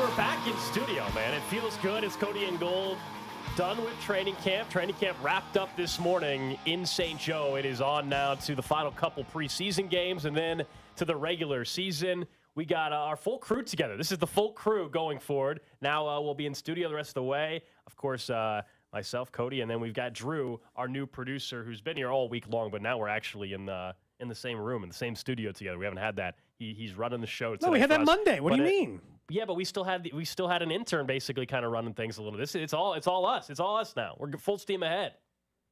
we're back in studio, man. It feels good. It's Cody and Gold. Done with training camp. Training camp wrapped up this morning in St. Joe. It is on now to the final couple preseason games and then to the regular season. We got our full crew together. This is the full crew going forward. Now we'll be in studio the rest of the way. Of course, myself, Cody, and then we've got Drew, our new producer, who's been here all week long, but now we're actually in the same room, in the same studio together. We haven't had that. He's running the show today. No, we had that Monday. What do you mean? Yeah, but we still had an intern basically kind of running things a little. It's all us. It's all us now. We're full steam ahead.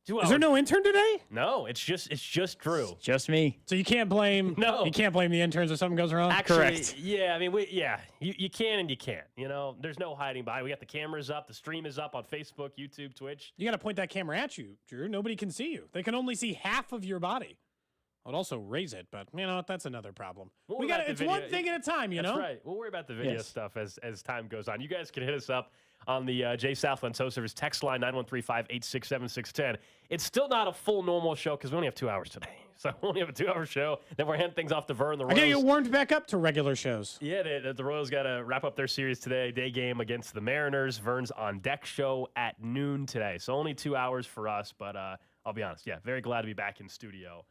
Is there no intern today? No, it's just Drew. It's just me. So you can't blame you can't blame the interns if something goes wrong? Actually, correct. Yeah, I mean, you can and you can't. You know, there's no hiding behind. We got the cameras up. The stream is up on Facebook, YouTube, Twitch. You got to point that camera at you, Drew. Nobody can see you. They can only see half of your body. I'd also raise it, but that's another problem. It's one thing at a time, you know? That's right. We'll worry about the video stuff as time goes on. You guys can hit us up on the Jay Southland Tow Service text line 913-586-7610. It's still not a full normal show because we only have 2 hours today. So we only have a 2-hour show. Then we're handing things off to Vern. The Royals. I gotta get warmed back up to regular shows. Yeah, the Royals got to wrap up their series today. Day game against the Mariners. Vern's on deck show at noon today. So only 2 hours for us. But I'll be honest, very glad to be back in studio.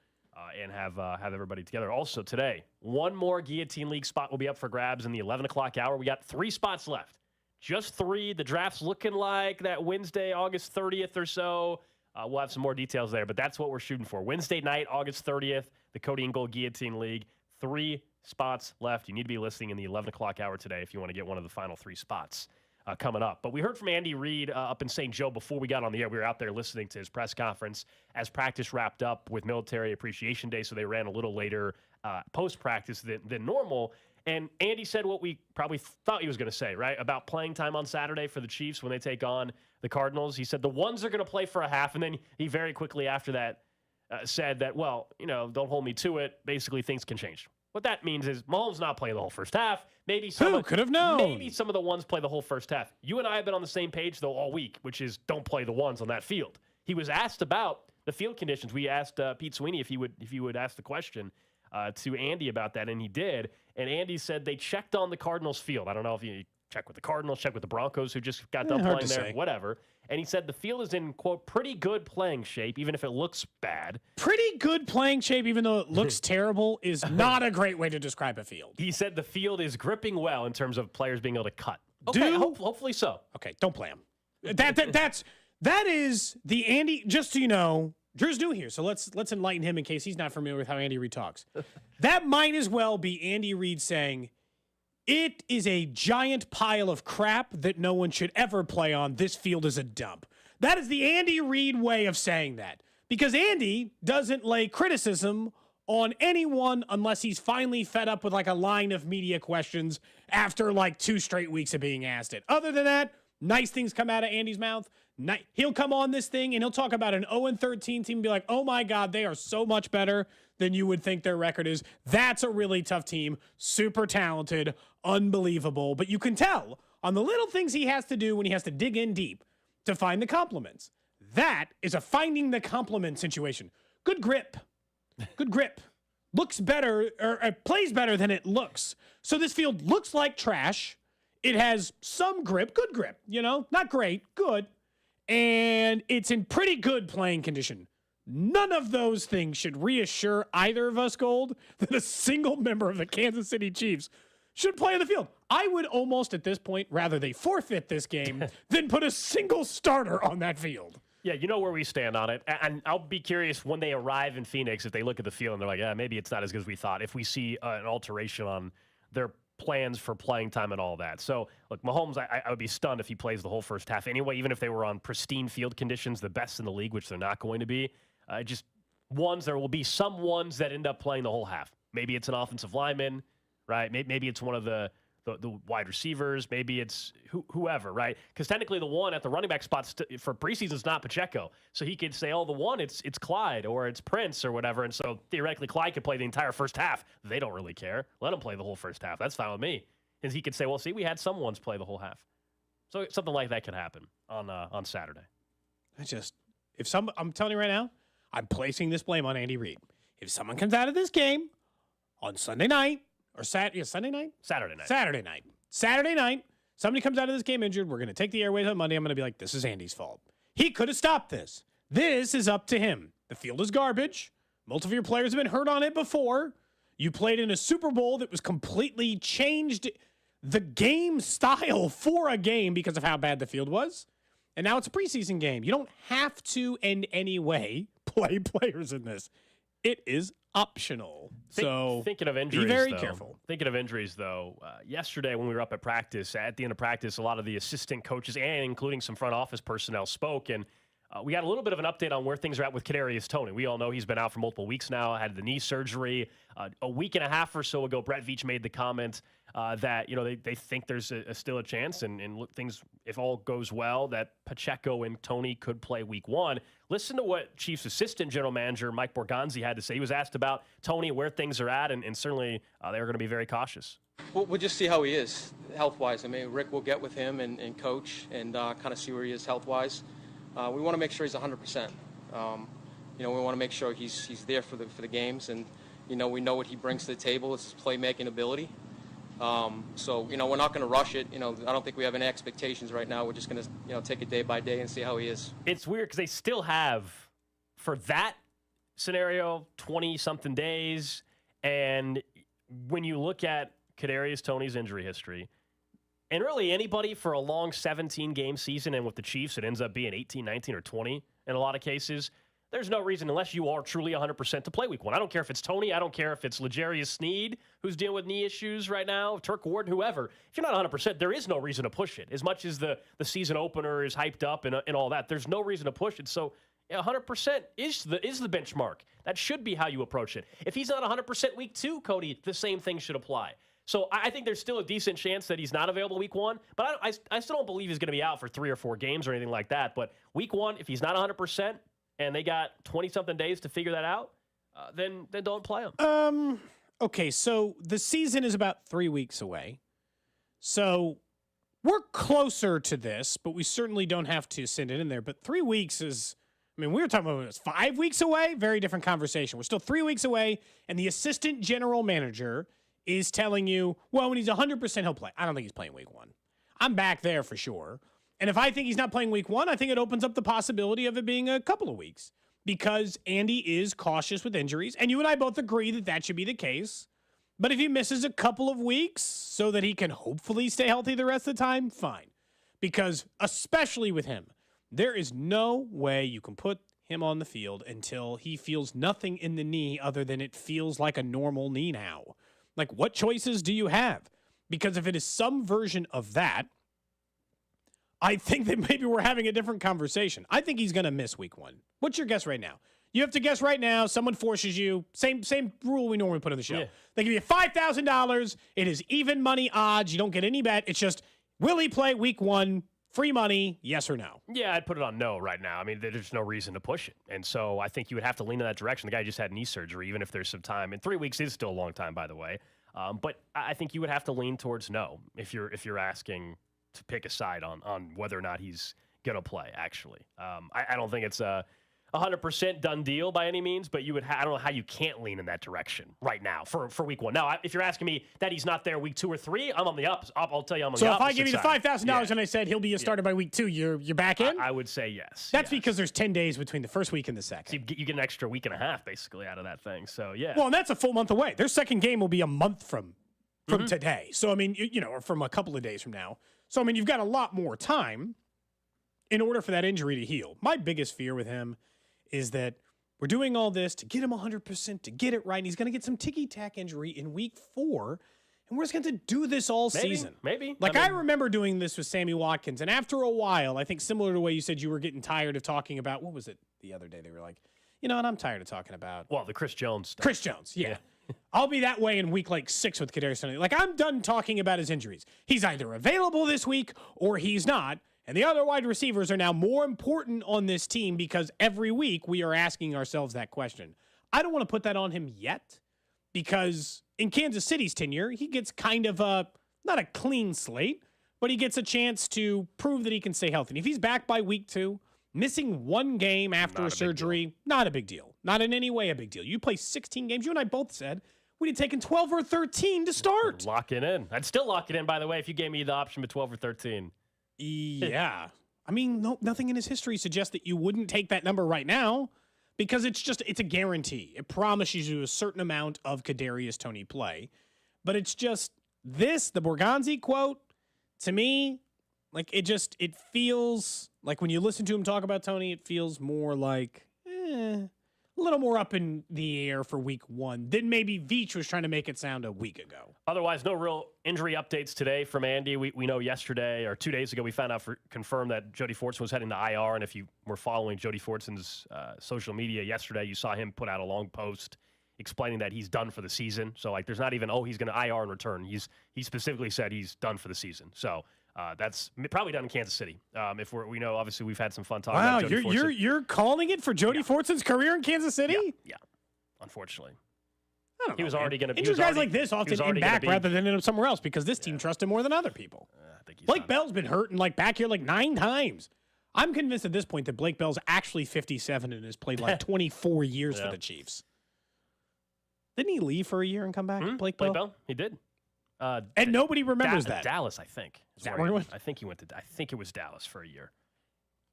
And have everybody together. Also today, one more Guillotine League spot will be up for grabs in the 11 o'clock hour. We got 3 spots left. Just 3. The draft's looking like that Wednesday, August 30th or so. We'll have some more details there, but that's what we're shooting for. Wednesday night, August 30th, the Cody and Gold Guillotine League. 3 spots left. You need to be listening in the 11 o'clock hour today if you want to get one of the final 3 spots coming up. But we heard from Andy Reid up in St. Joe before we got on the air. We were out there listening to his press conference as practice wrapped up with Military Appreciation Day, so they ran a little later post-practice than normal. And Andy said what we probably thought he was going to say, right, about playing time on Saturday for the Chiefs when they take on the Cardinals. He said the ones are going to play for a half, and then he very quickly after that said that, don't hold me to it. Basically, things can change. What that means is Mahomes not playing the whole first half. Who could have known? Maybe some of the ones play the whole first half. You and I have been on the same page, though, all week, which is don't play the ones on that field. He was asked about the field conditions. We asked Pete Sweeney if he would ask the question to Andy about that, and he did. And Andy said they checked on the Cardinals field. I don't know if you check with the Cardinals, check with the Broncos, who just got done playing there, whatever. And he said the field is in, quote, pretty good playing shape, even if it looks bad. Pretty good playing shape, even though it looks terrible, is not a great way to describe a field. He said the field is gripping well in terms of players being able to cut. Okay, hopefully so. Okay, don't play him. That is the Andy, just so you know, Drew's new here, so let's enlighten him in case he's not familiar with how Andy Reid talks. That might as well be Andy Reid saying, it is a giant pile of crap that no one should ever play on. This field is a dump. That is the Andy Reid way of saying that. Because Andy doesn't lay criticism on anyone unless he's finally fed up with like a line of media questions after like 2 straight weeks of being asked it. Other than that, nice things come out of Andy's mouth. He'll come on this thing and he'll talk about an 0-13 team and be like, oh my God, they are so much better than you would think their record is. That's a really tough team. Super talented, unbelievable. But you can tell on the little things he has to do when he has to dig in deep to find the compliments. That is a finding the compliment situation. Good grip. Good grip. Looks better, or plays better than it looks. So this field looks like trash. It has some grip, good grip, not great, good. And it's in pretty good playing condition. None of those things should reassure either of us, Gold, that a single member of the Kansas City Chiefs should play on the field. I would almost at this point rather they forfeit this game than put a single starter on that field. Yeah, you know where we stand on it. And I'll be curious when they arrive in Phoenix, if they look at the field and they're like, yeah, maybe it's not as good as we thought. If we see an alteration on their plans for playing time and all that. So, look, Mahomes, I would be stunned if he plays the whole first half anyway, even if they were on pristine field conditions, the best in the league, which they're not going to be. There will be some ones that end up playing the whole half. Maybe it's an offensive lineman, right? Maybe it's one of the wide receivers. Maybe it's whoever, right? Because technically the one at the running back spot for preseason is not Pacheco. So he could say, the one, it's Clyde or it's Prince or whatever. And so theoretically Clyde could play the entire first half. They don't really care. Let him play the whole first half. That's fine with me. And he could say, well, see, we had some ones play the whole half. So something like that could happen on Saturday. I'm telling you right now, I'm placing this blame on Andy Reid. If someone comes out of this game on Sunday night, or Saturday night? Saturday night. Saturday night, Somebody comes out of this game injured. We're going to take the airways on Monday. I'm going to be like, this is Andy's fault. He could have stopped this. This is up to him. The field is garbage. Multiple of your players have been hurt on it before. You played in a Super Bowl that was completely changed the game style for a game because of how bad the field was. And now it's a preseason game. You don't have to in any way play players in this. It is optional. Thinking of injuries, be very careful. Thinking of injuries, though, yesterday when we were up at practice, at the end of practice, a lot of the assistant coaches and including some front office personnel spoke, and we got a little bit of an update on where things are at with Kadarius Toney. We all know he's been out for multiple weeks now, had the knee surgery. A week and a half or so ago, Brett Veach made the comment that they think there's still a chance, and look, things, if all goes well, that Pacheco and Toney could play week 1. Listen to what Chiefs assistant general manager Mike Borgonzi had to say. He was asked about Toney, where things are at, and certainly they were going to be very cautious. We'll just see how he is health-wise. I mean, Rick will get with him and coach and kind of see where he is health-wise. We want to make sure he's 100%. We want to make sure he's there for the games, and we know what he brings to the table. It's his playmaking ability. So we're not going to rush it. I don't think we have any expectations right now. We're just going to take it day by day and see how he is. It's weird because they still have, for that scenario, 20-something days. And when you look at Kadarius Toney's injury history, and really anybody for a long 17-game season, and with the Chiefs, it ends up being 18, 19, or 20 in a lot of cases, there's no reason, unless you are truly 100%, to play week 1. I don't care if it's Toney. I don't care if it's L'Jarius Sneed, who's dealing with knee issues right now, Turk Ward, whoever. If you're not 100%, there is no reason to push it. As much as the season opener is hyped up and all that, there's no reason to push it. So 100% is the benchmark. That should be how you approach it. If he's not 100% week 2, Cody, the same thing should apply. So I think there's still a decent chance that he's not available week 1, but I still don't believe he's going to be out for 3 or 4 games or anything like that. But week 1, if he's not 100% and they got 20-something days to figure that out, then don't play him. Okay, so the season is about 3 weeks away. So we're closer to this, but we certainly don't have to send it in there. But 3 weeks is, we were talking about it was 5 weeks away. Very different conversation. We're still 3 weeks away, and the assistant general manager is telling you, well, when he's 100%, he'll play. I don't think he's playing week 1. I'm back there for sure. And if I think he's not playing week 1, I think it opens up the possibility of it being a couple of weeks because Andy is cautious with injuries. And you and I both agree that that should be the case. But if he misses a couple of weeks so that he can hopefully stay healthy the rest of the time, fine. Because especially with him, there is no way you can put him on the field until he feels nothing in the knee other than it feels like a normal knee now. Like, what choices do you have? Because if it is some version of that, I think that maybe we're having a different conversation. I think he's going to miss week 1. What's your guess right now? You have to guess right now. Someone forces you. Same rule we normally put on the show. Yeah. They give you $5,000. It is even money odds. You don't get any bet. It's just, will he play week 1? Free money, yes or no? Yeah, I'd put it on no right now. There's no reason to push it. And so I think you would have to lean in that direction. The guy just had knee surgery, even if there's some time. And 3 weeks is still a long time, by the way. But I think you would have to lean towards no if you're asking to pick a side on whether or not he's going to play, actually. I don't think it's a 100% done deal by any means, but I don't know how you can't lean in that direction right now for week 1. Now, if you're asking me that he's not there week 2 or 3, I'm on the up. I'll tell you I'm on the opposite side. So if I give you the $5,000 and I said he'll be a starter by week 2, you're back in? I would say yes. That's because there's 10 days between the first week and the second. So you get an extra week and a half, basically, out of that thing. So, yeah. Well, and that's a full month away. Their second game will be a month from today. So, or from a couple of days from now. So, you've got a lot more time in order for that injury to heal. My biggest fear with him is that we're doing all this to get him 100%, to get it right, and he's going to get some ticky-tack injury in week 4, and we're just going to do this all season. Maybe. I remember doing this with Sammy Watkins, and after a while, I think similar to the way you said you were getting tired of talking about, what was it the other day? They were like, you know what, I'm tired of talking about. Well, the Chris Jones stuff. Chris Jones, yeah. I'll be that way in week 6 with Kadarius Toney. I'm done talking about his injuries. He's either available this week or he's not. And the other wide receivers are now more important on this team because every week we are asking ourselves that question. I don't want to put that on him yet because in Kansas City's tenure, he gets kind of not a clean slate, but he gets a chance to prove that he can stay healthy. And if he's back by week 2, missing 1 game after a surgery, not a big deal. Not in any way a big deal. You play 16 games. You and I both said we'd have taken 12 or 13 to start. Lock it in. I'd still lock it in, by the way, if you gave me the option of 12 or 13. Yeah. I mean, nothing in his history suggests that you wouldn't take that number right now because it's a guarantee. It promises you a certain amount of Kadarius Toney play. But it's just this, the Borgonzi quote, to me, like it feels like when you listen to him talk about Toney, it feels more like a little more up in the air for week 1 than maybe Veach was trying to make it sound a week ago. Otherwise, no real injury updates today from Andy. We know yesterday or 2 days ago we found out confirmed that Jody Fortson was heading to IR. And if you were following Jody Fortson's social media yesterday, you saw him put out a long post explaining that he's done for the season. So like, there's not even he's going to IR and return. He specifically said he's done for the season. So that's probably done in Kansas City. If we know, obviously we've had some fun talking about Jody Fortson. You're calling it for Jody Fortson's career in Kansas City? Yeah. Unfortunately. I don't know. He was already going to be. Guys like this often end back rather than end up somewhere else because this team trusts him more than other people. I think Blake Bell's been hurt and back here 9 times. I'm convinced at this point that Blake Bell's actually 57 and has played 24 years for the Chiefs. Didn't he leave for a year and come back? Blake Bell? He did. And nobody remembers that. Dallas, I think. Is that where he went? I think he went to. I think it was Dallas for a year.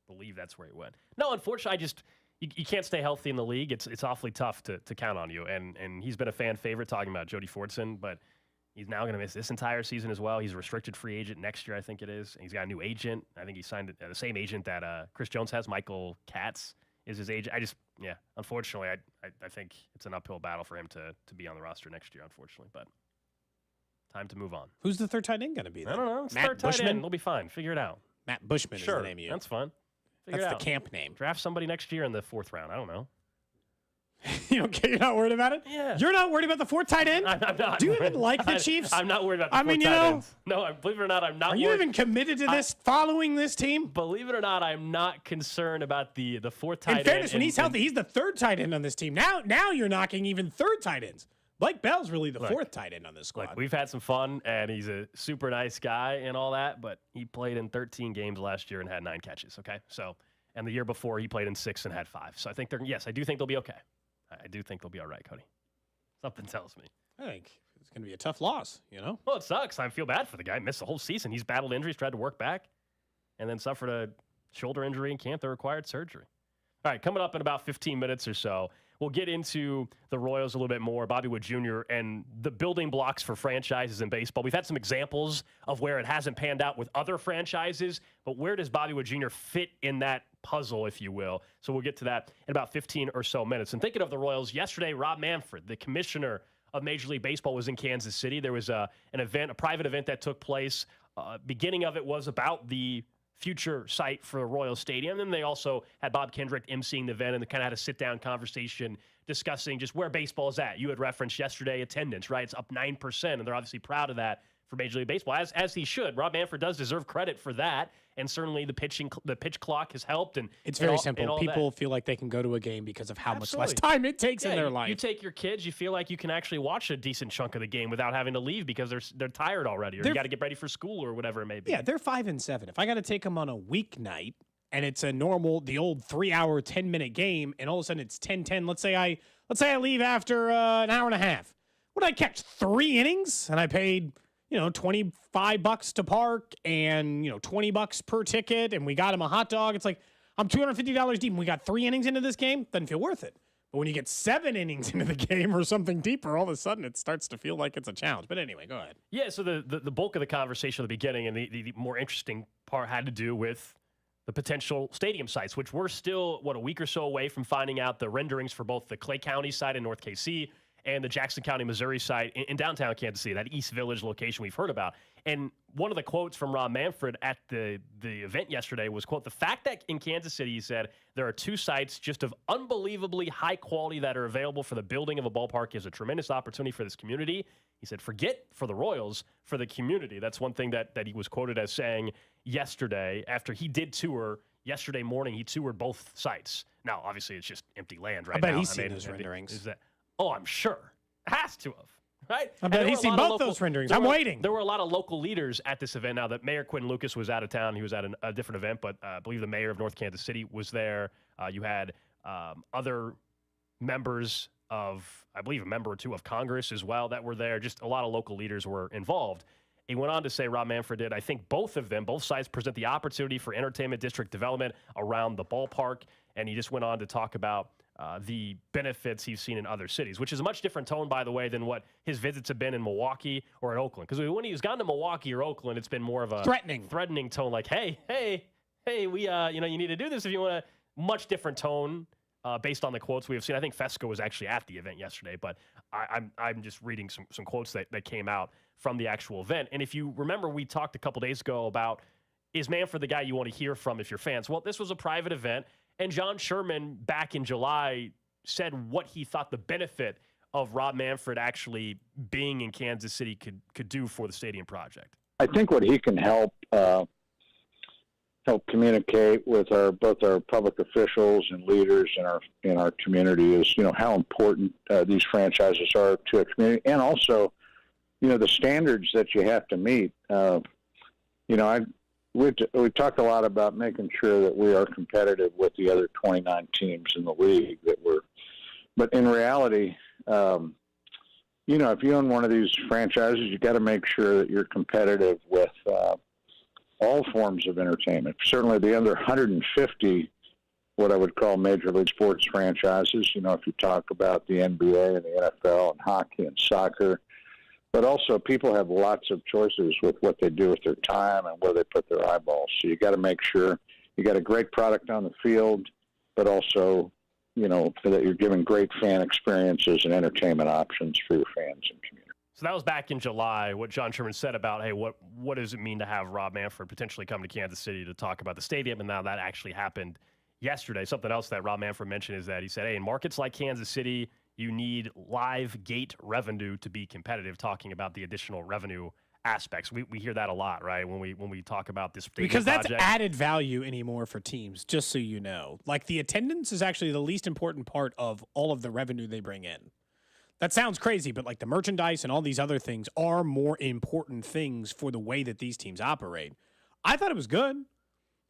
I believe that's where he went. No, unfortunately, you can't stay healthy in the league. It's awfully tough to count on you. And he's been a fan favorite talking about Jody Fortson, but he's now going to miss this entire season as well. He's a restricted free agent next year, I think it is. And he's got a new agent. I think he signed the same agent that Chris Jones has. Michael Katz is his agent. Unfortunately, I think it's an uphill battle for him to be on the roster next year, unfortunately. But time to move on. Who's the third tight end going to be then? I don't know. It's Matt third tight Bushman? end. They'll be fine. Figure it out. Matt Bushman is the name you. That's fun. That's the camp name. Draft somebody next year in the 4th round. I don't know. You're not worried about it? Yeah. You're not worried about the 4th tight end? I'm not. Do you even like the Chiefs? I'm not worried about the 4th tight ends. No, believe it or not, I'm not. Are you even committed to this, following this team? Believe it or not, I'm not concerned about the 4th tight end. In fairness, when he's healthy, he's the 3rd tight end on this team. Now you're knocking even 3rd tight ends. Blake Bell's really the 4th tight end on this squad. We've had some fun, and he's a super nice guy and all that, but he played in 13 games last year and had 9 catches, okay? So, and the year before, he played in 6 and had 5. So I think I do think they'll be okay. I do think they'll be all right, Cody. Something tells me. I think it's going to be a tough loss, Well, it sucks. I feel bad for the guy. Missed the whole season. He's battled injuries, tried to work back, and then suffered a shoulder injury in camp that required surgery. All right, coming up in about 15 minutes or so, we'll get into the Royals a little bit more, Bobby Wood Jr., and the building blocks for franchises in baseball. We've had some examples of where it hasn't panned out with other franchises, but where does Bobby Wood Jr. fit in that puzzle, if you will? So we'll get to that in about 15 or so minutes. And thinking of the Royals, yesterday, Rob Manfred, the commissioner of Major League Baseball, was in Kansas City. There was an event, a private event that took place. Beginning of it was about the future site for Royal Stadium. And they also had Bob Kendrick emceeing the event, and they kind of had a sit-down conversation discussing just where baseball is at. You had referenced yesterday attendance, right? It's up 9%, and they're obviously proud of that for Major League Baseball, as he should. Rob Manfred does deserve credit for that, and certainly the pitch clock has helped. And it's very simple. People feel like they can go to a game because of how much less time it takes in their life. You take your kids, you feel like you can actually watch a decent chunk of the game without having to leave because they're tired already, or you got to get ready for school or whatever it may be. Yeah, they're 5-7. If I got to take them on a weeknight and it's the old 3-hour, 10-minute game, and all of a sudden it's 10-10. Let's say I leave after an hour and a half. Would I catch 3 innings and I paid $25 to park and, $20 per ticket, and we got him a hot dog? It's like, I'm $250 deep and we got 3 innings into this game. Doesn't feel worth it. But when you get 7 innings into the game or something deeper, all of a sudden it starts to feel like it's a challenge. But anyway, go ahead. Yeah, so the bulk of the conversation at the beginning and the more interesting part had to do with the potential stadium sites, which we're still, a week or so away from finding out the renderings for both the Clay County site in North KC and the Jackson County, Missouri site in downtown Kansas City, that East Village location we've heard about. And one of the quotes from Rob Manfred at the event yesterday was, quote, "The fact that in Kansas City," he said, "there are 2 sites just of unbelievably high quality that are available for the building of a ballpark is a tremendous opportunity for this community." He said, forget for the Royals, for the community. That's one thing that he was quoted as saying yesterday after he did tour. Yesterday morning, he toured both sites. Now, obviously, it's just empty land right now. I bet he's seen those renderings. I'm sure. Has to have. Right? I bet he's seen both those renderings. I'm waiting. There were a lot of local leaders at this event. Now, that Mayor Quentin Lucas was out of town. He was at a different event, but I believe the mayor of North Kansas City was there. You had other members of, I believe, a member or two of Congress as well that were there. Just a lot of local leaders were involved. He went on to say, Rob Manfred did, I think both sides present the opportunity for entertainment district development around the ballpark. And he just went on to talk about the benefits he's seen in other cities, which is a much different tone, by the way, than what his visits have been in Milwaukee or in Oakland. Because when he's gone to Milwaukee or Oakland, it's been more of a threatening tone, like, hey, we, you need to do this if you want a much different tone based on the quotes we have seen. I think Fesco was actually at the event yesterday, but I'm just reading some quotes that came out from the actual event. And if you remember, we talked a couple days ago about, is Manfred the guy you want to hear from if you're fans? Well, this was a private event, and John Sherman back in July said what he thought the benefit of Rob Manfred actually being in Kansas City could do for the stadium project. I think what he can help communicate with both our public officials and leaders in our community is, how important these franchises are to a community, and also, the standards that you have to meet. We talked a lot about making sure that we are competitive with the other 29 teams in the league but in reality, if you own one of these franchises, you got to make sure that you're competitive with all forms of entertainment. Certainly the under 150, what I would call major league sports franchises, if you talk about the NBA and the NFL and hockey and soccer, but also people have lots of choices with what they do with their time and where they put their eyeballs. So you got to make sure you got a great product on the field, but also, that you're giving great fan experiences and entertainment options for your fans and community. So that was back in July, what John Sherman said about, hey, what does it mean to have Rob Manfred potentially come to Kansas City to talk about the stadium? And now that actually happened yesterday. Something else that Rob Manfred mentioned is that he said, hey, in markets like Kansas City, you need live gate revenue to be competitive, talking about the additional revenue aspects. We hear that a lot, right? When we talk about this stadium because that's project. added value anymore for teams, just so you know. Like, the attendance is actually the least important part of all of the revenue they bring in. That sounds crazy, but like the merchandise and all these other things are more important things for the way that these teams operate. I thought it was good.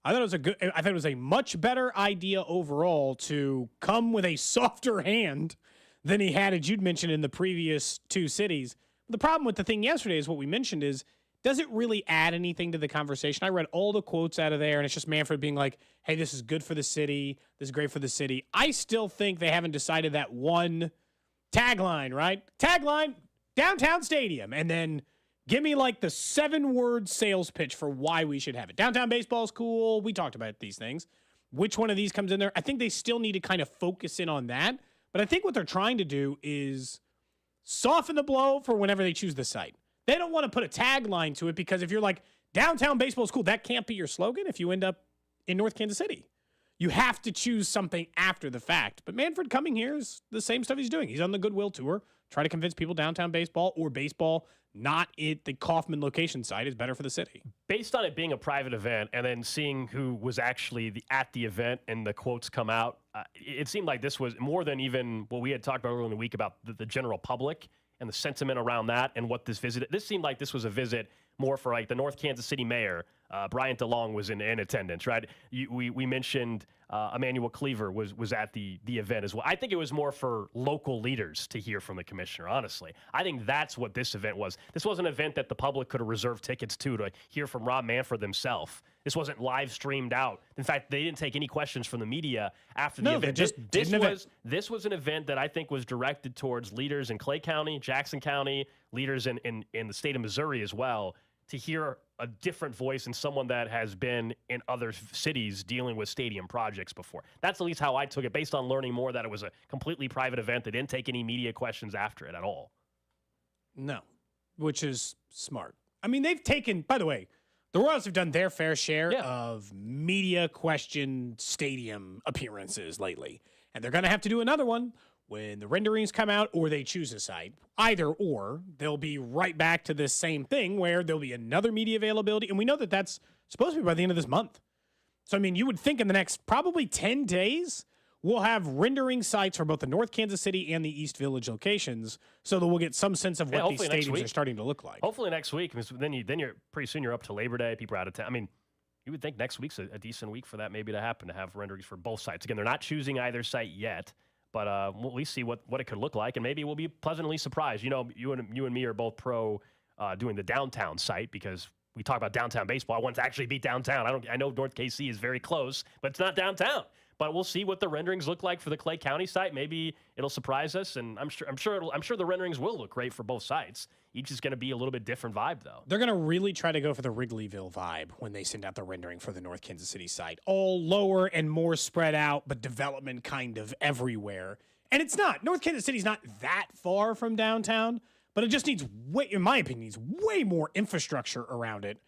I thought it was a much better idea overall to come with a softer hand than he had, as you'd mentioned, in the previous two cities. The problem with the thing yesterday is what we mentioned is, does it really add anything to the conversation? I read all the quotes out of there, and it's just Manfred being like, hey, this is good for the city. This is great for the city. I still think they haven't decided that one tagline, right? Tagline, downtown stadium. And then give me like the 7-word sales pitch for why we should have it. Downtown baseball is cool. We talked about these things. Which one of these comes in there? I think they still need to kind of focus in on that. But I think what they're trying to do is soften the blow for whenever they choose the site. They don't want to put a tagline to it, because if you're like, downtown baseball is cool, that can't be your slogan if you end up in North Kansas City. You have to choose something after the fact. But Manfred coming here is the same stuff he's doing. He's on the Goodwill Tour, trying to convince people downtown baseball or baseball not at the Kaufman location site is better for the city. Based on it being a private event and then seeing who was actually at the event and the quotes come out, it seemed like this was more than even what we had talked about earlier in the week about the general public and the sentiment around that and what this visit. This seemed like this was a visit more for like the North Kansas City mayor. Bryant DeLong was in attendance, right? We mentioned Emmanuel Cleaver was at the event as well. I think it was more for local leaders to hear from the commissioner, honestly. I think that's what this event was. This was an event that the public could have reserved tickets to hear from Rob Manfred himself. This wasn't live streamed out. In fact, they didn't take any questions from the media after the event. This was an event that I think was directed towards leaders in Clay County, Jackson County, leaders in the state of Missouri as well, to hear a different voice and someone that has been in other cities dealing with stadium projects before. That's at least how I took it, based on learning more that it was a completely private event. They didn't take any media questions after it at all. No, which is smart. I mean, they've taken, by the way, the Royals have done their fair share of media question stadium appearances lately. And they're going to have to do another one when the renderings come out or they choose a site. Either or, they'll be right back to this same thing where there'll be another media availability. And we know that that's supposed to be by the end of this month. So, I mean, you would think in the next probably 10 days, we'll have rendering sites for both the North Kansas City and the East Village locations, so that we'll get some sense of what these stadiums are starting to look like. Hopefully next week, because then you're pretty soon you're up to Labor Day. People are out of town. I mean, you would think next week's a decent week for that maybe to happen, to have renderings for both sites. Again, they're not choosing either site yet, But we'll at least see what it could look like, and maybe we'll be pleasantly surprised. You know, you and me are both pro doing the downtown site because we talk about downtown baseball. I want to actually be downtown. I know North KC is very close, but it's not downtown. But we'll see what the renderings look like for the Clay County site. Maybe it'll surprise us, and I'm sure the renderings will look great for both sites. Each is going to be a little bit different vibe, though. They're going to really try to go for the Wrigleyville vibe when they send out the rendering for the North Kansas City site. All lower and more spread out, but development kind of everywhere. And it's not. North Kansas City's not that far from downtown, but it just needs in my opinion, needs way more infrastructure around it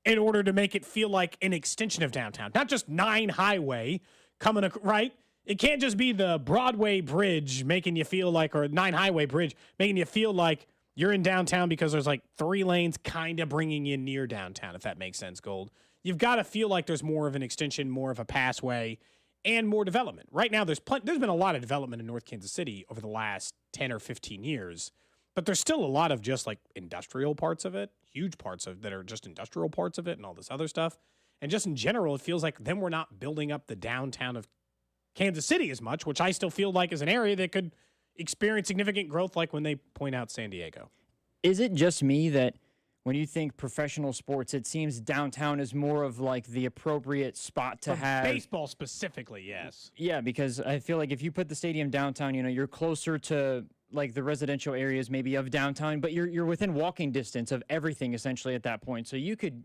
in order to make it feel like an extension of downtown. Not just 9 Highway coming, right? It can't just be the Broadway Bridge making you feel like, or 9 Highway Bridge making you feel like you're in downtown because there's like 3 lanes kind of bringing you near downtown, if that makes sense, Gold. You've got to feel like there's more of an extension, more of a passway, and more development. Right now, there's been a lot of development in North Kansas City over the last 10 or 15 years, but there's still a lot of just like industrial parts of it, huge parts of that are just industrial parts of it and all this other stuff. And just in general, it feels like then we're not building up the downtown of Kansas City as much, which I still feel like is an area that could experience significant growth like when they point out San Diego. Is it just me that when you think professional sports, it seems downtown is more of like the appropriate spot to have? Baseball specifically, yes. Yeah, because I feel like if you put the stadium downtown, you know, you're closer to like the residential areas maybe of downtown, but you're within walking distance of everything essentially at that point. So you could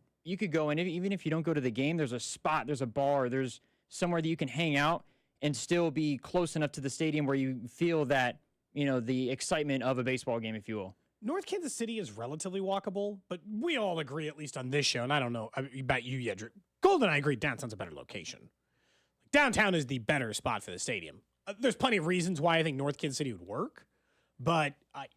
go, and even if you don't go to the game, there's a spot, there's a bar, there's somewhere that you can hang out and still be close enough to the stadium where you feel that, you know, the excitement of a baseball game, if you will. North Kansas City is relatively walkable, but we all agree, at least on this show, and I don't know about you yet, Drew. Gold and I agree downtown's a better location. Downtown is the better spot for the stadium. There's plenty of reasons why I think North Kansas City would work, but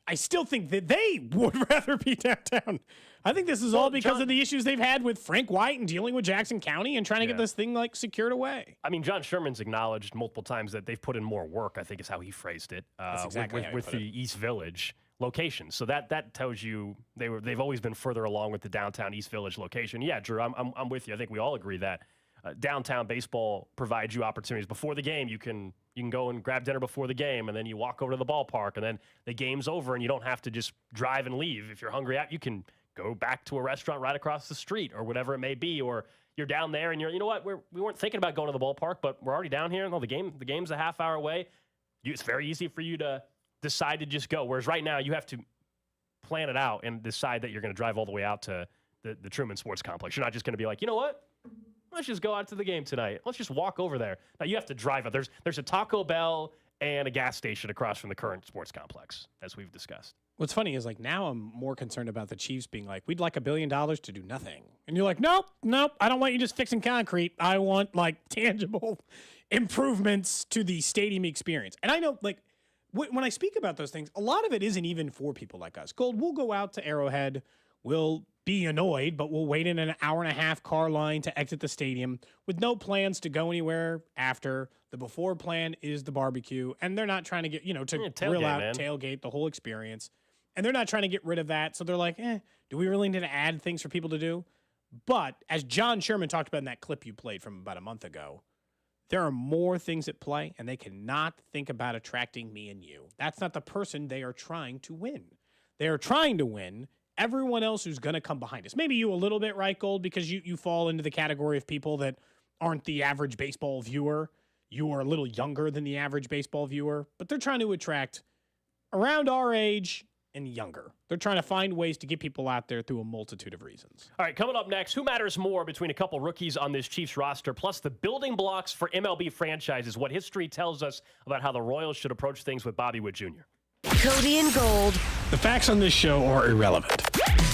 I still think that they would rather be downtown. I think this is all because of the issues they've had with Frank White and dealing with Jackson County and trying to get this thing like secured away. I mean, John Sherman's acknowledged multiple times that they've put in more work, I think is how he phrased it, That's exactly with the East Village location. So that tells you they've always been further along with the downtown East Village location. Yeah, Drew, I'm with you. I think we all agree that downtown baseball provides you opportunities before the game. You can go and grab dinner before the game, and then you walk over to the ballpark, and then the game's over, and you don't have to just drive and leave. If you're hungry out, you can go back to a restaurant right across the street or whatever it may be, or you're down there and you know what, we weren't thinking about going to the ballpark, but we're already down here. No, the game's a half hour away. It's very easy for you to decide to just go. Whereas right now you have to plan it out and decide that you're going to drive all the way out to the Truman Sports Complex. You're not just going to be like, you know what? Let's just go out to the game tonight. Let's just walk over there. Now you have to drive it. There's a Taco Bell and a gas station across from the current sports complex, as we've discussed. What's funny is like now I'm more concerned about the Chiefs being like, we'd like $1 billion to do nothing. And you're like, nope, I don't want you just fixing concrete. I want like tangible improvements to the stadium experience. And I know like when I speak about those things, a lot of it isn't even for people like us. Gold, we'll go out to Arrowhead. We'll be annoyed, but we'll wait in an hour-and-a-half car line to exit the stadium with no plans to go anywhere after. The before plan is the barbecue, and they're not trying to get, to grill out, tailgate, the whole experience. And they're not trying to get rid of that, so they're like, do we really need to add things for people to do? But as John Sherman talked about in that clip you played from about a month ago, there are more things at play, and they cannot think about attracting me and you. That's not the person they are trying to win. They are trying to win everyone else who's going to come behind us. Maybe you a little bit, right, Gold, because you fall into the category of people that aren't the average baseball viewer. You are a little younger than the average baseball viewer, but they're trying to attract around our age and younger. They're trying to find ways to get people out there through a multitude of reasons. All right, coming up next, who matters more between a couple rookies on this Chiefs roster, plus the building blocks for MLB franchises, what history tells us about how the Royals should approach things with Bobby Witt Jr. Cody and Gold. The facts on this show are irrelevant.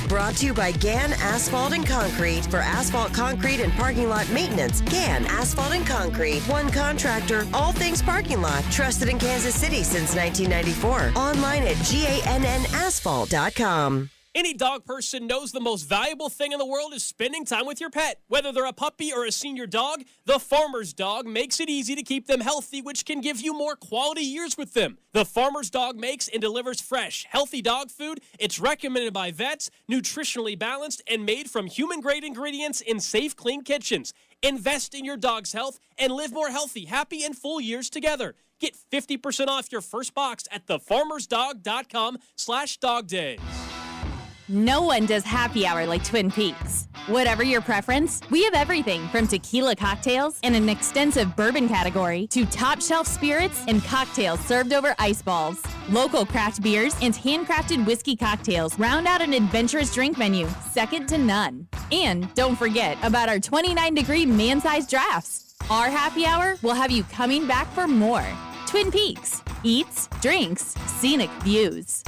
Brought to you by Gann Asphalt and Concrete. For asphalt, concrete, and parking lot maintenance, Gann Asphalt and Concrete. One contractor, all things parking lot. Trusted in Kansas City since 1994. Online at GANNasphalt.com. Any dog person knows the most valuable thing in the world is spending time with your pet. Whether they're a puppy or a senior dog, the Farmer's Dog makes it easy to keep them healthy, which can give you more quality years with them. The Farmer's Dog makes and delivers fresh, healthy dog food. It's recommended by vets, nutritionally balanced, and made from human-grade ingredients in safe, clean kitchens. Invest in your dog's health and live more healthy, happy, and full years together. Get 50% off your first box at thefarmersdog.com/dogdays. No one does happy hour like Twin Peaks. Whatever your preference, we have everything from tequila cocktails and an extensive bourbon category to top shelf spirits and cocktails served over ice balls. Local craft beers and handcrafted whiskey cocktails round out an adventurous drink menu, second to none. And don't forget about our 29-degree man-sized drafts. Our happy hour will have you coming back for more. Twin Peaks. Eats, drinks, scenic views.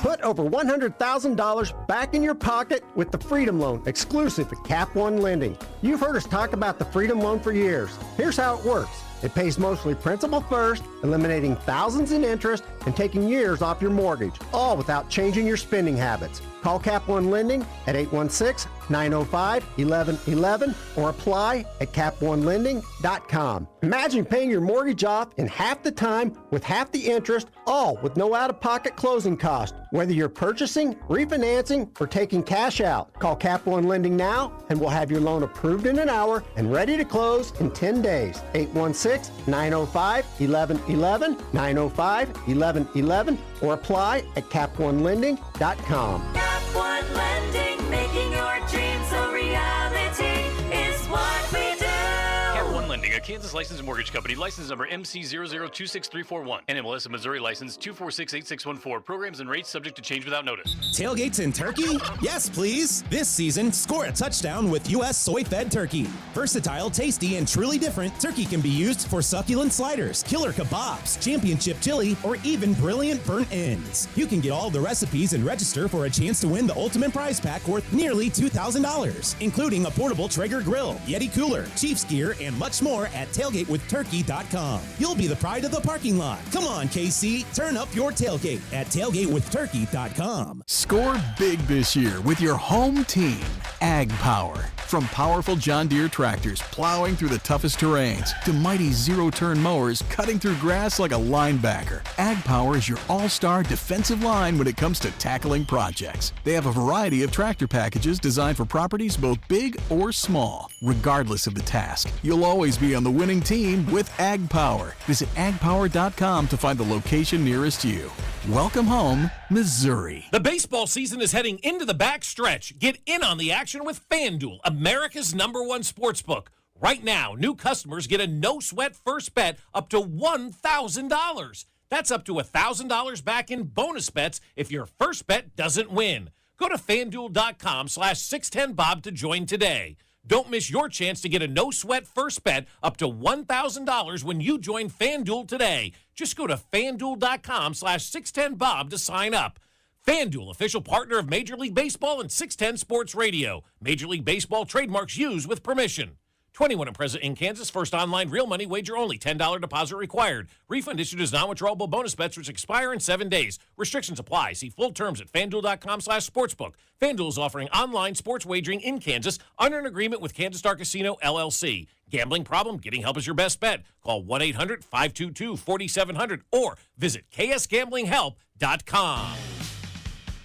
Put over $100,000 back in your pocket with the Freedom Loan, exclusive at Cap One Lending. You've heard us talk about the Freedom Loan for years. Here's how it works. It pays mostly principal first, eliminating thousands in interest and taking years off your mortgage, all without changing your spending habits. Call Cap One Lending at 816-905-1111 or apply at caponelending.com. Imagine paying your mortgage off in half the time with half the interest, all with no out-of-pocket closing cost. Whether you're purchasing, refinancing, or taking cash out, call Cap One Lending now and we'll have your loan approved in an hour and ready to close in 10 days. 816-905-1111, 905-1111, or apply at caponelending.com. Cap One Lending, making your dreams a reality is what we do. Cap One Lending, a Kansas licensed mortgage company, license number MC0026341, NMLS and Missouri license 2468614. Programs and rates subject to change without notice. Tailgates in Turkey? Yes, please. This season, score a touchdown with U.S. soy-fed turkey. Versatile, tasty, and truly different, turkey can be used for succulent sliders, killer kebabs, championship chili, or even brilliant burnt ends. You can get all the recipes and register for a chance to win the ultimate prize pack worth nearly $2,000, including a portable Traeger grill, Yeti cooler, Chiefs gear, and much more at tailgatewithturkey.com. You'll be the pride of the parking lot. Come on, KC, turn up your tailgate at tailgatewithturkey.com. Score big this year with your home team, Ag Power. From powerful John Deere tractors plowing through the toughest terrains to mighty zero-turn mowers cutting through grass like a linebacker, Ag Power is your all-star defensive line when it comes to tackling projects. They have a variety of tractor packages designed for properties both big or small. Regardless of the task, you'll always be on the winning team with Ag Power. Visit agpower.com to find the location nearest you. Welcome home, Missouri. The baseball season is heading into the backstretch. Get in on the action with FanDuel, America's #1 sportsbook. Right now, new customers get a no-sweat first bet up to $1,000. That's up to $1,000 back in bonus bets if your first bet doesn't win. Go to FanDuel.com/610Bob to join today. Don't miss your chance to get a no-sweat first bet up to $1,000 when you join FanDuel today. Just go to FanDuel.com/610Bob to sign up. FanDuel, official partner of Major League Baseball and 610 Sports Radio. Major League Baseball trademarks used with permission. 21 and present in Kansas. First online real money wager only. $10 deposit required. Refund issued as non-withdrawable bonus bets which expire in 7 days. Restrictions apply. See full terms at FanDuel.com/sportsbook. FanDuel is offering online sports wagering in Kansas under an agreement with Kansas Star Casino, LLC. Gambling problem? Getting help is your best bet. Call 1-800-522-4700 or visit ksgamblinghelp.com.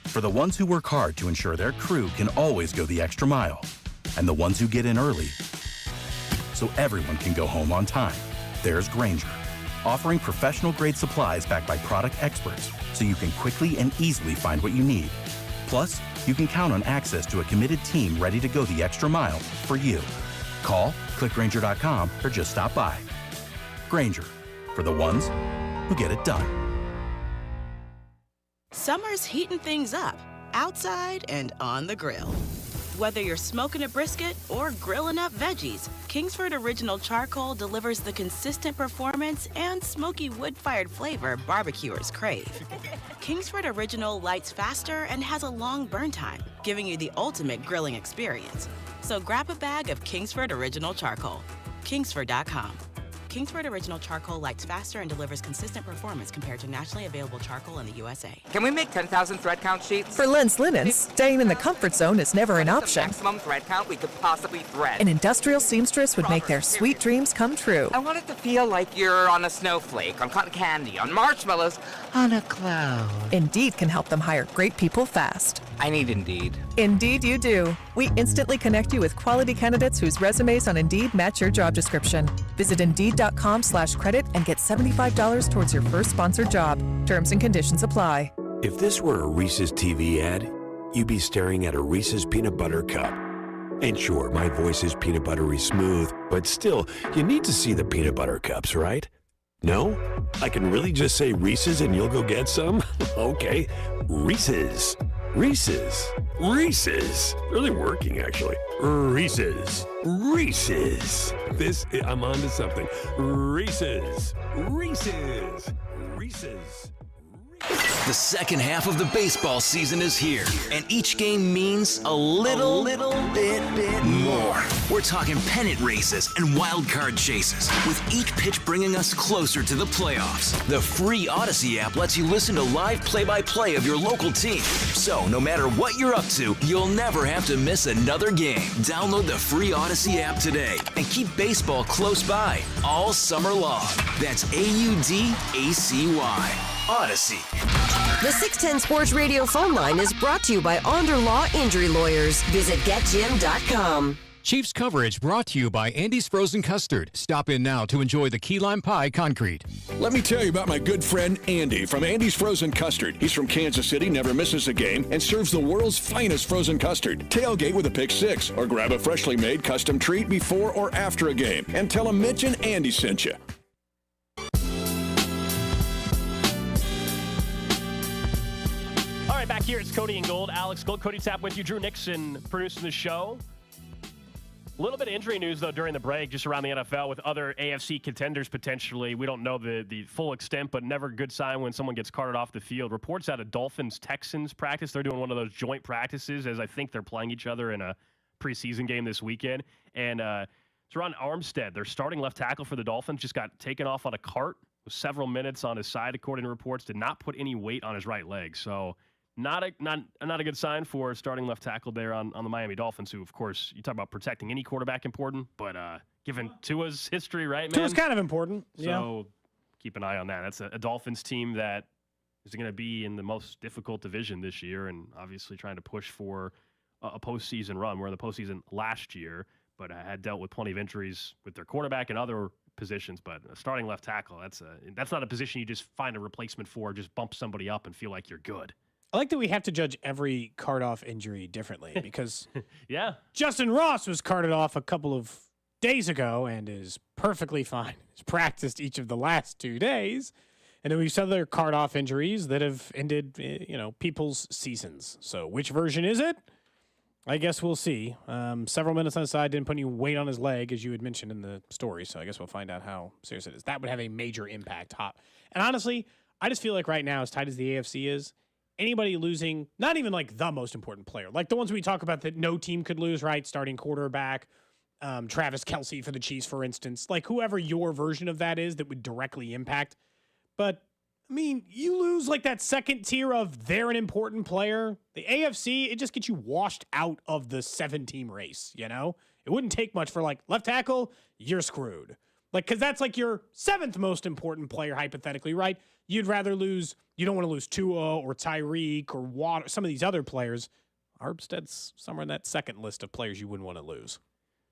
For the ones who work hard to ensure their crew can always go the extra mile, and the ones who get in early so everyone can go home on time, there's Grainger, offering professional-grade supplies backed by product experts so you can quickly and easily find what you need. Plus, you can count on access to a committed team ready to go the extra mile for you. Call, click Grainger.com, or just stop by. Grainger, for the ones who get it done. Summer's heating things up, outside and on the grill. Whether you're smoking a brisket or grilling up veggies, Kingsford Original Charcoal delivers the consistent performance and smoky wood-fired flavor barbecuers crave. Kingsford Original lights faster and has a long burn time, giving you the ultimate grilling experience. So grab a bag of Kingsford Original Charcoal. Kingsford.com. Kingsford Original Charcoal lights faster and delivers consistent performance compared to nationally available charcoal in the USA. Can we make 10,000 thread count sheets? For Lens Linens, staying in the comfort zone is never an option. The maximum thread count we could possibly thread. An industrial seamstress would make their sweet dreams come true. I want it to feel like you're on a snowflake, on cotton candy, on marshmallows, on a cloud. Indeed can help them hire great people fast. I need Indeed. Indeed, you do. We instantly connect you with quality candidates whose resumes on Indeed match your job description. Visit Indeed.com/credit and get $75 towards your first sponsored job. Terms and conditions apply. If this were a Reese's TV ad, you'd be staring at a Reese's peanut butter cup. And sure, my voice is peanut buttery smooth, but still, you need to see the peanut butter cups, right? No? I can really just say Reese's and you'll go get some? Okay, Reese's. Reese's. Reese's. Really working, actually. Reese's. Reese's. I'm on to something. Reese's. Reese's. Reese's. The second half of the baseball season is here, and each game means a little bit more. We're talking pennant races and wild card chases, with each pitch bringing us closer to the playoffs. The free Odyssey app lets you listen to live play-by-play of your local team. So no matter what you're up to, you'll never have to miss another game. Download the free Odyssey app today and keep baseball close by all summer long. That's AUDACY. Odyssey. The 610 Sports Radio phone line is brought to you by Onder Law Injury Lawyers. Visit getjim.com. Chiefs coverage brought to you by Andy's Frozen Custard. Stop in now to enjoy the key lime pie concrete. Let me tell you about my good friend Andy from Andy's Frozen Custard. He's from Kansas City, never misses a game, and serves the world's finest frozen custard. Tailgate with a pick six, or grab a freshly made custom treat before or after a game. And tell him Mitch and Andy sent you. All right, back here, it's Cody and Gold. Alex Gold, Cody Tapp with you. Drew Nixon producing the show. A little bit of injury news, though, during the break, just around the NFL with other AFC contenders potentially. We don't know the full extent, but never a good sign when someone gets carted off the field. Reports out of Dolphins-Texans practice. They're doing one of those joint practices, as I think they're playing each other in a preseason game this weekend. And Teron Armstead, their starting left tackle for the Dolphins, just got taken off on a cart with several minutes on his side, according to reports. Did not put any weight on his right leg. So not a good sign for starting left tackle there on the Miami Dolphins, who, of course, you talk about protecting any quarterback important, but given Tua's history, right, man? Tua's kind of important. So keep an eye on that. That's a Dolphins team that is going to be in the most difficult division this year and obviously trying to push for a postseason run. We're in the postseason last year, but had dealt with plenty of injuries with their quarterback and other positions. But a starting left tackle, that's not a position you just find a replacement for, just bump somebody up and feel like you're good. I like that we have to judge every card-off injury differently because yeah, Justin Ross was carted off a couple of days ago and is perfectly fine. He's practiced each of the last 2 days. And then we've seen other card-off injuries that have ended, people's seasons. So which version is it? I guess we'll see. Several minutes on the side, didn't put any weight on his leg, as you had mentioned in the story. So I guess we'll find out how serious it is. That would have a major impact. And honestly, I just feel like right now, as tight as the AFC is, anybody losing, not even like the most important player, like the ones we talk about that no team could lose, right? Starting quarterback, Travis Kelce for the Chiefs, for instance, like whoever your version of that is that would directly impact. But I mean, you lose like that second tier of they're an important player. The AFC, it just gets you washed out of the 7-team race, It wouldn't take much for like left tackle, you're screwed. Like, because that's like your 7th most important player, hypothetically, right? You'd rather lose, you don't want to lose Tua or Tyreek or Watt, some of these other players. Armstead's somewhere in that second list of players you wouldn't want to lose.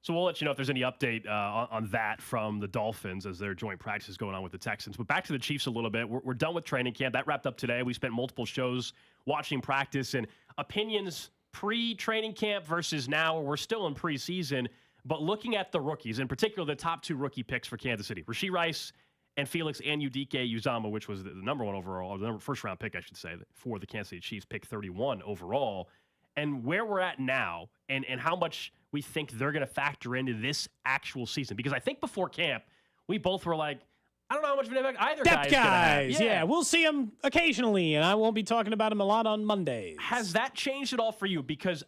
So we'll let you know if there's any update on that from the Dolphins as their joint practice is going on with the Texans. But back to the Chiefs a little bit. We're done with training camp. That wrapped up today. We spent multiple shows watching practice and opinions pre-training camp versus now. We're still in preseason. But looking at the rookies, in particular, the top 2 rookie picks for Kansas City, Rashee Rice and Felix Anudike-Uzomah, which was the number 1 overall, or the first-round pick, I should say, for the Kansas City Chiefs, pick 31 overall, and where we're at now and how much we think they're going to factor into this actual season. Because I think before camp, we both were like, I don't know how much of an impact either Depth guys. Yeah. Yeah, we'll see them occasionally, and I won't be talking about them a lot on Mondays. Has that changed at all for you? Because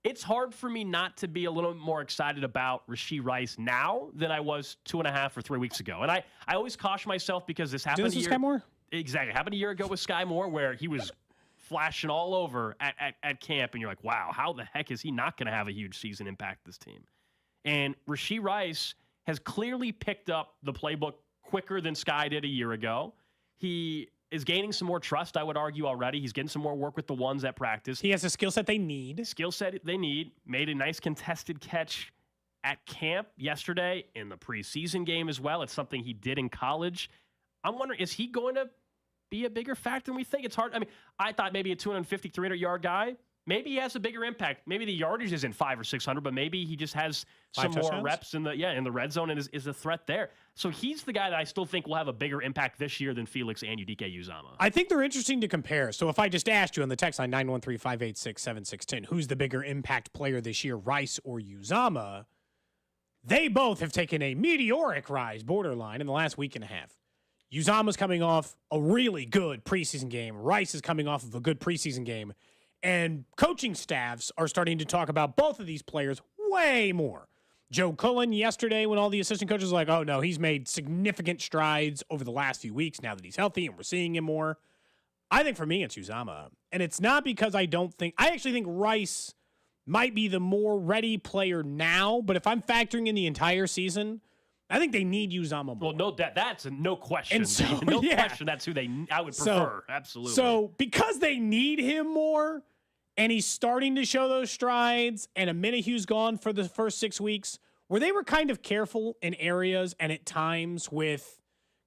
it's hard for me not to be a little more excited about Rashee Rice now than I was 2.5 or 3 weeks ago. And I always caution myself because this happened a year. Sky Moore? Exactly. Happened a year ago with Sky Moore where he was flashing all over at camp. And you're like, wow, how the heck is he not going to have a huge season impact this team? And Rashee Rice has clearly picked up the playbook quicker than Sky did a year ago. He is gaining some more trust, I would argue, already. He's getting some more work with the ones at practice. He has a skill set they need. Made a nice contested catch at camp yesterday in the preseason game as well. It's something he did in college. I'm wondering, is he going to be a bigger factor than we think? It's hard. I mean, I thought maybe a 250, 300-yard guy. Maybe he has a bigger impact. Maybe the yardage isn't 500 or 600, but maybe he just has some more reps in the red zone and is a threat there. So he's the guy that I still think will have a bigger impact this year than Felix and Udike Uzama. I think they're interesting to compare. So if I just asked you on the text line 913-586-7610, who's the bigger impact player this year, Rice or Uzama? They both have taken a meteoric rise, borderline, in the last week and a half. Uzama's coming off a really good preseason game. Rice is coming off of a good preseason game. And coaching staffs are starting to talk about both of these players way more. Joe Cullen yesterday, when all the assistant coaches were like, oh, no, he's made significant strides over the last few weeks now that he's healthy and we're seeing him more. I think for me, it's Uzama. And it's not because I actually think Rice might be the more ready player now, but if I'm factoring in the entire season, I think they need Uzama more. Well, that's no question. And so, question. That's who I would prefer. Absolutely. So because they need him more, and he's starting to show those strides, and Amenahu's gone for the first 6 weeks, where they were kind of careful in areas and at times with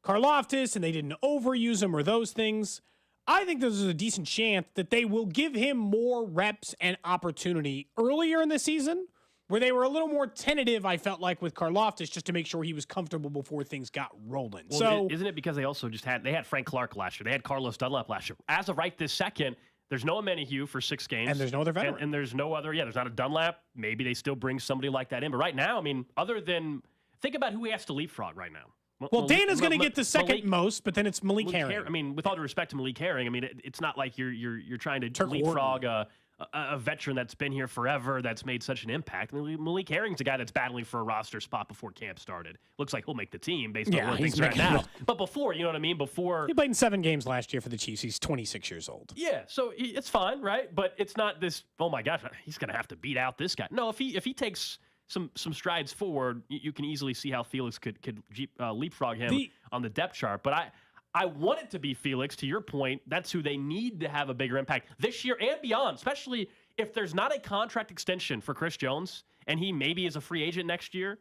Karlaftis, and they didn't overuse him or those things. I think there's a decent chance that they will give him more reps and opportunity earlier in the season, where they were a little more tentative, I felt like, with Karlaftis, just to make sure he was comfortable before things got rolling. Well, so isn't it because they also had Frank Clark last year? They had Carlos Dunlap last year. As of right this second, there's no Amenahu for 6 games. And there's no other veteran. And there's no other, there's not a Dunlap. Maybe they still bring somebody like that in. But right now, I mean, other than, think about who he has to leapfrog right now. Well, Dana's going to get the second most, but then it's Malik Herring. I mean, with all due respect to Malik Herring, I mean, it's not like you're trying to leapfrog a veteran that's been here forever, that's made such an impact. I mean, Malik Herring's a guy that's battling for a roster spot before camp started. Looks like he'll make the team based on where things are at now. But before, you know what I mean? Before he played in 7 games last year for the Chiefs. He's 26 years old. Yeah, so it's fine, right? But it's not this, oh my gosh, he's going to have to beat out this guy. No, if he takes some strides forward, you can easily see how Felix could leapfrog him on the depth chart. But I want it to be Felix, to your point. That's who they need to have a bigger impact this year and beyond, especially if there's not a contract extension for Chris Jones and he maybe is a free agent next year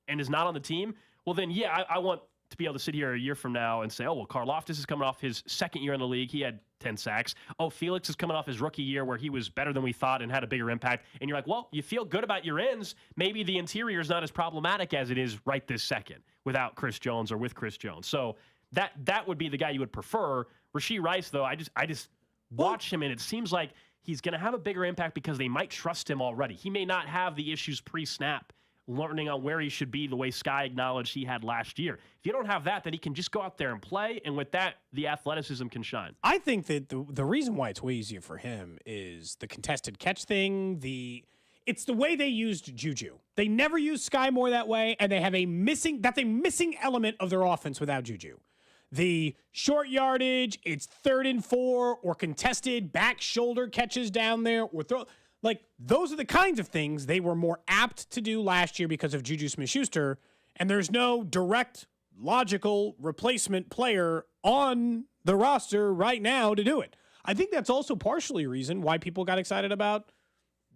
and is not on the team. Well, then, I want to be able to sit here a year from now and say, oh, well, Karlaftis is coming off his second year in the league. He had 10 sacks. Oh, Felix is coming off his rookie year where he was better than we thought and had a bigger impact. And you're like, well, you feel good about your ends. Maybe the interior is not as problematic as it is right this second without Chris Jones or with Chris Jones. So that would be the guy you would prefer. Rashee Rice, though, I just watch him, and it seems like he's going to have a bigger impact because they might trust him already. He may not have the issues pre-snap, learning on where he should be the way Sky acknowledged he had last year. If you don't have that, then he can just go out there and play, and with that, the athleticism can shine. I think that the reason why it's way easier for him is the contested catch thing, it's the way they used Juju. They never used Sky Moore that way, and they have that's a missing element of their offense without Juju. The short yardage, it's 3rd and 4, or contested back shoulder catches down there, or those are the kinds of things they were more apt to do last year because of Juju Smith-Schuster, and there's no direct, logical replacement player on the roster right now to do it. I think that's also partially a reason why people got excited about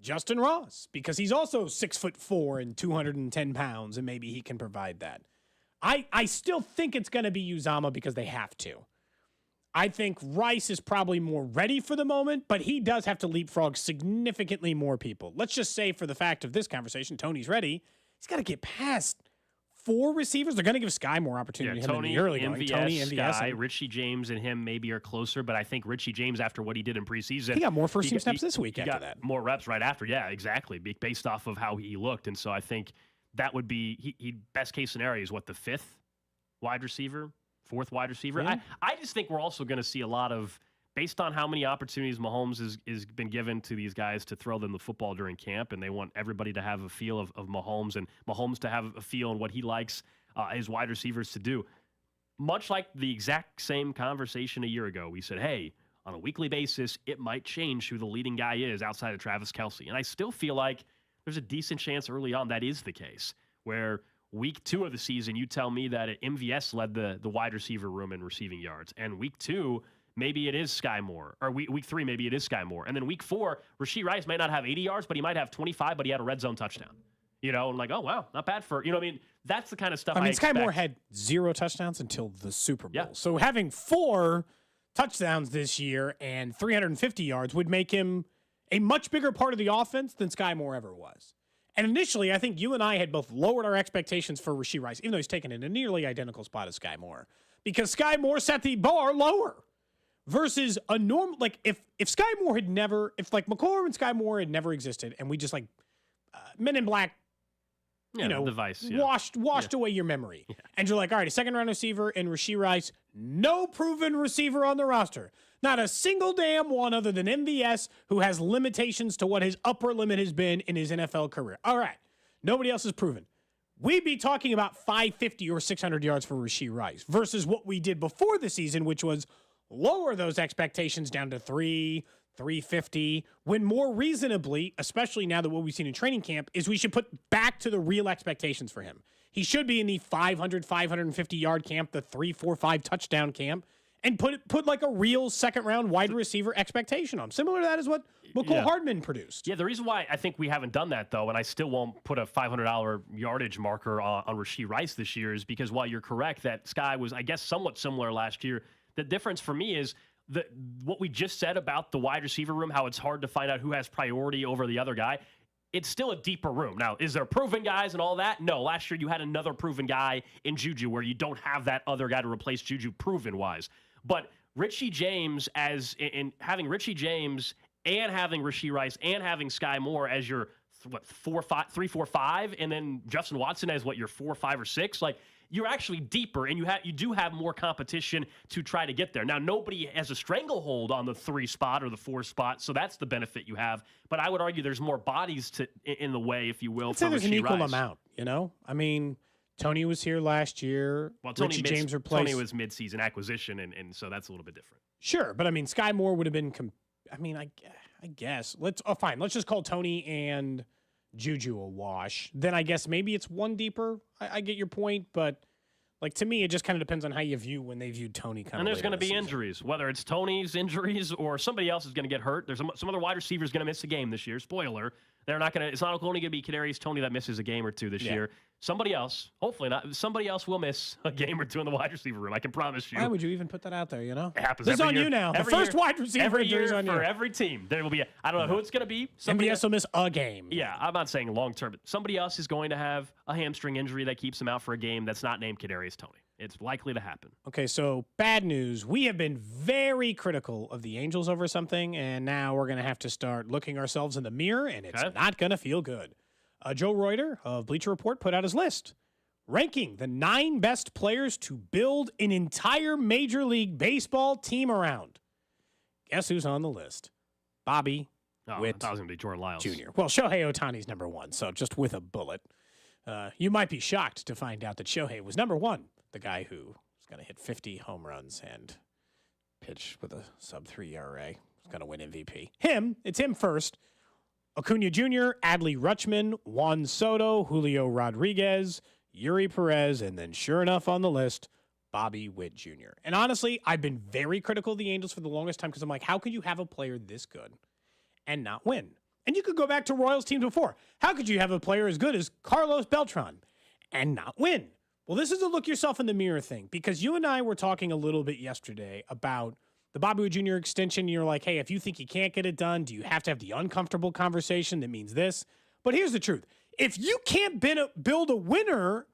Justin Ross, because he's also 6'4" and 210 pounds, and maybe he can provide that. I still think it's going to be Uzama because they have to. I think Rice is probably more ready for the moment, but he does have to leapfrog significantly more people. Let's just say for the fact of this conversation, Tony's ready. He's got to get past 4 receivers. They're going to give Sky more opportunity to him in the early going. Tony, MVS, Sky, Richie James, and him maybe are closer, but I think Richie James, after what he did in preseason, he got more first-team snaps this week after that. More reps right after. Yeah, exactly, based off of how he looked. And so I think that would be he best case scenario is what, the 5th wide receiver, 4th wide receiver. Yeah. I just think we're also going to see a lot of, based on how many opportunities Mahomes is been given to these guys to throw them the football during camp, and they want everybody to have a feel of Mahomes, and Mahomes to have a feel on what he likes his wide receivers to do. Much like the exact same conversation a year ago, we said, hey, on a weekly basis, it might change who the leading guy is outside of Travis Kelce. And I still feel like there's a decent chance early on that is the case, where week 2 of the season, you tell me that MVS led the wide receiver room in receiving yards. And week 2, maybe it is Sky Moore. Or week 3, maybe it is Sky Moore. And then week 4, Rashee Rice might not have 80 yards, but he might have 25, but he had a red zone touchdown. You know, and like, oh, wow, not bad for, that's the kind of stuff I Sky expect. Moore had 0 touchdowns until the Super Bowl. Yeah. So having 4 touchdowns this year and 350 yards would make him a much bigger part of the offense than Sky Moore ever was. And initially, I think you and I had both lowered our expectations for Rashee Rice, even though he's taken in a nearly identical spot as Sky Moore, because Sky Moore set the bar lower versus a normal, like if Sky Moore had never, if like McCullough and Sky Moore had never existed and we just like Men in Black, device, washed away your memory. Yeah. And you're like, all right, a second-round receiver and Rashee Rice, no proven receiver on the roster. Not a single damn one other than MVS who has limitations to what his upper limit has been in his NFL career. All right, nobody else is proven. We'd be talking about 550 or 600 yards for Rashee Rice versus what we did before the season, which was lower those expectations down to 350, when more reasonably, especially now that what we've seen in training camp, is we should put back to the real expectations for him. He should be in the 500, 550-yard camp, the 3-4-5 touchdown camp, and put like a real second-round wide receiver expectation on him. Similar to that is what McCole Hardman produced. Yeah, the reason why I think we haven't done that, though, and I still won't put a $500 yardage marker on Rashee Rice this year, is because while you're correct that Sky was, I guess, somewhat similar last year, the difference for me is what we just said about the wide receiver room, how it's hard to find out who has priority over the other guy. It's still a deeper room. Now, is there proven guys and all that? No. Last year, you had another proven guy in Juju where you don't have that other guy to replace Juju proven-wise. But Richie James, having Richie James and having Rashee Rice and having Sky Moore as your 3-4-5, and then Justin Watson as your 4, 5, or 6, like, you're actually deeper, and you do have more competition to try to get there. Now, nobody has a stranglehold on the 3 spot or the 4 spot, so that's the benefit you have. But I would argue there's more bodies in the way, if you will. I'd say there's an equal amount. I mean, Tony was here last year. Well, Richie James replaced. Tony was mid-season acquisition, and so that's a little bit different. Sure, but I mean, Sky Moore would have been. I guess fine. Let's just call Tony and Juju a wash. Then I guess maybe it's one deeper. I get your point, but like to me, it just kind of depends on how you view when they viewed Tony. And there's going to be injuries, whether it's Tony's injuries or somebody else is going to get hurt. There's some other wide receivers going to miss a game this year. Spoiler. They're not going to. It's not only going to be Kadarius Toney that misses a game or two this year. Somebody else, hopefully not. Somebody else will miss a game or two in the wide receiver room. I can promise you. Why would you even put that out there? It happens. This is on year. you now. The first wide receiver every injury is year on you. for every team. There will be. I don't know who it's going to be. MVS will miss a game. Yeah, I'm not saying long term, but somebody else is going to have a hamstring injury that keeps him out for a game that's not named Kadarius Toney. It's likely to happen. Okay, so bad news. We have been very critical of the Angels over something, and now we're going to have to start looking ourselves in the mirror, and it's not going to feel good. Joe Reuter of Bleacher Report put out his list, ranking the 9 best players to build an entire Major League Baseball team around. Guess who's on the list? Bobby Witt I thought it was going to be Jordan Lyles Jr. Well, Shohei Ohtani's number 1, so just with a bullet. You might be shocked to find out that Shohei was number 1. The guy who is going to hit 50 home runs and pitch with a sub-3 ERA is going to win MVP. It's him first. Acuna Jr., Adley Rutschman, Juan Soto, Julio Rodriguez, Yuri Perez, and then sure enough on the list, Bobby Witt Jr. And honestly, I've been very critical of the Angels for the longest time because I'm like, how could you have a player this good and not win? And you could go back to Royals teams before. How could you have a player as good as Carlos Beltran and not win? Well, this is a look yourself in the mirror thing, because you and I were talking a little bit yesterday about the Bobby Witt Jr. extension. You're like, hey, if you think you can't get it done, do you have to have the uncomfortable conversation that means this? But here's the truth. If you can't build a winner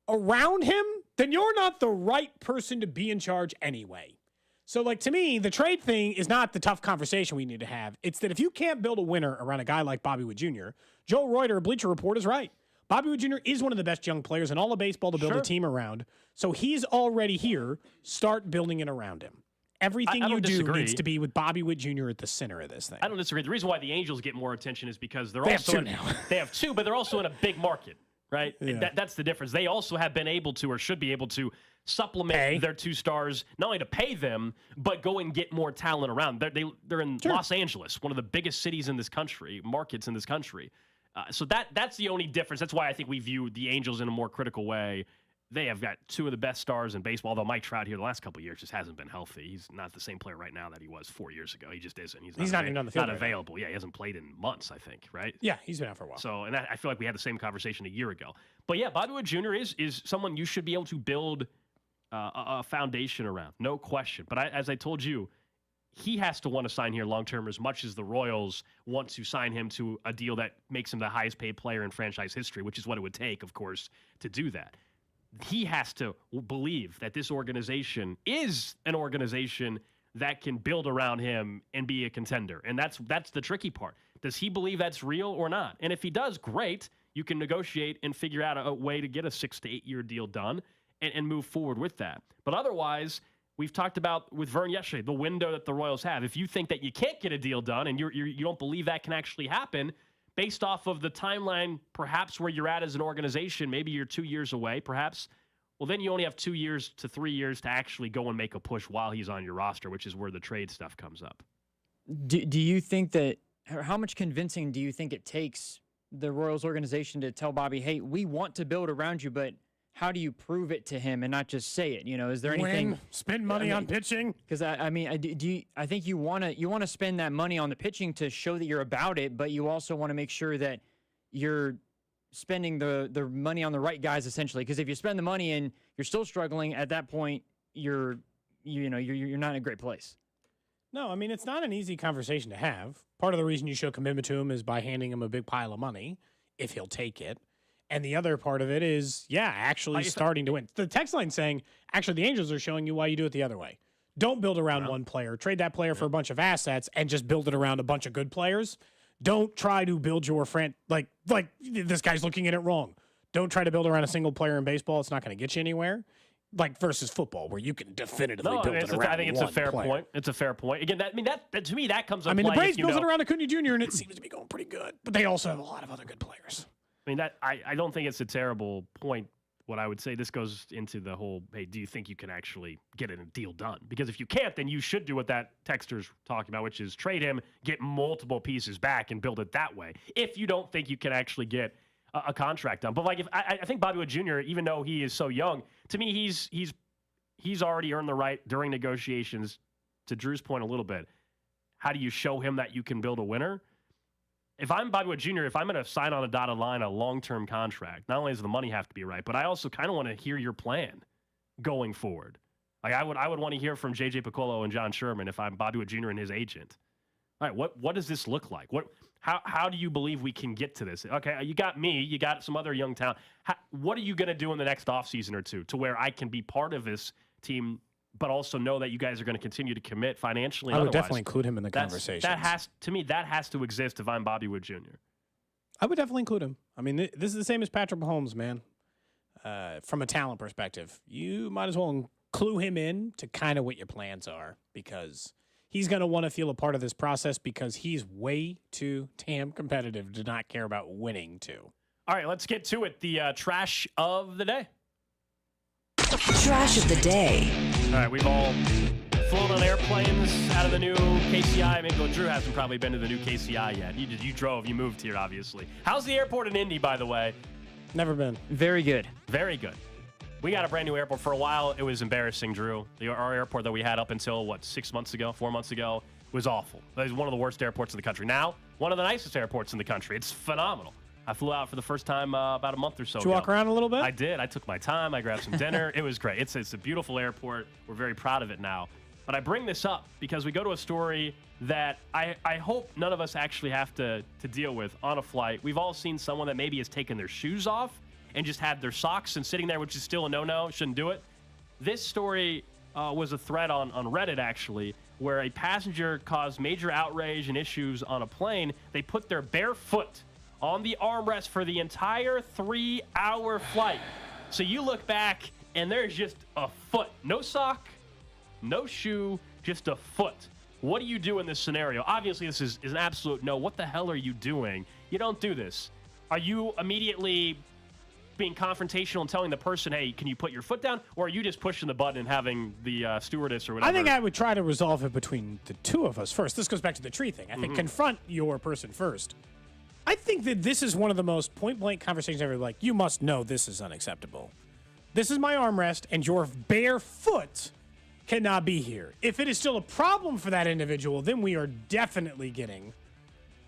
around him, then you're not the right person to be in charge anyway. So, like, to me, the trade thing is not the tough conversation we need to have. It's that if you can't build a winner around a guy like Bobby Witt Jr., Joe Reuter, Bleacher Report, is right. Bobby Witt Jr. is one of the best young players in all of baseball to build a team around. So he's already here. Start building it around him. Everything you do needs to be with Bobby Witt Jr. at the center of this thing. I don't disagree. The reason why the Angels get more attention is because they have 2, but they're also in a big market, right? Yeah. That's the difference. They also have been able to, or should be able to, supplement their 2 stars, not only to pay them, but go and get more talent around. They're in Los Angeles, one of the biggest cities in this country, markets in this country. So that's the only difference. That's why I think we view the Angels in a more critical way they have got two of the best stars in baseball, although Mike Trout here the last couple of years just hasn't been healthy. He's not the same player right now that he was 4 years ago. He just isn't. He's not even on the field Not right now. available. Yeah, he hasn't played in months, I think, right? Yeah, he's been out for a while. So, and I feel like we had the same conversation a year ago. But yeah, Bobby Wood Jr. is someone you should be able to build a foundation around, no question. But as I told you, he has to want to sign here long-term as much as the Royals want to sign him to a deal that makes him the highest paid player in franchise history, which is what it would take, of course, to do that. He has to believe that this organization is an organization that can build around him and be a contender. And that's the tricky part. Does he believe that's real or not? And if he does, great. You can negotiate and figure out a way to get a 6 to 8 year deal done and move forward with that. But otherwise, we've talked about with Vern yesterday, the window that the Royals have. If you think that you can't get a deal done and you don't believe that can actually happen, based off of the timeline, perhaps where you're at as an organization, maybe you're 2 years away, perhaps, well, then you only have 2 years to 3 years to actually go and make a push while he's on your roster, which is where the trade stuff comes up. Do you think that, how much convincing do you think it takes the Royals organization to tell Bobby, hey, we want to build around you, but how do you prove it to him and not just say it? You know, is there anything? Spend money on pitching? Because I think you want to spend that money on the pitching to show that you're about it, but you also want to make sure that you're spending the money on the right guys, essentially. Because if you spend the money and you're still struggling, at that point you're not in a great place. No, I mean, it's not an easy conversation to have. Part of the reason you show commitment to him is by handing him a big pile of money, if he'll take it. And the other part of it is, actually starting to win. The text line saying, actually, the Angels are showing you why you do it the other way. Don't build around one player. Trade that player for a bunch of assets and just build it around a bunch of good players. Don't try to build your friend like this guy's looking at it wrong. Don't try to build around a single player in baseball. It's not going to get you anywhere. Like versus football, where you can definitively build it around. I think it's a fair player. point. It's a fair point. Again, that to me that comes up. I mean, the Braves built it around Acuna Jr. and it seems to be going pretty good. But they also have a lot of other good players. I mean, I don't think it's a terrible point. What I would say, this goes into the whole, hey, do you think you can actually get a deal done? Because if you can't, then you should do what that texter's talking about, which is trade him, get multiple pieces back, and build it that way. If you don't think you can actually get a contract done. But like, if I think Bobby Wood Jr., even though he is so young, to me, he's already earned the right during negotiations, to Drew's point a little bit. How do you show him that you can build a winner? If I'm Bobby Wood Jr., if I'm going to sign on a dotted line a long-term contract, not only does the money have to be right, but I also kind of want to hear your plan going forward. Like I would want to hear from J.J. Piccolo and John Sherman if I'm Bobby Wood Jr. and his agent. All right, what does this look like? How do you believe we can get to this? Okay, you got me, you got some other young talent. What are you going to do in the next offseason or two to where I can be part of this team, but also know that you guys are going to continue to commit financially? I would definitely include him in the conversation. That has to exist if I'm Bobby Wood Jr. I would definitely include him. I mean, this is the same as Patrick Mahomes, man. From a talent perspective, you might as well clue him in to kind of what your plans are, because he's going to want to feel a part of this process because he's way too damn competitive to not care about winning too. All right, let's get to it. The trash of the day. Trash of the day. All right, we've all flown on airplanes out of the new KCI. Maybe Drew hasn't probably been to the new KCI yet. You drove, you moved here, obviously. How's the airport in Indy, by the way? Never been. Very good. Very good. We got a brand new airport. For a while, it was embarrassing, Drew. Our airport that we had up until, 4 months ago, was awful. It was one of the worst airports in the country. Now, one of the nicest airports in the country. It's phenomenal. I flew out for the first time about a month or so ago. Did you walk around a little bit? I did. I took my time. I grabbed some dinner. It was great. It's a beautiful airport. We're very proud of it now. But I bring this up because we go to a story that I hope none of us actually have to deal with on a flight. We've all seen someone that maybe has taken their shoes off and just had their socks and sitting there, which is still a no-no. Shouldn't do it. This story was a thread on Reddit, actually, where a passenger caused major outrage and issues on a plane. They put their bare foot on the armrest for the entire 3-hour flight. So you look back, and there's just a foot. No sock, no shoe, just a foot. What do you do in this scenario? Obviously, this is an absolute no. What the hell are you doing? You don't do this. Are you immediately being confrontational and telling the person, hey, can you put your foot down? Or are you just pushing the button and having the stewardess or whatever? I think I would try to resolve it between the two of us first. This goes back to the tree thing. I think confront your person first. I think that this is one of the most point-blank conversations ever. Like, you must know this is unacceptable. this is my armrest, and your bare foot cannot be here. If it is still a problem for that individual, then we are definitely getting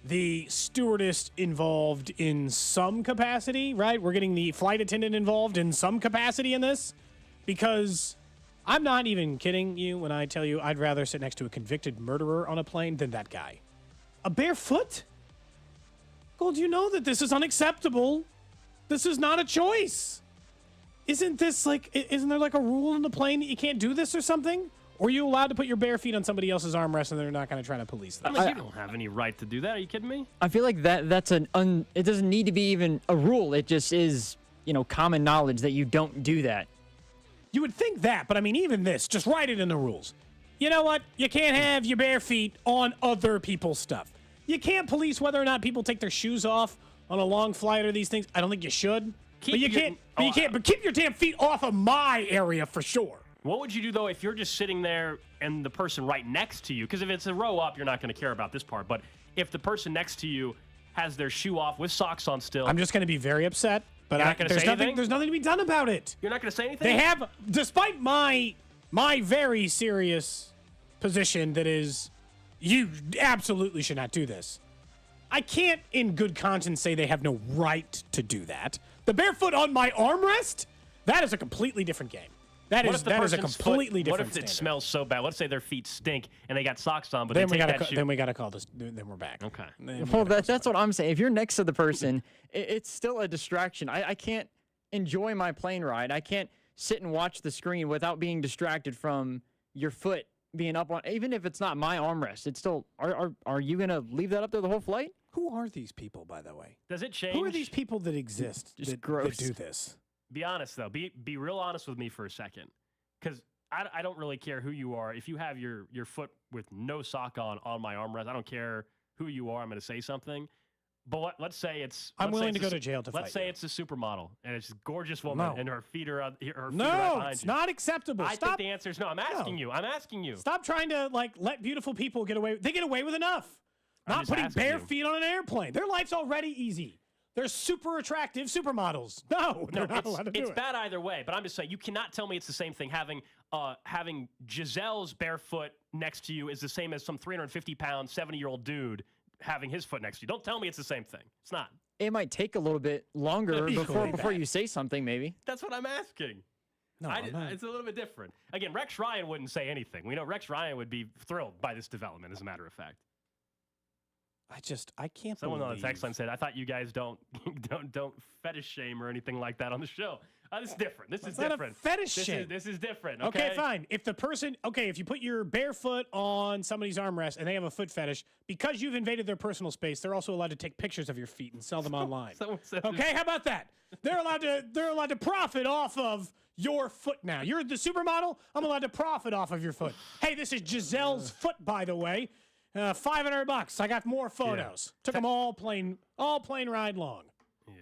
the stewardess involved in some capacity, right? We're getting the flight attendant involved in some capacity in this, because I'm not even kidding you when I tell you I'd rather sit next to a convicted murderer on a plane than that guy. A bare foot? Gold, you know that this is unacceptable. This is not a choice. Isn't there like a rule on the plane that you can't do this or something? Or are you allowed to put your bare feet on somebody else's armrest and they're not going to try to police them? You don't have any right to do that. Are you kidding me? I feel like that's it doesn't need to be even a rule. It just is, common knowledge that you don't do that. You would think that, but I mean, even this, just write it in the rules. You know what? You can't have your bare feet on other people's stuff. You can't police whether or not people take their shoes off on a long flight or these things. I don't think you should. But keep your damn feet off of my area for sure. What would you do, though, if you're just sitting there and the person right next to you? Because if it's a row up, you're not going to care about this part. But if the person next to you has their shoe off with socks on still. I'm just going to be very upset. But there's nothing to be done about it. You're not going to say anything? They have, despite my very serious position that is, you absolutely should not do this. I can't in good conscience say they have no right to do that. The barefoot on my armrest? That is a completely different game. That is a completely different What if standard. it smells so bad? Let's say their feet stink and they got socks on, but then they we take gotta that shoe. then we got to call this. Then we're back. Okay. Well, that's what I'm saying. If you're next to the person, it's still a distraction. I can't enjoy my plane ride. I can't sit and watch the screen without being distracted from your foot being up on. Even if it's not my armrest, it's still. Are you gonna leave that up there the whole flight? Who are these people, by the way? Does it change? Who are these people that exist that gross. do this? Be honest, though. Be real honest with me for a second. Because I don't really care who you are. If you have your foot with no sock on my armrest, I don't care who you are. I'm going to say something. But let's say it's... I'm willing to go to jail to fight Let's say you. it's a supermodel, and it's a gorgeous woman, No. and her feet are right behind No, it's you. not acceptable. I think the answer is no. I'm asking you. I'm asking you. Stop trying to let beautiful people get away. They get away with enough. I'm Not just putting asking bare you. feet on an airplane. Their life's already easy. They're super attractive supermodels. No, they're not allowed to do it's it. bad either way, but I'm just saying you cannot tell me it's the same thing. Having Giselle's barefoot next to you is the same as some 350-pound, 70-year-old dude having his foot next to you. Don't tell me it's the same thing. It's not. It might take a little bit longer Equally before bad. you say something, maybe. That's what I'm asking. No, it's a little bit different. Again, Rex Ryan wouldn't say anything. We know Rex Ryan would be thrilled by this development, as a matter of fact. I can't Someone on the believe. text line said, I thought you guys don't fetish shame or anything like that on the show. This is different. This is It's not a different. fetish shame. This is different. Okay, fine. If you put your bare foot on somebody's armrest and they have a foot fetish, because you've invaded their personal space, they're also allowed to take pictures of your feet and sell them online. Someone said Okay, how about that? They're allowed to profit off of your foot now. You're the supermodel. I'm allowed to profit off of your foot. Hey, this is Giselle's foot, by the way. $500. I got more photos. Took them all plane ride long. Yeah.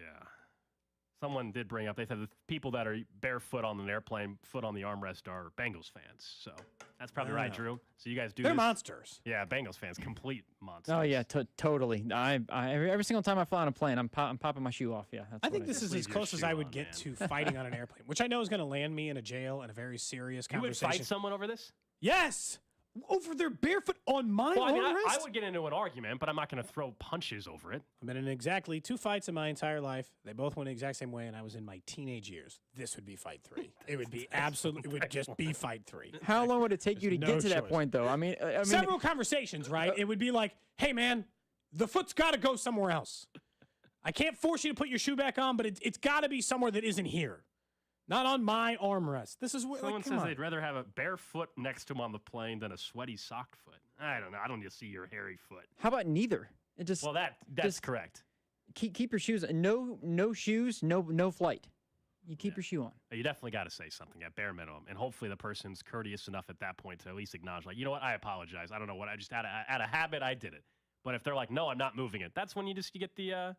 Someone did bring up, they said the people that are barefoot on an airplane, foot on the armrest are Bengals fans. So that's probably right, Drew. So you guys do They're this? monsters. Yeah, Bengals fans, complete monsters. Oh yeah, totally. Every single time I fly on a plane, I'm popping my shoe off. Yeah, that's I what think do. this is as close as I would get to fighting on an airplane, which I know is going to land me in a jail and a very serious You would conversation. fight someone over this? Yes! Over their barefoot on my Well, I mean, armrest? I would get into an argument, but I'm not going to throw punches over it. I've been in exactly 2 fights in my entire life. They both went the exact same way, and I was in my teenage years. This would be fight 3. It would be absolutely. It would just be fight 3. How long would it take you to no get to that choice. point, though? I mean, Several conversations, right? It would be like, "Hey, man, the foot's got to go somewhere else. I can't force you to put your shoe back on, but it's got to be somewhere that isn't here, not on my armrest." This is what Someone says they'd rather have a bare foot next to them on the plane than a sweaty sock foot. I don't know. I don't need to see your hairy foot. How about neither? It just Well, that's correct. keep your shoes. No shoes. No flight. You keep your shoe on. You definitely got to say something at bare minimum, and hopefully the person's courteous enough at that point to at least acknowledge, like, you know what, I apologize. I don't know what I just out of habit I did it. But if they're like, no, I'm not moving it, that's when you get the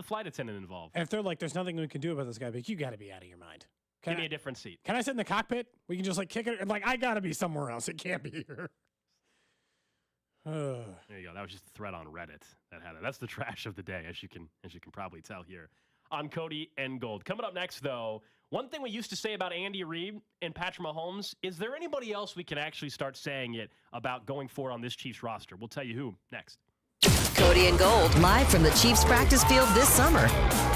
flight attendant involved. And if they're like, "There's nothing we can do about this guy," but you got to be out of your mind. Give me a different seat. Can I sit in the cockpit? We can just kick it. And I got to be somewhere else. It can't be here. There you go. That was just a thread on Reddit that had it. That's the trash of the day, as you can probably tell here on Cody and Gold. Coming up next, though, One thing we used to say about Andy Reid and Patrick Mahomes, is there anybody else we can actually start saying it about going forward on this Chiefs roster? We'll tell you who next. Cody and Gold, live from the Chiefs practice field this summer.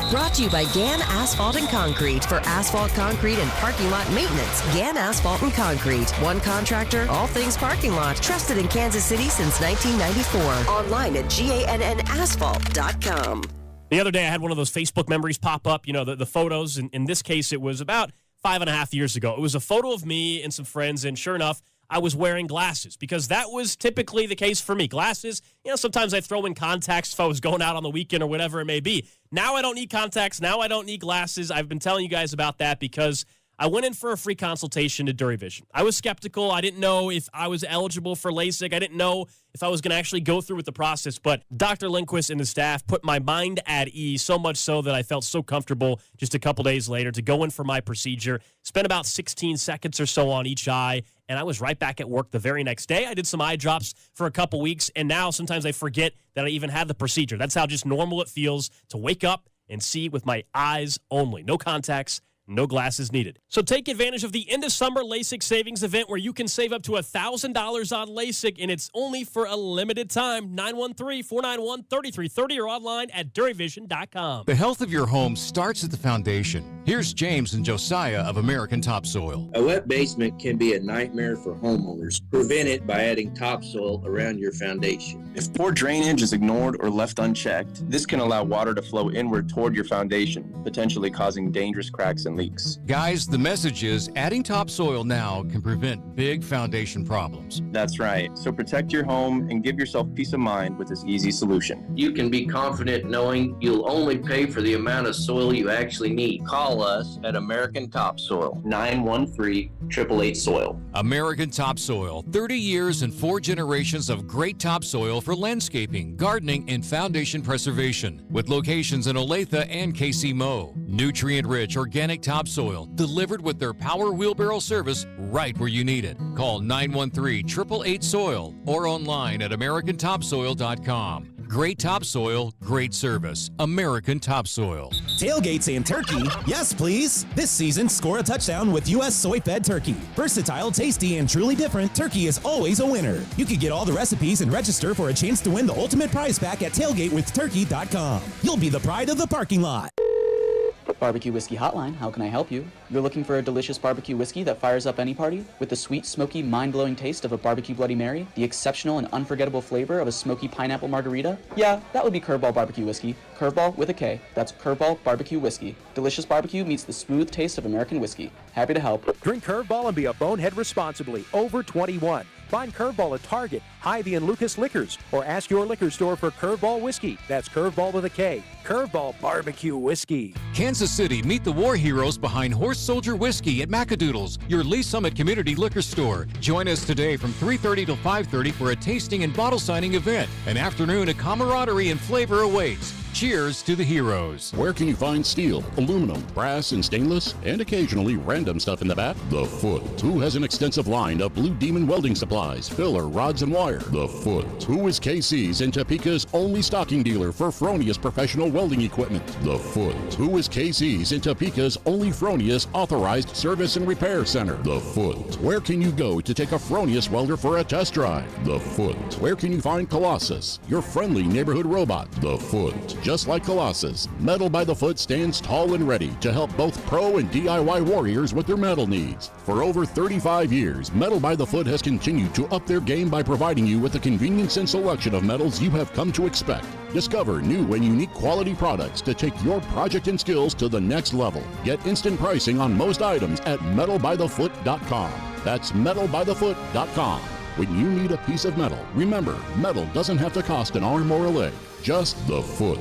Brought to you by Gann Asphalt and Concrete. For asphalt, concrete, and parking lot maintenance, Gann Asphalt and Concrete. One contractor, all things parking lot. Trusted in Kansas City since 1994. Online at GANNasphalt.com. The other day, I had one of those Facebook memories pop up, the photos. In this case, it was about 5.5 years ago. It was a photo of me and some friends, and sure enough, I was wearing glasses because that was typically the case for me. Glasses, sometimes I throw in contacts if I was going out on the weekend or whatever it may be. Now I don't need contacts. Now I don't need glasses. I've been telling you guys about that because I went in for a free consultation to DuraVision. I was skeptical. I didn't know if I was eligible for LASIK. I didn't know if I was going to actually go through with the process. But Dr. Lindquist and the staff put my mind at ease, so much so that I felt so comfortable just a couple days later to go in for my procedure. Spent about 16 seconds or so on each eye, and I was right back at work the very next day. I did some eye drops for a couple weeks, and now sometimes I forget that I even had the procedure. That's how just normal it feels to wake up and see with my eyes only. No contacts. No glasses needed. So take advantage of the end of summer LASIK savings event where you can save up to $1,000 on LASIK, and it's only for a limited time. 913-491-3330 or online at DuraVision.com. The health of your home starts at the foundation. Here's James and Josiah of American Topsoil. A wet basement can be a nightmare for homeowners. Prevent it by adding topsoil around your foundation. If poor drainage is ignored or left unchecked, this can allow water to flow inward toward your foundation, potentially causing dangerous cracks and leaks. Guys, the message is adding topsoil now can prevent big foundation problems. That's right. So protect your home and give yourself peace of mind with this easy solution. You can be confident knowing you'll only pay for the amount of soil you actually need. Call us at American Topsoil, 913-888-SOIL. American Topsoil, 30 years and 4 generations of great topsoil for landscaping, gardening, and foundation preservation. With locations in Olathe and KC Mo. Nutrient-rich organic topsoil delivered with their power wheelbarrow service right where you need it. Call 913-888-SOIL or online at AmericanTopsoil.com. Great topsoil, great service. American Topsoil. Tailgates and turkey? Yes, please. This season, score a touchdown with U.S. soy-fed turkey. Versatile, tasty, and truly different, turkey is always a winner. You can get all the recipes and register for a chance to win the ultimate prize pack at tailgatewithturkey.com. You'll be the pride of the parking lot. Barbecue Whiskey Hotline, how can I help you? You're looking for a delicious barbecue whiskey that fires up any party? With the sweet, smoky, mind-blowing taste of a barbecue Bloody Mary? The exceptional and unforgettable flavor of a smoky pineapple margarita? Yeah, that would be Curveball Barbecue Whiskey. Curveball with a K. That's Curveball Barbecue Whiskey. Delicious barbecue meets the smooth taste of American whiskey. Happy to help. Drink Curveball and be a bonehead responsibly. Over 21. Find Curveball at Target, Hy-Vee, and Lucas Liquors, or ask your liquor store for Curveball Whiskey. That's Curveball with a K. Curveball Barbecue Whiskey. Kansas City, meet the war heroes behind Horse Soldier Whiskey at Macadoodles, your Lee Summit Community Liquor Store. Join us today from 3:30 till 5:30 for a tasting and bottle signing event. An afternoon of camaraderie and flavor awaits. Cheers to the heroes. Where can you find steel, aluminum, brass, and stainless, and occasionally random stuff in the back? The Foot, who has an extensive line of Blue Demon welding supplies, filler, rods, and wire. The Foot, who is KC's and Topeka's only stocking dealer for Fronius professional welding equipment. The Foot, who is KC's and Topeka's only Fronius authorized service and repair center. The Foot, where can you go to take a Fronius welder for a test drive? The Foot, where can you find Colossus, your friendly neighborhood robot? The Foot. Just like Colossus, Metal by the Foot stands tall and ready to help both pro and DIY warriors with their metal needs. For over 35 years, Metal by the Foot has continued to up their game by providing you with the convenience and selection of metals you have come to expect. Discover new and unique quality products to take your project and skills to the next level. Get instant pricing on most items at metalbythefoot.com. That's metalbythefoot.com. When you need a piece of metal, remember, metal doesn't have to cost an arm or a leg. Just the Foot.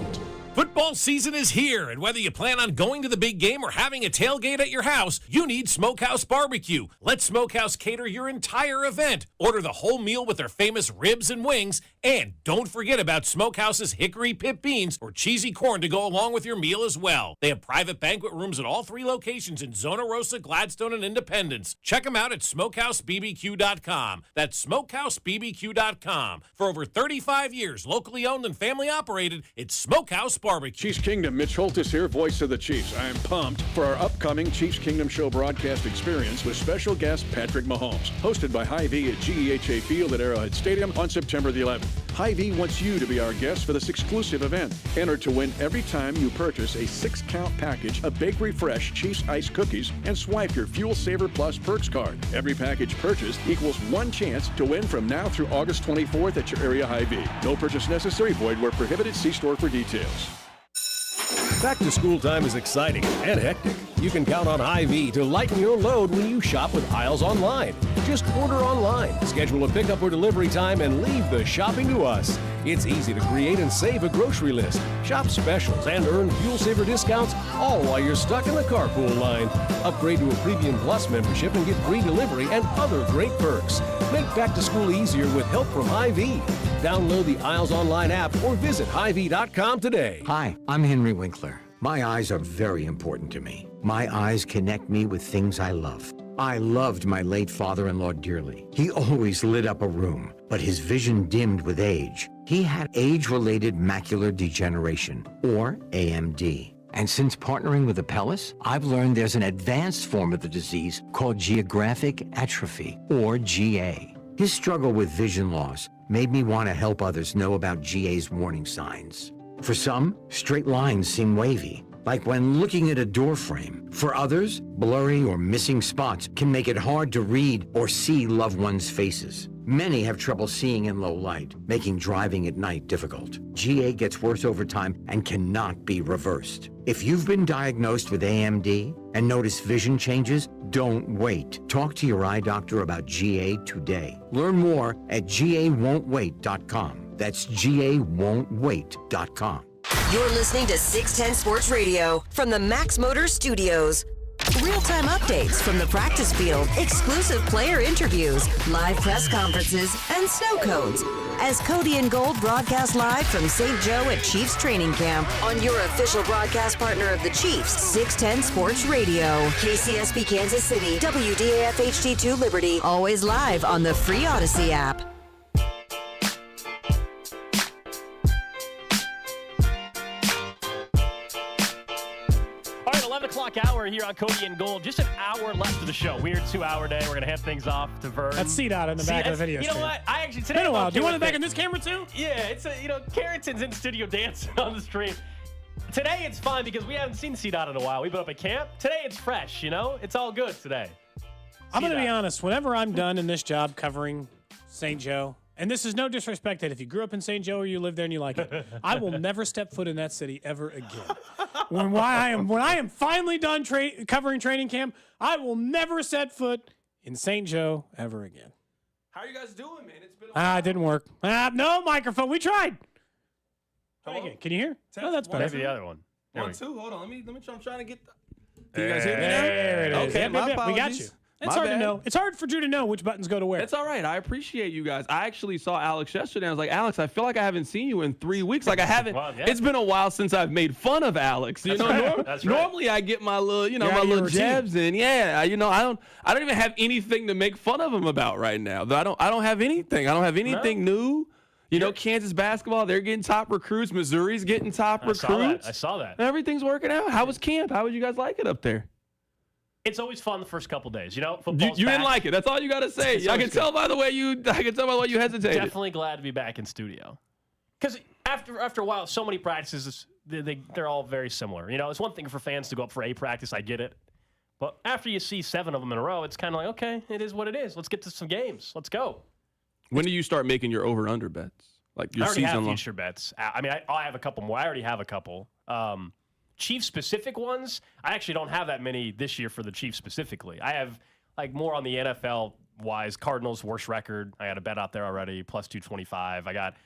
Football season is here, and whether you plan on going to the big game or having a tailgate at your house, you need Smokehouse Barbecue. Let Smokehouse cater your entire event. Order the whole meal with their famous ribs and wings, and don't forget about Smokehouse's hickory pit beans or cheesy corn to go along with your meal as well. They have private banquet rooms at all 3 locations in Zona Rosa, Gladstone, and Independence. Check them out at SmokehouseBBQ.com. That's SmokehouseBBQ.com. For over 35 years, locally owned and family operated, it's Smokehouse barbecue. Chiefs Kingdom, Mitch Holtis here, voice of the Chiefs. I am pumped for our upcoming Chiefs Kingdom Show broadcast experience with special guest Patrick Mahomes, hosted by Hy-Vee at GEHA Field at Arrowhead Stadium on September the 11th. Hy-Vee wants you to be our guest for this exclusive event. Enter to win every time you purchase a 6-count package of Bakery Fresh Chiefs Ice Cookies and swipe your Fuel Saver Plus Perks card. Every package purchased equals one chance to win from now through August 24th at your area Hy-Vee. No purchase necessary, void where prohibited. See store for details. Back to school time is exciting and hectic. You can count on Hy-Vee to lighten your load when you shop with Aisles Online. Just order online, schedule a pickup or delivery time, and leave the shopping to us. It's easy to create and save a grocery list, shop specials, and earn Fuel Saver discounts, all while you're stuck in the carpool line. Upgrade to a Premium Plus membership and get free delivery and other great perks. Make back to school easier with help from Hy-Vee. Download the Aisles Online app or visit Hy-Vee.com today. Hi, I'm Henry Winkler. My eyes are very important to me. My eyes connect me with things I love. I loved my late father-in-law dearly. He always lit up a room, but his vision dimmed with age. He had age-related macular degeneration, or AMD. And since partnering with Apellis, I've learned there's an advanced form of the disease called geographic atrophy, or GA. His struggle with vision loss made me want to help others know about GA's warning signs. For some, straight lines seem wavy, like when looking at a door frame. For others, blurry or missing spots can make it hard to read or see loved ones' faces. Many have trouble seeing in low light, making driving at night difficult. GA gets worse over time and cannot be reversed. If you've been diagnosed with AMD and notice vision changes, don't wait. Talk to your eye doctor about GA today. Learn more at GAWon'tWait.com. That's GAWon'tWait.com. You're listening to 610 Sports Radio from the Max Motor Studios. Real-time updates from the practice field, exclusive player interviews, live press conferences, and snow codes. As Cody and Gold broadcast live from St. Joe at Chiefs Training Camp on your official broadcast partner of the Chiefs, 610 Sports Radio. KCSP Kansas City, WDAF HD2 Liberty, always live on the free Odyssey app. Hour here on Cody and Gold. Just an hour left of the show. Weird 2-hour day. We're going to hand things off to Vern. That's C-Dot in the back of the video. You know what? I actually, today. It's been a while. Do you want it back in this camera too? Yeah, it's Carrington's in studio dancing on the stream. Today it's fine because we haven't seen C-Dot in a while. We've been up at camp. Today it's fresh, It's all good today. I'm going to be honest. Whenever I'm done in this job covering St. Joe, and this is no disrespect that if you grew up in St. Joe or you live there and you like it, I will never step foot in that city ever again. When I am finally done covering training camp, I will never set foot in St. Joe ever again. How are you guys doing, man? It's been a while. It didn't work. No microphone. We tried. Try again. Can you hear? Test, Oh, that's better. Maybe the other one. 1, 2. Hold on. Let me try. I'm trying to get. Can you guys hear me now? There it is. Okay, Yeah, my apologies. we got you. It's My hard bad. to know. It's hard for you to know which buttons go to where. It's all right. I appreciate you guys. I actually saw Alex yesterday. I was like, Alex, I feel like I haven't seen you in 3 weeks. Like I haven't. Well, yeah. It's been a while since I've made fun of Alex. That's right. That's right. Normally I get my little, You're my out of your little routine. jabs in. Yeah, I don't even have anything to make fun of him about right now. I don't have anything. I don't have anything new. Kansas basketball, they're getting top recruits. Missouri's getting top recruits. I saw that. Everything's working out. How was camp? How would you guys like it up there? It's always fun the first couple days. Football's You didn't back. like it. That's all you got to say. I can tell by the way you hesitated. Definitely glad to be back in studio. Because after a while, so many practices, they're all very similar. It's one thing for fans to go up for a practice. I get it. But after you see 7 of them in a row, it's kind of like, okay, it is what it is. Let's get to some games. Let's go. When do you start making your over-under bets? Like your I already season have long? future bets. I mean, I have a couple more. I already have a couple. Chiefs-specific ones, I actually don't have that many this year for the Chiefs specifically. I have more on the NFL-wise. Cardinals' worst record. I got a bet out there already, plus 225. I got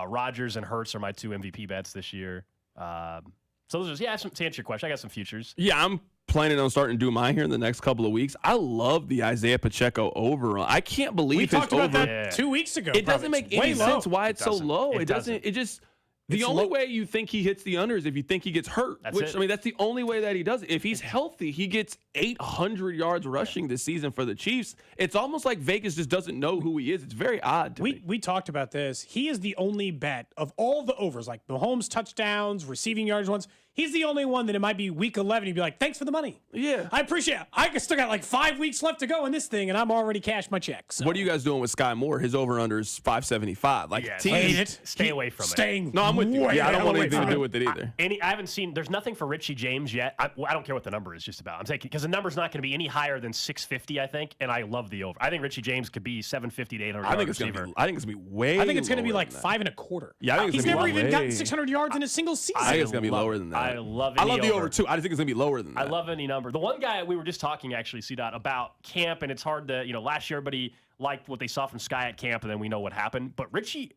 Rodgers and Hurts are my 2 MVP bets this year. So those are, to answer your question, I got some futures. Yeah, I'm planning on starting to do mine here in the next couple of weeks. I love the Isaiah Pacheco over. I can't believe We his talked about over. that 2 weeks ago. It doesn't make any sense why it's so low. It It doesn't. It just. The only way you think he hits the under is if you think he gets hurt. That's it. I mean, that's the only way that he does it. If he's healthy, he gets 800 yards rushing this season for the Chiefs. It's almost like Vegas just doesn't know who he is. It's very odd to me. We talked about this. He is the only bet of all the overs, like Mahomes touchdowns, receiving yards ones. He's the only one that it might be week 11. He'd be like, thanks for the money. Yeah. I appreciate it. I still got like 5 weeks left to go in this thing, and I'm already cashed my check. So. What are you guys doing with Sky Moore? His over-under is 575. Like, Stay away from it. No, I'm with you. Yeah, I don't want anything to do with it either. I haven't seen. There's nothing for Richie James yet. I don't care what the number is just about. I'm saying because the number's not going to be any higher than 650. I think, and I love the over. I think Richie James could be 750 to 800. I think it's going to be way. I think it's going to be lower like than that. 5 1/4. Yeah, I think he's it's never gonna be even way- gotten 600 yards in a single season. I think it's going to be lower than that. I love the over too. I just think it's going to be lower than that. I love any number. The one guy we were just talking actually, C-Dot, about camp, and it's hard to, last year everybody liked what they saw from Sky at camp, and then we know what happened. But Rashee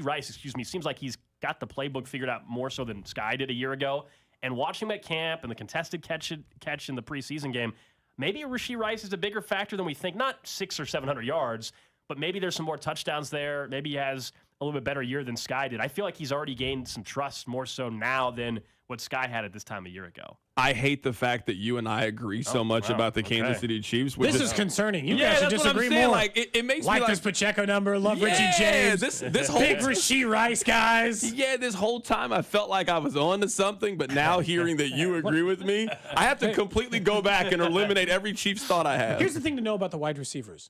Rice, seems like he's got the playbook figured out more so than Sky did a year ago. And watching him at camp and the contested catch in the preseason game, maybe Rashee Rice is a bigger factor than we think. Not 600 or 700 yards, but maybe there's some more touchdowns there. Maybe he has a little bit better year than Sky did. I feel like he's already gained some trust more so now than what Sky had at this time a year ago. I hate the fact that you and I agree so much about the Kansas City Chiefs. This is concerning. You Yeah, guys should that's what I'm disagree saying. more. Like, it makes me like like this Pacheco number. Love Yeah, Richie James. this whole big Rashee Rice guys. Yeah, this whole time I felt like I was on to something, but now hearing that you agree with me, I have to completely go back and eliminate every Chiefs thought I have. Here's the thing to know about the wide receivers.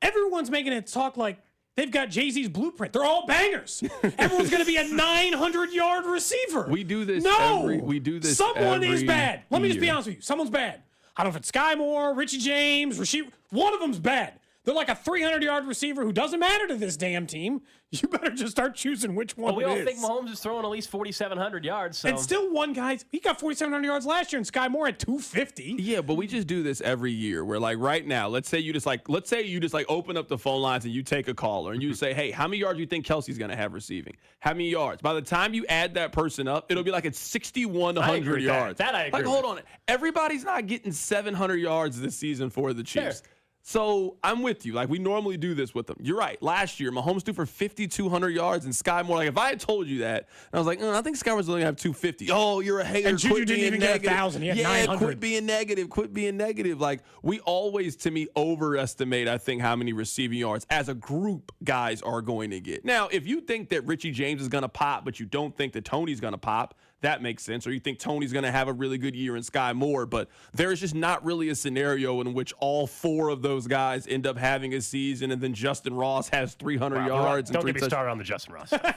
Everyone's making it talk like they've got Jay-Z's blueprint. They're all bangers. Everyone's going to be a 900-yard receiver. We do this. No, we do this. Someone is every bad. Let me just be year. honest with you. Someone's bad. I don't know if it's Sky Moore, Richie James, Rashee. One of them's bad. They're like a 300-yard receiver who doesn't matter to this damn team. You better just start choosing which one Well, we all it is. think Mahomes is throwing at least 4,700 yards. So. And still one guy, he got 4,700 yards last year, and Sky Moore at 250. Yeah, but we just do this every year. Where like right now, let's say you just open up the phone lines and you take a caller and you say, hey, how many yards do you think Kelsey's going to have receiving? How many yards? By the time you add that person up, it'll be like it's 6,100 yards. That I agree Like, hold on, everybody's not getting 700 yards this season for the Chiefs. Sure. So I'm with you. Like, we normally do this with them. You're right. Last year, Mahomes threw for 5,200 yards and Sky Moore. Like, if I had told you that, I was like, I think Sky was only going to have 250. Oh, you're a hater. And Juju Quit didn't being even negative. get 1,000. He had yeah, 900. quit being negative. Quit being negative. Like, we always, to me, overestimate, I think, how many receiving yards as a group guys are going to get. Now, if you think that Richie James is going to pop, but you don't think that Tony's going to pop, that makes sense. Or you think Tony's going to have a really good year in Sky Moore, but there's just not really a scenario in which all four of those guys end up having a season and then Justin Ross has 300 yards. Don't and get me started on the Justin Ross stuff.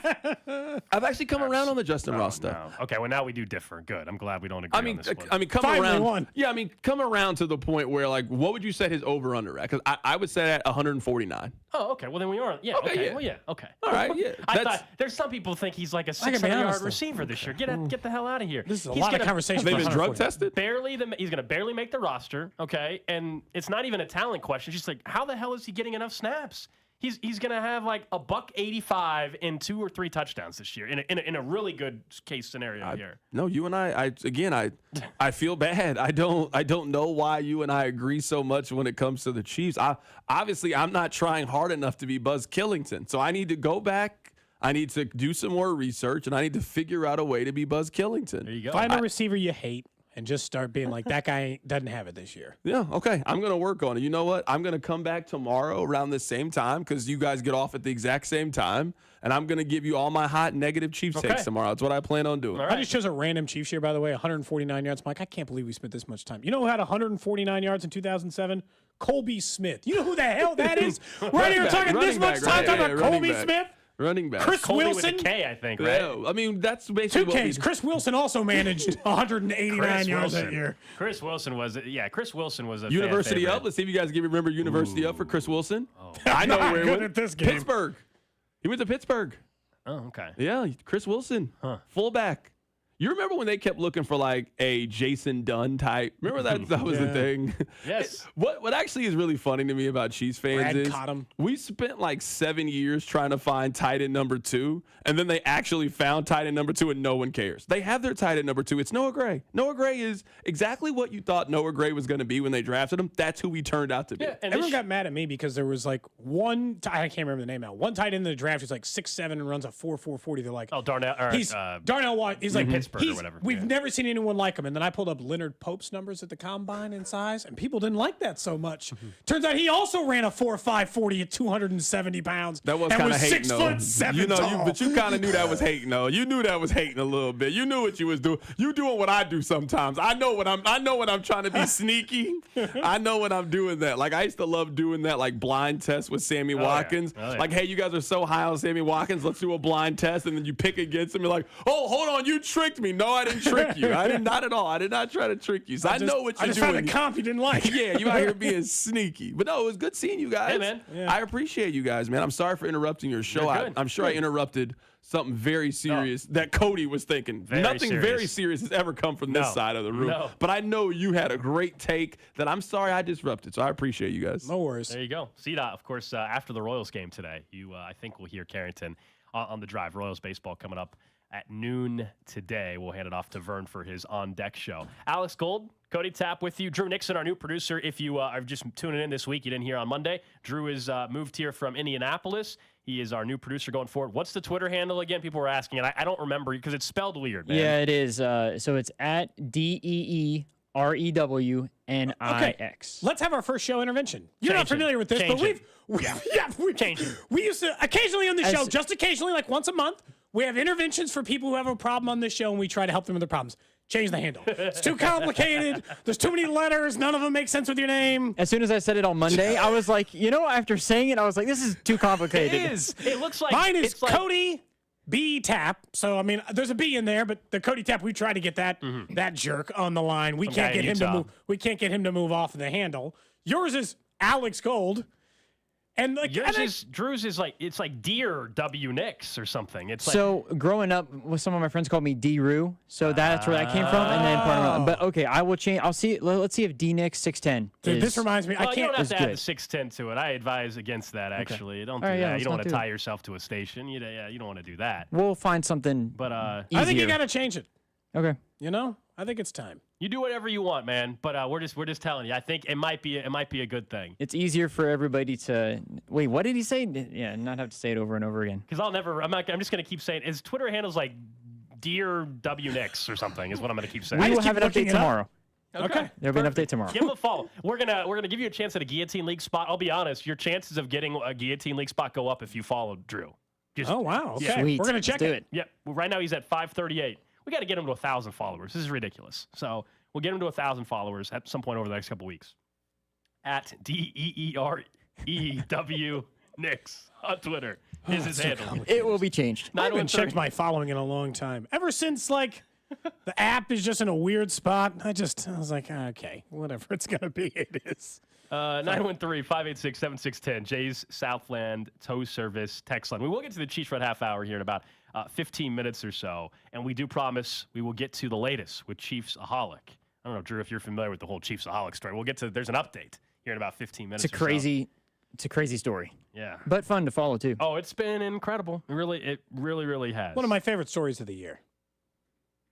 I've actually come around on the Justin Ross stuff. No. Okay, well, now we do differ. Good. I'm glad we don't agree on this one. Come Finally around. won. Yeah, come around to the point where, like, what would you set his over-under at? Because I would set at 149. Oh, okay. Well, then we are. Yeah. Okay, yeah. Well, yeah. Okay. All right, yeah. I thought there's some people think he's like a I can be 600-yard honest, though. receiver this year. Get the hell out of here. This is a He's lot of gonna- conversation. They've for been drug 140. tested? He's going to barely make the roster, okay? And it's not even a talent question. It's just like, how the hell is he getting enough snaps? He's going to have like a $185 and 2 or 3 touchdowns this year in a really good case scenario here. No, you and I feel bad. I don't know why you and I agree so much when it comes to the Chiefs. I'm not trying hard enough to be Buzz Killington. So I need to go back. I need to do some more research, and I need to figure out a way to be Buzz Killington. There you go. Find a receiver you hate and just start being like, that guy doesn't have it this year. Yeah, okay. I'm going to work on it. You know what? I'm going to come back tomorrow around the same time because you guys get off at the exact same time, and I'm going to give you all my hot negative Chiefs takes tomorrow. That's what I plan on doing. All right. I just chose a random Chiefs here, by the way, 149 yards. I'm like, I can't believe we spent this much time. You know who had 149 yards in 2007? Colby Smith. You know who the hell that is? Right here talking this much time talking about Colby Smith. Running back. Chris Colby Wilson. with a K, I think, right? Yeah, I mean, that's basically 2 Ks. what Chris Wilson also managed 189 yards that year. Chris Wilson was a University fan Up. favorite. Let's see if you guys can remember University Up for Chris Wilson. I know where he went. at this game. Pittsburgh. He went to Pittsburgh. Oh, okay. Yeah, Chris Wilson, fullback. You remember when they kept looking for like a Jason Dunn type? Remember that was the thing? Yes. What actually is really funny to me about Chiefs fans Brad is Cottam. we spent like 7 years trying to find tight end number 2, and then they actually found tight end number 2, and no one cares. They have their tight end number 2. It's Noah Gray. Noah Gray is exactly what you thought Noah Gray was going to be when they drafted him. That's who he turned out to be. Yeah, and Everyone got mad at me because there was like I can't remember the name now. One tight end in the draft who's like 6'7" and runs a 4.40. They're like, Darnell. Or, he's Darnell Watt. He's like Pittsburgh or whatever. We've never seen anyone like him. And then I pulled up Leonard Pope's numbers at the combine in size, and people didn't like that so much. Turns out he also ran a 4.5 40 at 270 pounds. That was and kind of was hating, 6'7" tall. But you kind of knew that was hating, though. You knew that was hating a little bit. You knew what you was doing. You doing what I do sometimes. I know when I'm trying to be sneaky. I know when I'm doing that. Like I used to love doing that, like blind test with Sammy Watkins. Yeah. Like, hey, you guys are so high on Sammy Watkins. Let's do a blind test, and then you pick against him. You're like, oh, hold on, you tricked me. No, I didn't trick you. I did not at all. I did not try to trick you. So I know what you're doing. I just found a comp you didn't like. Yeah, you out here being sneaky. But no, it was good seeing you guys. Hey, man. Yeah. I appreciate you guys, man. I'm sorry for interrupting your show. You're good. I'm sure I interrupted something very serious that Cody was thinking. Nothing very serious has ever come from this side of the room. No. But I know you had a great take that I'm sorry I disrupted. So I appreciate you guys. No worries. There you go. CDOT, of course, after the Royals game today, I think we'll hear Carrington on the drive. Royals baseball coming up at noon today. We'll hand it off to Vern for his on-deck show. Alex Gold, Cody Tapp with you. Drew Nixon, our new producer. If you are just tuning in this week, you didn't hear on Monday, Drew is moved here from Indianapolis. He is our new producer going forward. What's the Twitter handle again? People were asking, and I don't remember because it's spelled weird, man. Yeah, it is. So it's at DEEREWNIX. Okay, let's have our first show intervention. You're not familiar with this, but we've changed it. We used to occasionally on the show, just occasionally, like once a month, we have interventions for people who have a problem on this show, and we try to help them with their problems. Change the handle. It's too complicated. There's too many letters. None of them make sense with your name. As soon as I said it on Monday, I was like, after saying it, I was like, this is too complicated. It is. It looks like mine is it's like Cody B Tapp. So I mean, there's a B in there, but the Cody Tapp. We try to get that jerk on the line. We can't get him to move. We can't get him to move off of the handle. Yours is Alex Gold. And like Drew's is like it's like Dear W Nix or something. It's so growing up, some of my friends called me D-Roo, so that's where that came from. And then but okay, I will change. I'll see. Let's see if D-Nix 610. This reminds me. Well, I can't. You don't have to add good. the 610 to it. I advise against that. Actually, don't do All right, that. yeah, You don't let's want to not do tie it. yourself to a station. You don't want to do that. We'll find something. But I think you easier. got to change it. Okay. I think it's time. You do whatever you want, man. But we're just telling you. I think it might be a good thing. It's easier for everybody to wait. What did he say? Yeah, not have to say it over and over again. Because I'm just gonna keep saying his Twitter handle's like Dear W Nix or something is what I'm gonna keep saying. We will have an update tomorrow. Okay. There'll be an update tomorrow. Give him a follow. We're gonna give you a chance at a Guillotine League spot. I'll be honest, your chances of getting a Guillotine League spot go up if you follow Drew. Oh wow. Okay. Sweet. We're gonna check Let's do it. Yep. Well, right now he's at 538. We got to get him to 1,000 followers. This is ridiculous. So we'll get him to 1,000 followers at some point over the next couple weeks. At DEEREW Nix on Twitter is his handle. It will be changed. I haven't checked my following in a long time. Ever since like the app is just in a weird spot, I was like, okay, whatever it's gonna be, it is. 913-586-7610. Jay's Southland Tow Service text line. We will get to the Chiefs Red half hour here in about 15 minutes or so, and we do promise we will get to the latest with Chiefs-aholic. I don't know, Drew, if you're familiar with the whole Chiefs-aholic story. We'll get to. There's an update here in about 15 minutes. It's a crazy story. Yeah, but fun to follow too. Oh, it's been incredible. It really has. One of my favorite stories of the year.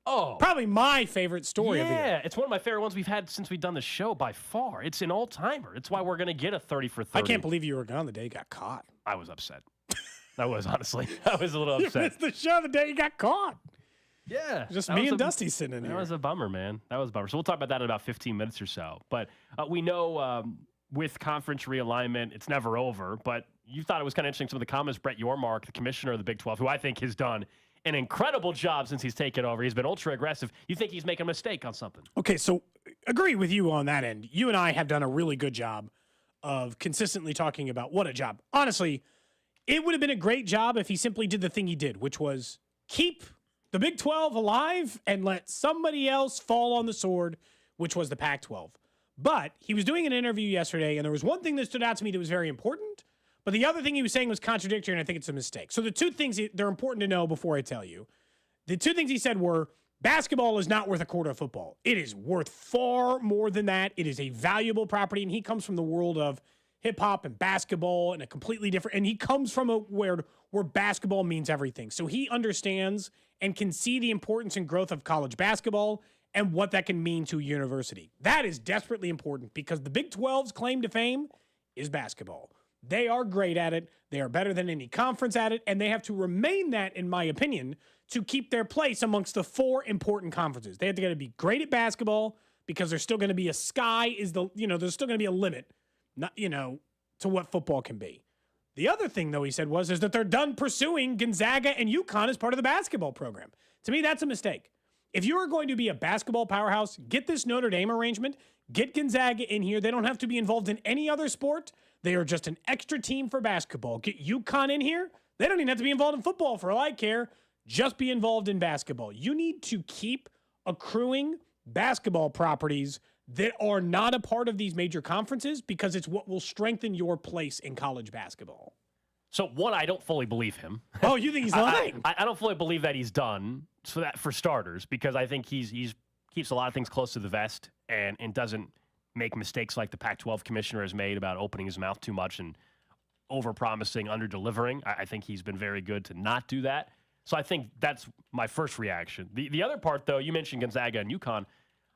Oh, probably my favorite story of the year. Yeah, it's one of my favorite ones we've had since we've done the show by far. It's an all-timer. It's why we're going to get a 30 for 30. I can't believe you were gone the day you got caught. I was upset. I was, honestly. I was a little upset. You missed the show the day you got caught. Yeah. Just me and Dusty sitting in here. That was a bummer, man. That was a bummer. So we'll talk about that in about 15 minutes or so. But we know with conference realignment, it's never over. But you thought it was kind of interesting some of the comments. Brett Yormark, the commissioner of the Big 12, who I think has done an incredible job since he's taken over. He's been ultra aggressive. You think he's making a mistake on something? Okay, so agree with you on that end. You and I have done a really good job of consistently talking about what a job. Honestly, it would have been a great job if he simply did the thing he did, which was keep the Big 12 alive and let somebody else fall on the sword, which was the Pac-12. But he was doing an interview yesterday, and there was one thing that stood out to me that was very important, but the other thing he was saying was contradictory, and I think it's a mistake. So the two things, they're important to know before I tell you. The two things he said were, Basketball is not worth a quarter of football. It is worth far more than that. It is a valuable property, and he comes from the world of hip-hop and basketball and a completely different, and he comes from where basketball means everything. So he understands and can see the importance and growth of college basketball and what that can mean to a university. That is desperately important because the Big 12's claim to fame is basketball. They are great at it. They are better than any conference at it, and they have to remain that, in my opinion, to keep their place amongst the 4 important conferences. They have to be great at basketball because there's still going to be there's still going to be a limit, to what football can be. The other thing, though, he said is that they're done pursuing Gonzaga and UConn as part of the basketball program. To me, that's a mistake. If you are going to be a basketball powerhouse, get this Notre Dame arrangement, get Gonzaga in here. They don't have to be involved in any other sport. They are just an extra team for basketball. Get UConn in here. They don't even have to be involved in football for all I care. Just be involved in basketball. You need to keep accruing basketball properties that are not a part of these major conferences because it's what will strengthen your place in college basketball. So, one, I don't fully believe him. Oh, you think he's lying? I don't fully believe that he's done, for starters, because I think he's keeps a lot of things close to the vest and doesn't make mistakes like the Pac-12 commissioner has made about opening his mouth too much and over-promising, under-delivering. I think he's been very good to not do that. So I think that's my first reaction. The other part, though, you mentioned Gonzaga and UConn.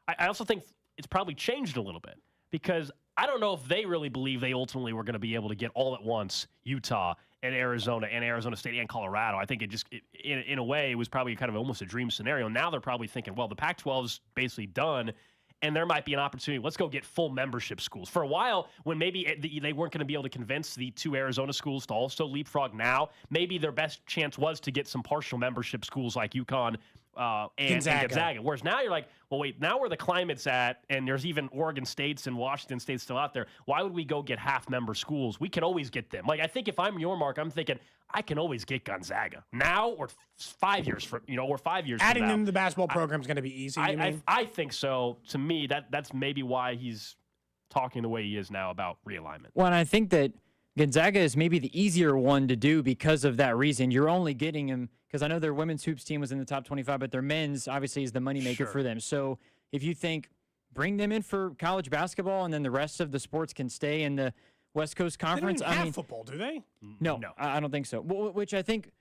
I also think it's probably changed a little bit because I don't know if they really believe they ultimately were going to be able to get all at once Utah and Arizona State and Colorado. I think in a way, it was probably kind of almost a dream scenario. Now they're probably thinking, well, the Pac-12's basically done, and there might be an opportunity. Let's go get full membership schools. For a while, when maybe they weren't going to be able to convince the 2 Arizona schools to also leapfrog now, maybe their best chance was to get some partial membership schools like UConn and Gonzaga. Whereas now you're like, well, wait, now where the climate's at, and there's even Oregon States and Washington States still out there, why would we go get half-member schools? We can always get them. Like, I think if I'm your Mark, I'm thinking, I can always get Gonzaga now or 5 years from, or 5 years Adding from now. them to the basketball program is going to be easy, you mean? I think so. To me, that's maybe why he's talking the way he is now about realignment. Well, and I think that Gonzaga is maybe the easier one to do because of that reason. You're only getting him because I know their women's hoops team was in the top 25, but their men's obviously is the moneymaker for them. So if you think bring them in for college basketball and then the rest of the sports can stay in the West Coast Conference. They don't even have football, do they? No, I don't think so. Which I think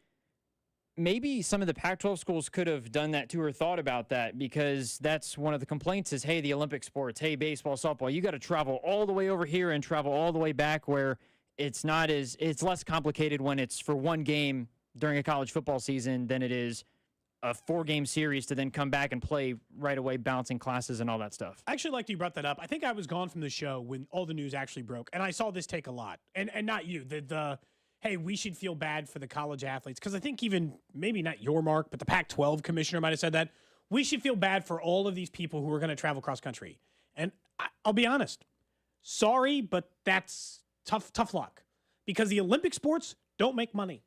maybe some of the Pac-12 schools could have done that too or thought about that because that's one of the complaints is, hey, the Olympic sports, hey, baseball, softball, you got to travel all the way over here and travel all the way back where it's less complicated when it's for one game during a college football season than it is a 4-game series to then come back and play right away, balancing classes and all that stuff. I actually like that you brought that up. I think I was gone from the show when all the news actually broke, and I saw this take a lot. And not you, the hey, we should feel bad for the college athletes, because I think even, maybe not your Mark, but the Pac-12 commissioner might have said that. We should feel bad for all of these people who are going to travel cross country. And I'll be honest, sorry, but that's tough luck, because the Olympic sports don't make money.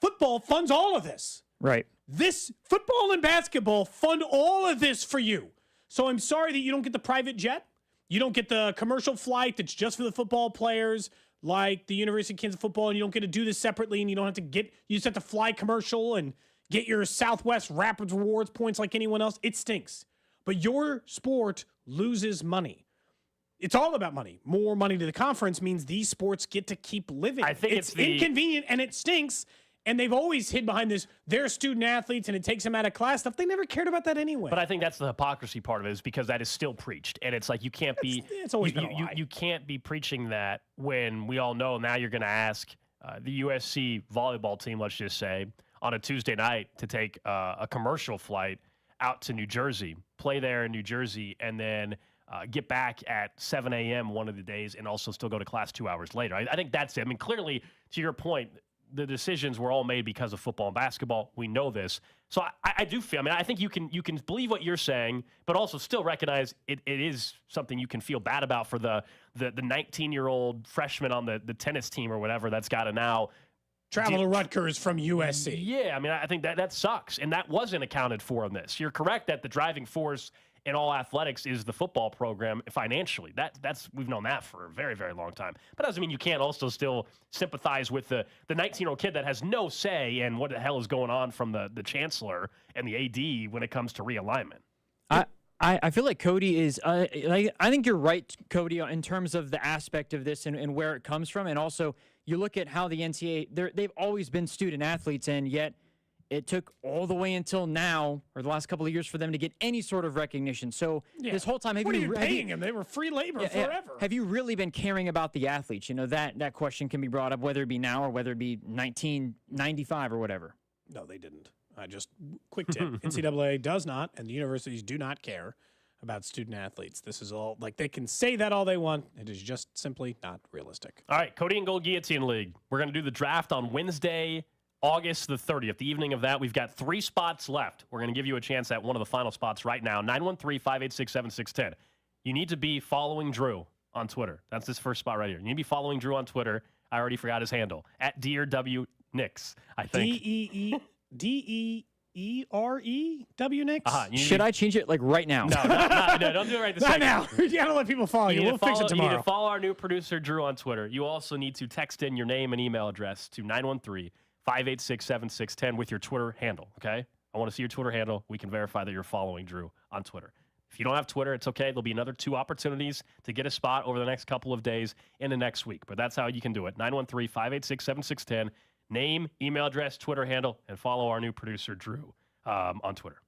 Football funds all of this. Right. This football and basketball fund all of this for you. So I'm sorry that you don't get the private jet. You don't get the commercial flight that's just for the football players, like the University of Kansas football, and you don't get to do this separately, and you don't have to you just have to fly commercial and get your Southwest Rapids rewards points like anyone else. It stinks. But your sport loses money. It's all about money. More money to the conference means these sports get to keep living. I think it's inconvenient and it stinks. And they've always hid behind this, they're student athletes and it takes them out of class stuff. They never cared about that anyway. But I think that's the hypocrisy part of it, is because that is still preached. And it's like you can't it's always been a lie. You can't be preaching that when we all know now you're going to ask the USC volleyball team, let's just say, on a Tuesday night to take a commercial flight out to New Jersey, play there in New Jersey, and then get back at 7 a.m. one of the days and also still go to class 2 hours later. I think that's it. I mean, clearly, to your point, the decisions were all made because of football and basketball. We know this. So I do feel, I think you can believe what you're saying, but also still recognize it is something you can feel bad about for the 19-year-old freshman on the tennis team or whatever that's got to now travel to Rutgers from USC. Yeah, I think that sucks. And that wasn't accounted for in this. You're correct that the driving force in all athletics is the football program financially. We've known that for a very, very long time. But that doesn't mean you can't also still sympathize with the 19-year-old kid that has no say in what the hell is going on from the chancellor and the AD when it comes to realignment. I feel like Cody is I think you're right, Cody, in terms of the aspect of this and where it comes from. And also, you look at how the NCAA, they've always been student athletes, and yet it took all the way until now, or the last couple of years, for them to get any sort of recognition. So this whole time, what are you paying them? They were free labor forever. Have you really been caring about the athletes? You know, that question can be brought up, whether it be now or whether it be 1995 or whatever. No, they didn't. Quick tip. NCAA does not, and the universities do not care about student athletes. This is all, like, they can say that all they want. It is just simply not realistic. All right, Cody and Gold Guillotine League. We're going to do the draft on Wednesday, August the 30th. The evening of that, we've got 3 spots left. We're going to give you a chance at one of the final spots right now, 913-586-7610. You need to be following Drew on Twitter. That's his first spot right here. You need to be following Drew on Twitter. I already forgot his handle. At Dear W. Nix, I think. DEEREW Nix? Should I change it like right now? No, don't do it right this second. Not now. You gotta let people follow you. We'll fix it tomorrow. You need to follow our new producer, Drew, on Twitter. You also need to text in your name and email address to 913-586-7610 with your Twitter handle, okay? I want to see your Twitter handle. We can verify that you're following Drew on Twitter. If you don't have Twitter, it's okay. There'll be another 2 opportunities to get a spot over the next couple of days in the next week. But that's how you can do it. 913-586-7610. Name, email address, Twitter handle, and follow our new producer, Drew, on Twitter.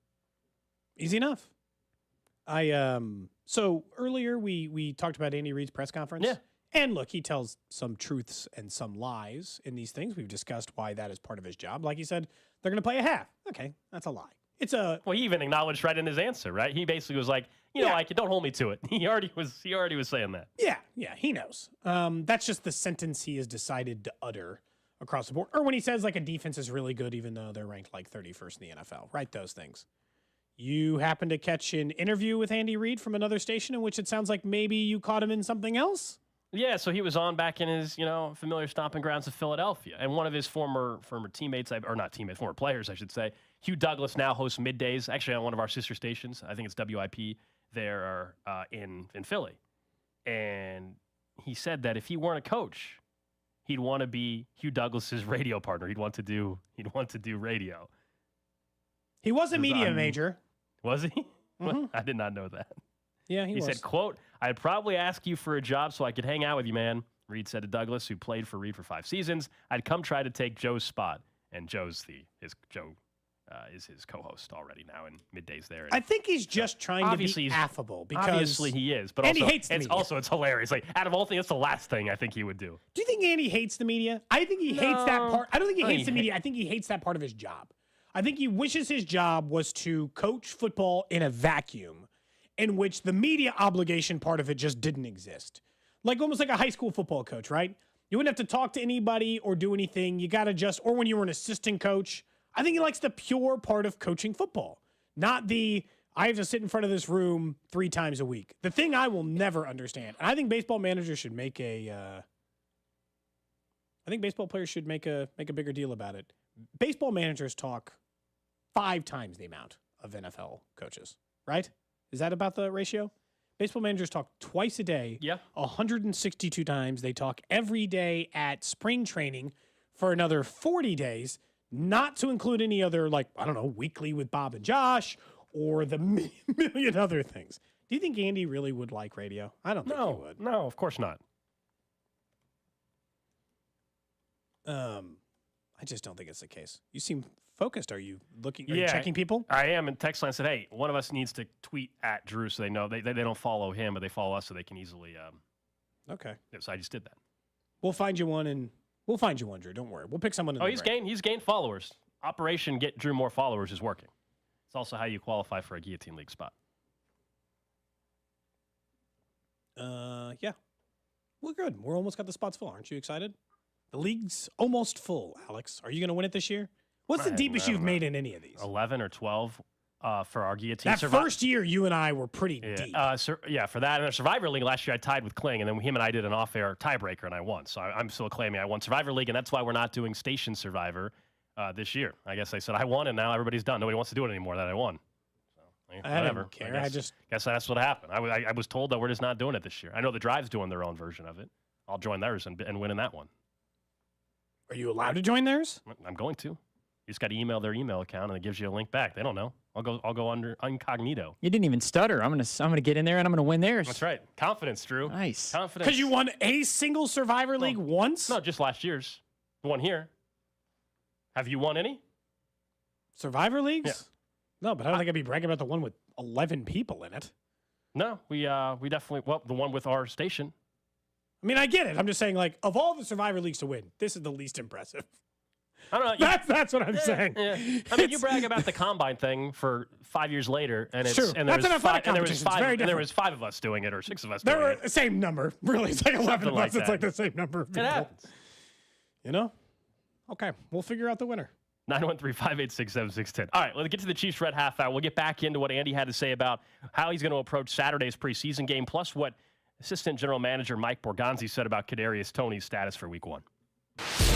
Easy enough. So earlier we talked about Andy Reid's press conference. Yeah. And look, he tells some truths and some lies in these things. We've discussed why that is part of his job. Like he said, they're going to play a half. Okay, that's a lie. Well, he even acknowledged right in his answer, right? He basically was like, don't hold me to it. He already was saying that. Yeah, he knows. That's just the sentence he has decided to utter across the board. Or when he says like a defense is really good, even though they're ranked like 31st in the NFL, right? Those things. You happen to catch an interview with Andy Reid from another station in which it sounds like maybe you caught him in something else? Yeah, so he was on back in his, familiar stomping grounds of Philadelphia. And one of his former teammates, or not teammates, former players, I should say, Hugh Douglas, now hosts middays, actually on one of our sister stations. I think it's WIP there in Philly. And he said that if he weren't a coach, he'd want to be Hugh Douglas's radio partner. He'd want to do radio. He was a media major. Was he? Mm-hmm. I did not know that. Yeah, he was. He said, quote, "I'd probably ask you for a job so I could hang out with you, man." Reid said to Douglas, who played for Reid for 5 seasons. "I'd come try to take Joe's spot." And Joe is his co-host already now in middays there. I think he's just trying to be affable because obviously he is, but Andy also hates the media. It's hilarious. Like, out of all things, that's the last thing I think he would do. Do you think Andy hates the media? I think he hates that part. I don't think he hates the media. I think he hates that part of his job. I think he wishes his job was to coach football in a vacuum in which the media obligation part of it just didn't exist. Like almost like a high school football coach, right? You wouldn't have to talk to anybody or do anything. You got to or when you were an assistant coach, I think he likes the pure part of coaching football, not I have to sit in front of this room 3 times a week. The thing I will never understand, and I think baseball managers should make I think baseball players should make a bigger deal about it. Baseball managers talk 5 times the amount of NFL coaches, right? Is that about the ratio? Baseball managers talk twice a day. Yeah. 162 times. They talk every day at spring training for another 40 days, not to include any other, weekly with Bob and Josh or the million other things. Do you think Andy really would like radio? I don't think he would. No, of course not. I just don't think it's the case. You seem focused. Are you looking? Are you checking people? I am. And text line said, "Hey, one of us needs to tweet at Drew so they know they don't follow him, but they follow us so they can easily." Okay. So I just did that. We'll find you one, Drew. Don't worry. We'll pick someone. He's gained followers. Operation Get Drew More Followers is working. It's also how you qualify for a Guillotine League spot. Yeah. We're good. We're almost got the spots full. Aren't you excited? The league's almost full, Alex. Are you going to win it this year? What's the deepest you've made in any of these? 11 or 12 for our Guillotine. That first year, you and I were pretty deep. For that. And the Survivor League last year, I tied with Kling, and then him and I did an off-air tiebreaker, and I won. So I'm still claiming I won Survivor League, and that's why we're not doing Station Survivor this year. I guess I said I won, and now everybody's done. Nobody wants to do it anymore that I won. I Whatever. don't care. I guess that's what happened. I was told that we're just not doing it this year. I know the Drive's doing their own version of it. I'll join theirs and win in that one. Are you allowed to join theirs? I'm going to. You just got to email their email account and it gives you a link back. They don't know. I'll go under incognito. You didn't even stutter. I'm gonna get in there and I'm gonna win theirs. That's right. Confidence, Drew. Nice. Confidence. Because you won a single Survivor League once? No, just last year's. The one here. Have you won any? Survivor Leagues? Yeah. No, but I don't think I'd be bragging about the one with 11 people in it. No, we definitely, the one with our station. I mean, I get it. I'm just saying, like, of all the Survivor Leagues to win, this is the least impressive. I don't know. That's what I'm saying. Yeah. I mean, you brag about the combine thing for 5 years later, and it's true. and That's an athletic and there was competition. It's very and there different. was 5 of us doing it, or 6 of us There doing were it. the same number. Really, it's like 11 Something of like us. It's that. like the same number of It people. happens. You know? Okay, we'll figure out the winner. 913-586-7610. All right, let's get to the Chiefs Red Half Hour. We'll get back into what Andy had to say about how he's going to approach Saturday's preseason game, plus what Assistant General Manager Mike Borgonzi said about Kadarius Toney's status for Week 1.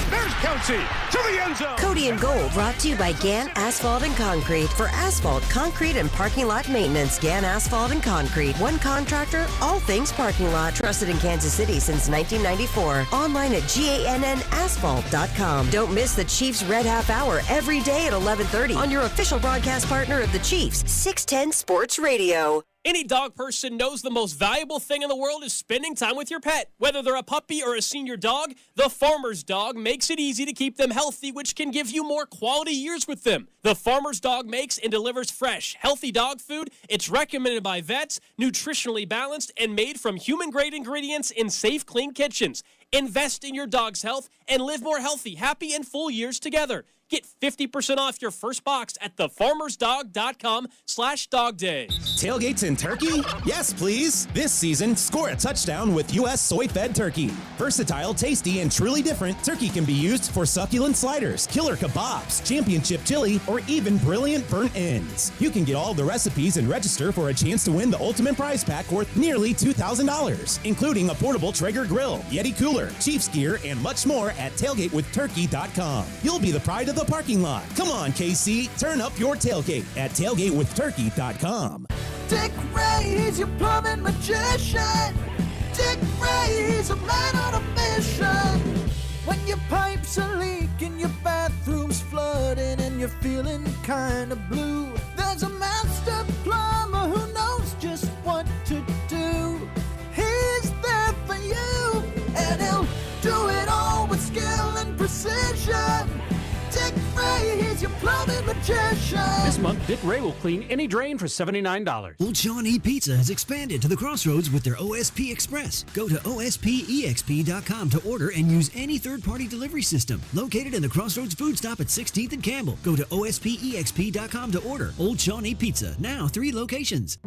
There's Kelsey to the end zone. Cody and Gold brought to you by Gann Asphalt and Concrete. For asphalt, concrete, and parking lot maintenance, Gann Asphalt and Concrete. One contractor, all things parking lot. Trusted in Kansas City since 1994. Online at GANNasphalt.com. Don't miss the Chiefs Red Half Hour every day at 11:30 on your official broadcast partner of the Chiefs, 610 Sports Radio. Any dog person knows the most valuable thing in the world is spending time with your pet. Whether they're a puppy or a senior dog, the Farmer's Dog makes it easy to keep them healthy, which can give you more quality years with them. The Farmer's Dog makes and delivers fresh, healthy dog food. It's recommended by vets, nutritionally balanced, and made from human-grade ingredients in safe, clean kitchens. Invest in your dog's health and live more healthy, happy, and full years together. Get 50% off your first box at thefarmersdog.com/dogday. Tailgates in Turkey? Yes, please. This season, score a touchdown with U.S. soy-fed turkey. Versatile, tasty, and truly different, turkey can be used for succulent sliders, killer kebabs, championship chili, or even brilliant burnt ends. You can get all the recipes and register for a chance to win the ultimate prize pack worth nearly $2,000, including a portable Traeger grill, Yeti cooler, Chiefs gear, and much more at tailgatewithturkey.com. You'll be the pride of the parking lot. Come on, KC, turn up your tailgate at tailgatewithturkey.com. Dick Ray, he's your plumbing magician. Dick Ray, he's a man on a mission. When your pipes are leaking, your bathroom's flooding, and you're feeling kind of blue, there's a master plumber who knows just what to do. He's there for you, and he'll do it all with skill and precision. Dick Ray, he's your plumbing magician. This month, Dick Ray will clean any drain for $79. Old Shawnee Pizza has expanded to the Crossroads with their OSP Express. Go to ospexp.com to order and use any third-party delivery system. Located in the Crossroads Food Stop at 16th and Campbell. Go to ospexp.com to order. Old Shawnee Pizza, now 3 locations.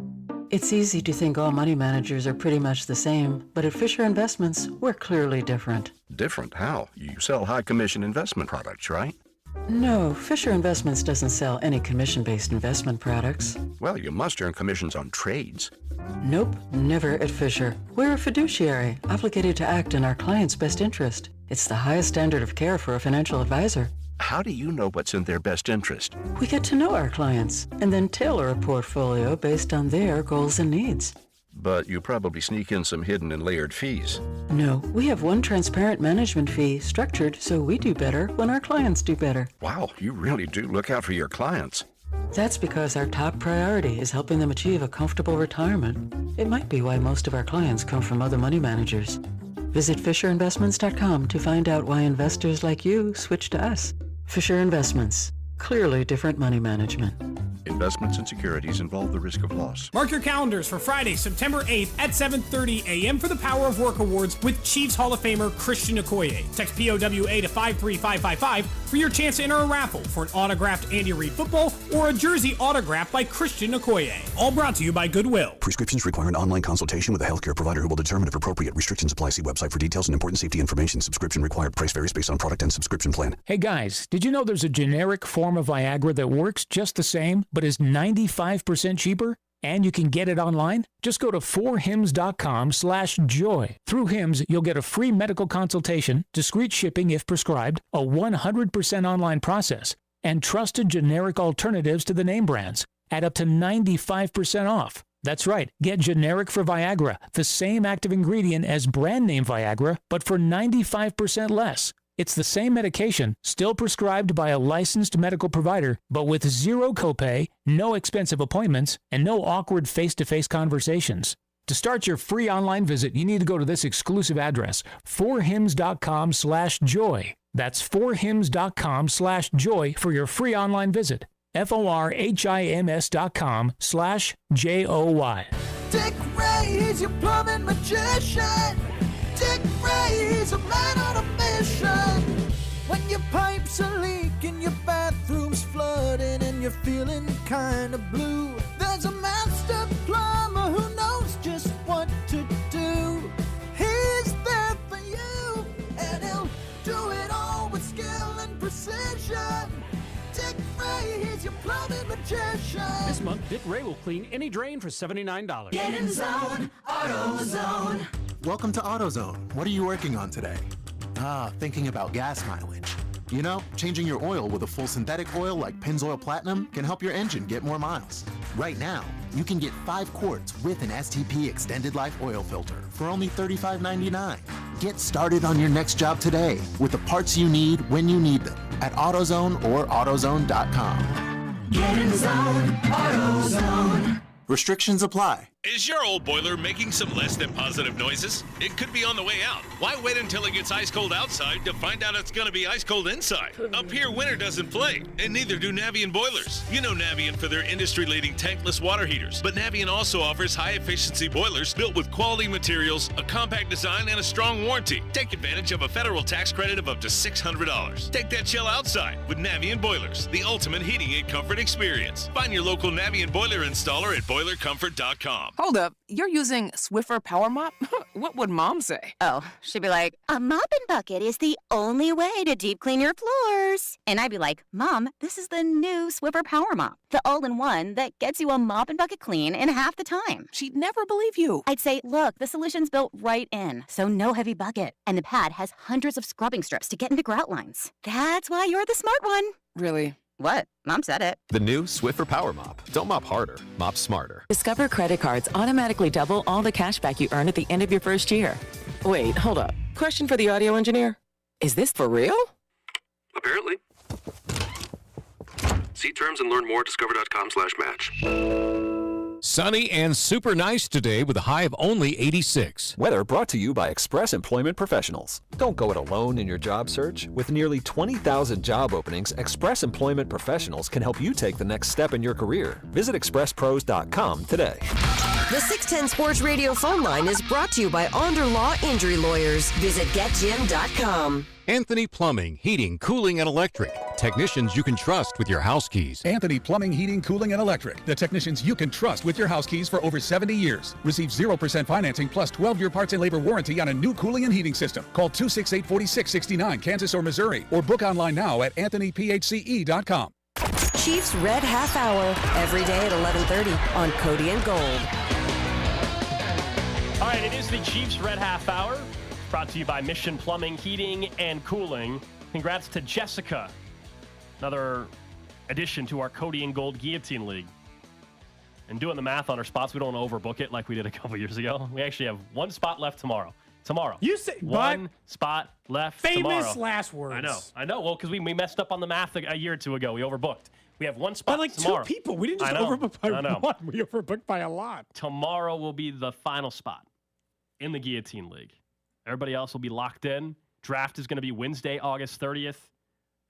It's easy to think all money managers are pretty much the same, but at Fisher Investments, we're clearly different. Different? How? You sell high commission investment products, right? No, Fisher Investments doesn't sell any commission-based investment products. Well, you must earn commissions on trades. Nope, never at Fisher. We're a fiduciary, obligated to act in our client's best interest. It's the highest standard of care for a financial advisor. How do you know what's in their best interest? We get to know our clients and then tailor a portfolio based on their goals and needs. But you probably sneak in some hidden and layered fees. No, we have one transparent management fee structured so we do better when our clients do better. Wow, you really do look out for your clients. That's because our top priority is helping them achieve a comfortable retirement. It might be why most of our clients come from other money managers. Visit FisherInvestments.com to find out why investors like you switch to us. Fisher Investments. Clearly different money management. Investments and securities involve the risk of loss. Mark your calendars for Friday, September 8th at 7:30 a.m. for the Power of Work Awards with Chiefs Hall of Famer Christian Okoye. Text POWA to 53555 for your chance to enter a raffle for an autographed Andy Reid football or a jersey autographed by Christian Okoye. All brought to you by Goodwill. Prescriptions require an online consultation with a healthcare provider who will determine if appropriate. Restrictions apply. See website for details and important safety information. Subscription required. Price varies based on product and subscription plan. Hey guys, did you know there's a generic form of Viagra that works just the same, but is 95% cheaper? And you can get it online? Just go to 4hims.com/joy. Through Hims, you'll get a free medical consultation, discreet shipping if prescribed, a 100% online process, and trusted generic alternatives to the name brands. at up to 95% off. That's right. Get generic for Viagra, the same active ingredient as brand name Viagra, but for 95% less. It's the same medication, still prescribed by a licensed medical provider, but with zero copay, no expensive appointments, and no awkward face-to-face conversations. To start your free online visit, you need to go to this exclusive address, forhims.com/joy. That's forhims.com/joy for your free online visit. forhims.com/joy. Dick Ray, he's your plumbing magician. Dick Ray, he's a man on a mission. When your pipes are leaking, your bathroom's flooding, and you're feeling kind of blue, there's a master plumber who knows just what to do. He's there for you, and he'll do it all with skill and precision. Dick Ray, he's your plumbing magician. This month, Dick Ray will clean any drain for $79. Get in zone, AutoZone. Welcome to AutoZone. What are you working on today? Thinking about gas mileage. You know, changing your oil with a full synthetic oil like Pennzoil Platinum can help your engine get more miles. Right now, you can get 5 quarts with an STP Extended Life Oil Filter for only $35.99. Get started on your next job today with the parts you need when you need them at AutoZone or AutoZone.com. Get in zone, AutoZone. Restrictions apply. Is your old boiler making some less than positive noises? It could be on the way out. Why wait until it gets ice cold outside to find out it's going to be ice cold inside? Up here, winter doesn't play, and neither do Navien boilers. You know Navien for their industry-leading tankless water heaters, but Navien also offers high-efficiency boilers built with quality materials, a compact design, and a strong warranty. Take advantage of a federal tax credit of up to $600. Take that chill outside with Navien boilers, the ultimate heating and comfort experience. Find your local Navien boiler installer at boilercomfort.com. Hold up, you're using Swiffer Power Mop? What would Mom say? Oh, she'd be like, a mopping bucket is the only way to deep clean your floors. And I'd be like, Mom, this is the new Swiffer Power Mop, the all-in-one that gets you a mopping bucket clean in half the time. She'd never believe you. I'd say, look, the solution's built right in, so no heavy bucket. And the pad has hundreds of scrubbing strips to get into grout lines. That's why you're the smart one. Really? What? Mom said it. The new Swiffer Power Mop. Don't mop harder, mop smarter. Discover credit cards automatically double all the cash back you earn at the end of your first year. Wait, hold up. Question for the audio engineer. Is this for real? Apparently. See terms and learn more at discover.com/match. Sunny and super nice today with a high of only 86. Weather brought to you by Express Employment Professionals. Don't go it alone in your job search. With nearly 20,000 job openings, Express Employment Professionals can help you take the next step in your career. Visit expresspros.com today. The 610 Sports Radio phone line is brought to you by Onder Law Injury Lawyers. Visit getjim.com. Anthony Plumbing, Heating, Cooling, and Electric. Technicians you can trust with your house keys. Anthony Plumbing, Heating, Cooling, and Electric. The technicians you can trust with your house keys for over 70 years. Receive 0% financing plus 12-year parts and labor warranty on a new cooling and heating system. Call 268-4669, Kansas or Missouri, or book online now at anthonyphce.com. Chiefs Red Half Hour, every day at 11:30 on Cody and Gold. All right, it is the Chiefs Red Half Hour, brought to you by Mission Plumbing, Heating, and Cooling. Congrats to Jessica. Another addition to our Cody and Gold Guillotine League. And doing the math on our spots, we don't overbook it like we did a couple years ago. We actually have one spot left tomorrow. You say one spot left tomorrow. Famous last words. I know. Well, because we messed up on the math a year or two ago. We overbooked. We have one spot By like tomorrow. 2 people. We didn't just overbook by one. We overbooked by a lot. Tomorrow will be the final spot in the Guillotine League. Everybody else will be locked in. Draft is going to be Wednesday, August 30th,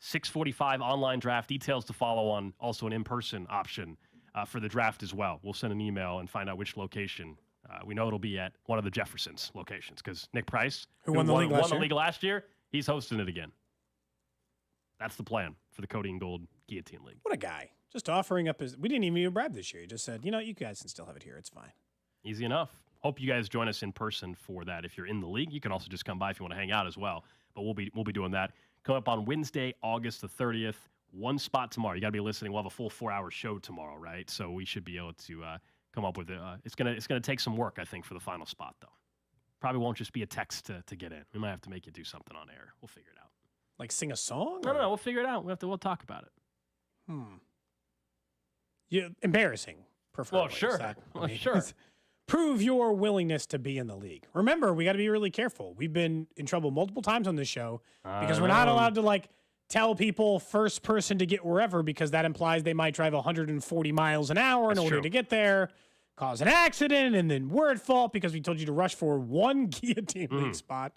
6:45 online draft. Details to follow on also an in-person option for the draft as well. We'll send an email and find out which location. We know it'll be at one of the Jefferson's locations because Nick Price, who won the league last year, he's hosting it again. That's the plan for the Cody and Gold Guillotine League. What a guy. Just offering up his... We didn't even give Brad this year. He just said, you guys can still have it here. It's fine. Easy enough. Hope you guys join us in person for that. If you're in the league, you can also just come by if you want to hang out as well. But we'll be doing that. Come up on Wednesday, August the 30th. One spot tomorrow. You got to be listening. We'll have a full 4-hour show tomorrow, right? So we should be able to come up with it. It's gonna take some work, I think, for the final spot, though. Probably won't just be a text to get in. We might have to make you do something on air. We'll figure it out. Like sing a song? No. We'll figure it out. We'll talk about it. Embarrassing, preferably. Well, sure. Sure. Prove your willingness to be in the league. Remember, we got to be really careful. We've been in trouble multiple times on this show because we're not allowed to tell people first person to get wherever because that implies they might drive 140 miles an hour in order to get there, cause an accident, and then we're at fault because we told you to rush for one guillotine league spot,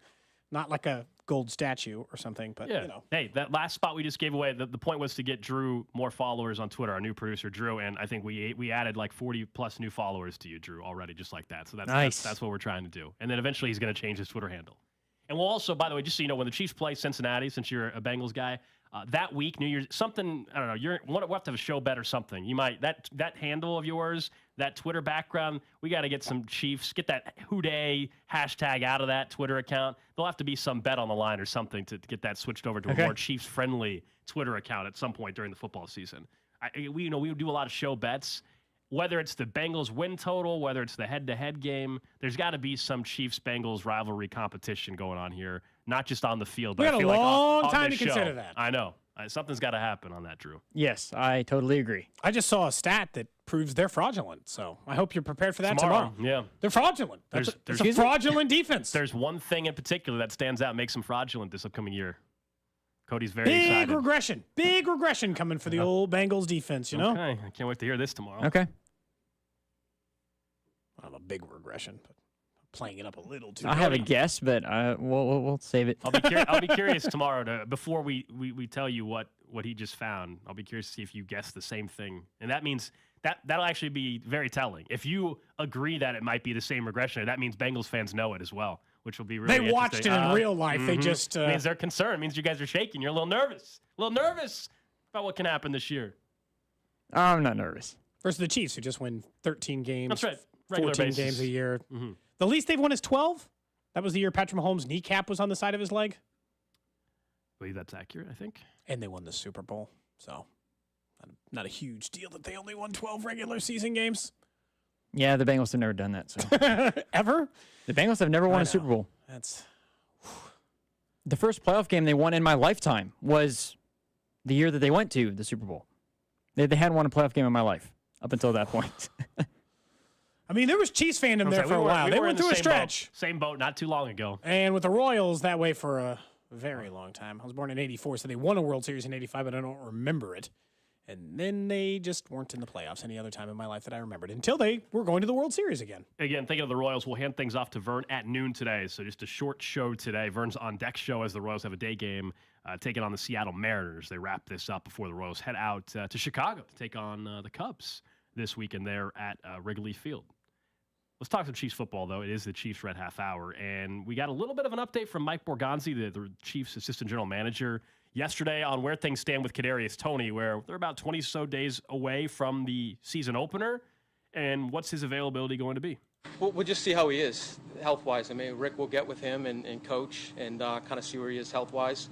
not like a gold statue or something. But hey, that last spot we just gave away, the point was to get Drew more followers on Twitter, our new producer Drew, and I think we added like 40 plus new followers to you, Drew, already, just like that. So that's nice. That's what we're trying to do. And then eventually he's going to change his Twitter handle. And we'll also, by the way, just so you know, when the Chiefs play Cincinnati, since you're a Bengals guy, that week, New Year's, something, I don't know, we'll have to have a show bet or something. You might, that handle of yours, that Twitter background, we got to get some Chiefs, get that Houday hashtag out of that Twitter account. There'll have to be some bet on the line or something to get that switched over to a more Chiefs-friendly Twitter account at some point during the football season. We do a lot of show bets. Whether it's the Bengals win total, whether it's the head-to-head game, there's got to be some Chiefs-Bengals rivalry competition going on here, not just on the field. But we I got feel a long on time to this show, consider that. I know. Something's got to happen on that, Drew. Yes, I totally agree. I just saw a stat that proves they're fraudulent, so I hope you're prepared for that tomorrow. Yeah. They're fraudulent. It's a fraudulent defense. There's one thing in particular that stands out, makes them fraudulent this upcoming year. Cody's very excited. Big regression coming for the old Bengals defense, you know? Okay, I can't wait to hear this tomorrow. Okay. I don't know, big regression, but playing it up a little too. I have a guess, but we'll save it. I'll be curious tomorrow before we tell you what he just found. I'll be curious to see if you guess the same thing, and that means that'll actually be very telling. If you agree that it might be the same regression, that means Bengals fans know it as well, which will be really They watched it in real life. They just means they're concerned. It means you guys are shaking. You're a little nervous about what can happen this year. I'm not nervous. Versus the Chiefs, who just win 13 games. That's right. 14 games a year. Mm-hmm. The least they've won is 12. That was the year Patrick Mahomes' kneecap was on the side of his leg. I believe that's accurate, I think. And they won the Super Bowl. So not a huge deal that they only won 12 regular season games. Yeah, the Bengals have never done that. So ever? The Bengals have never won a Super Bowl. That's the first playoff game they won in my lifetime was the year that they went to the Super Bowl. They hadn't won a playoff game in my life up until that point. I mean, there was Chiefs fandom there for a while. They went through a stretch. Same boat not too long ago. And with the Royals that way for a very long time. I was born in 84, so they won a World Series in 85, but I don't remember it. And then they just weren't in the playoffs any other time in my life that I remembered until they were going to the World Series again. Again, thinking of the Royals, we'll hand things off to Vern at noon today. So just a short show today. Vern's on deck show as the Royals have a day game taking on the Seattle Mariners. They wrap this up before the Royals head out to Chicago to take on the Cubs this weekend there at Wrigley Field. Let's talk some Chiefs football, though. It is the Chiefs Red Half Hour, and we got a little bit of an update from Mike Borgonzi, the Chiefs assistant general manager, yesterday on where things stand with Kadarius Toney, where they're about 20 so days away from the season opener, and what's his availability going to be? We'll just see how he is health-wise. I mean, Rick will get with him and coach and kind of see where he is health-wise.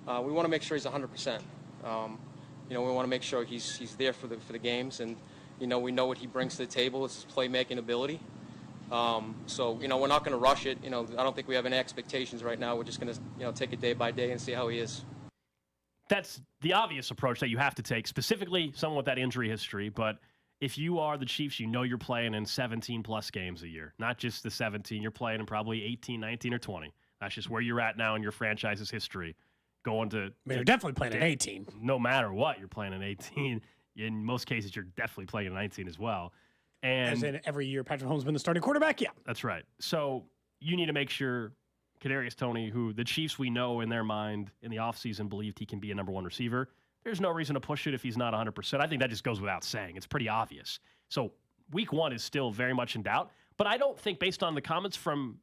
We want to make sure he's 100%. We want to make sure he's there for the games, and we know what he brings to the table. It's his playmaking ability. So we're not going to rush it. I don't think we have any expectations right now. We're just going to take it day by day and see how he is. That's the obvious approach that you have to take, specifically someone with that injury history. But if you are the Chiefs, you're playing in 17-plus games a year, not just the 17. You're playing in probably 18, 19, or 20. That's just where you're at now in your franchise's history. You're definitely playing in 18. No matter what, you're playing in 18. In most cases, you're definitely playing in 19 as well. And as in every year Patrick Mahomes has been the starting quarterback, yeah. That's right. So you need to make sure Kadarius Toney, who the Chiefs we know in their mind in the offseason believed he can be a number one receiver, there's no reason to push it if he's not 100%. I think that just goes without saying. It's pretty obvious. So week one is still very much in doubt. But I don't think, based on the comments from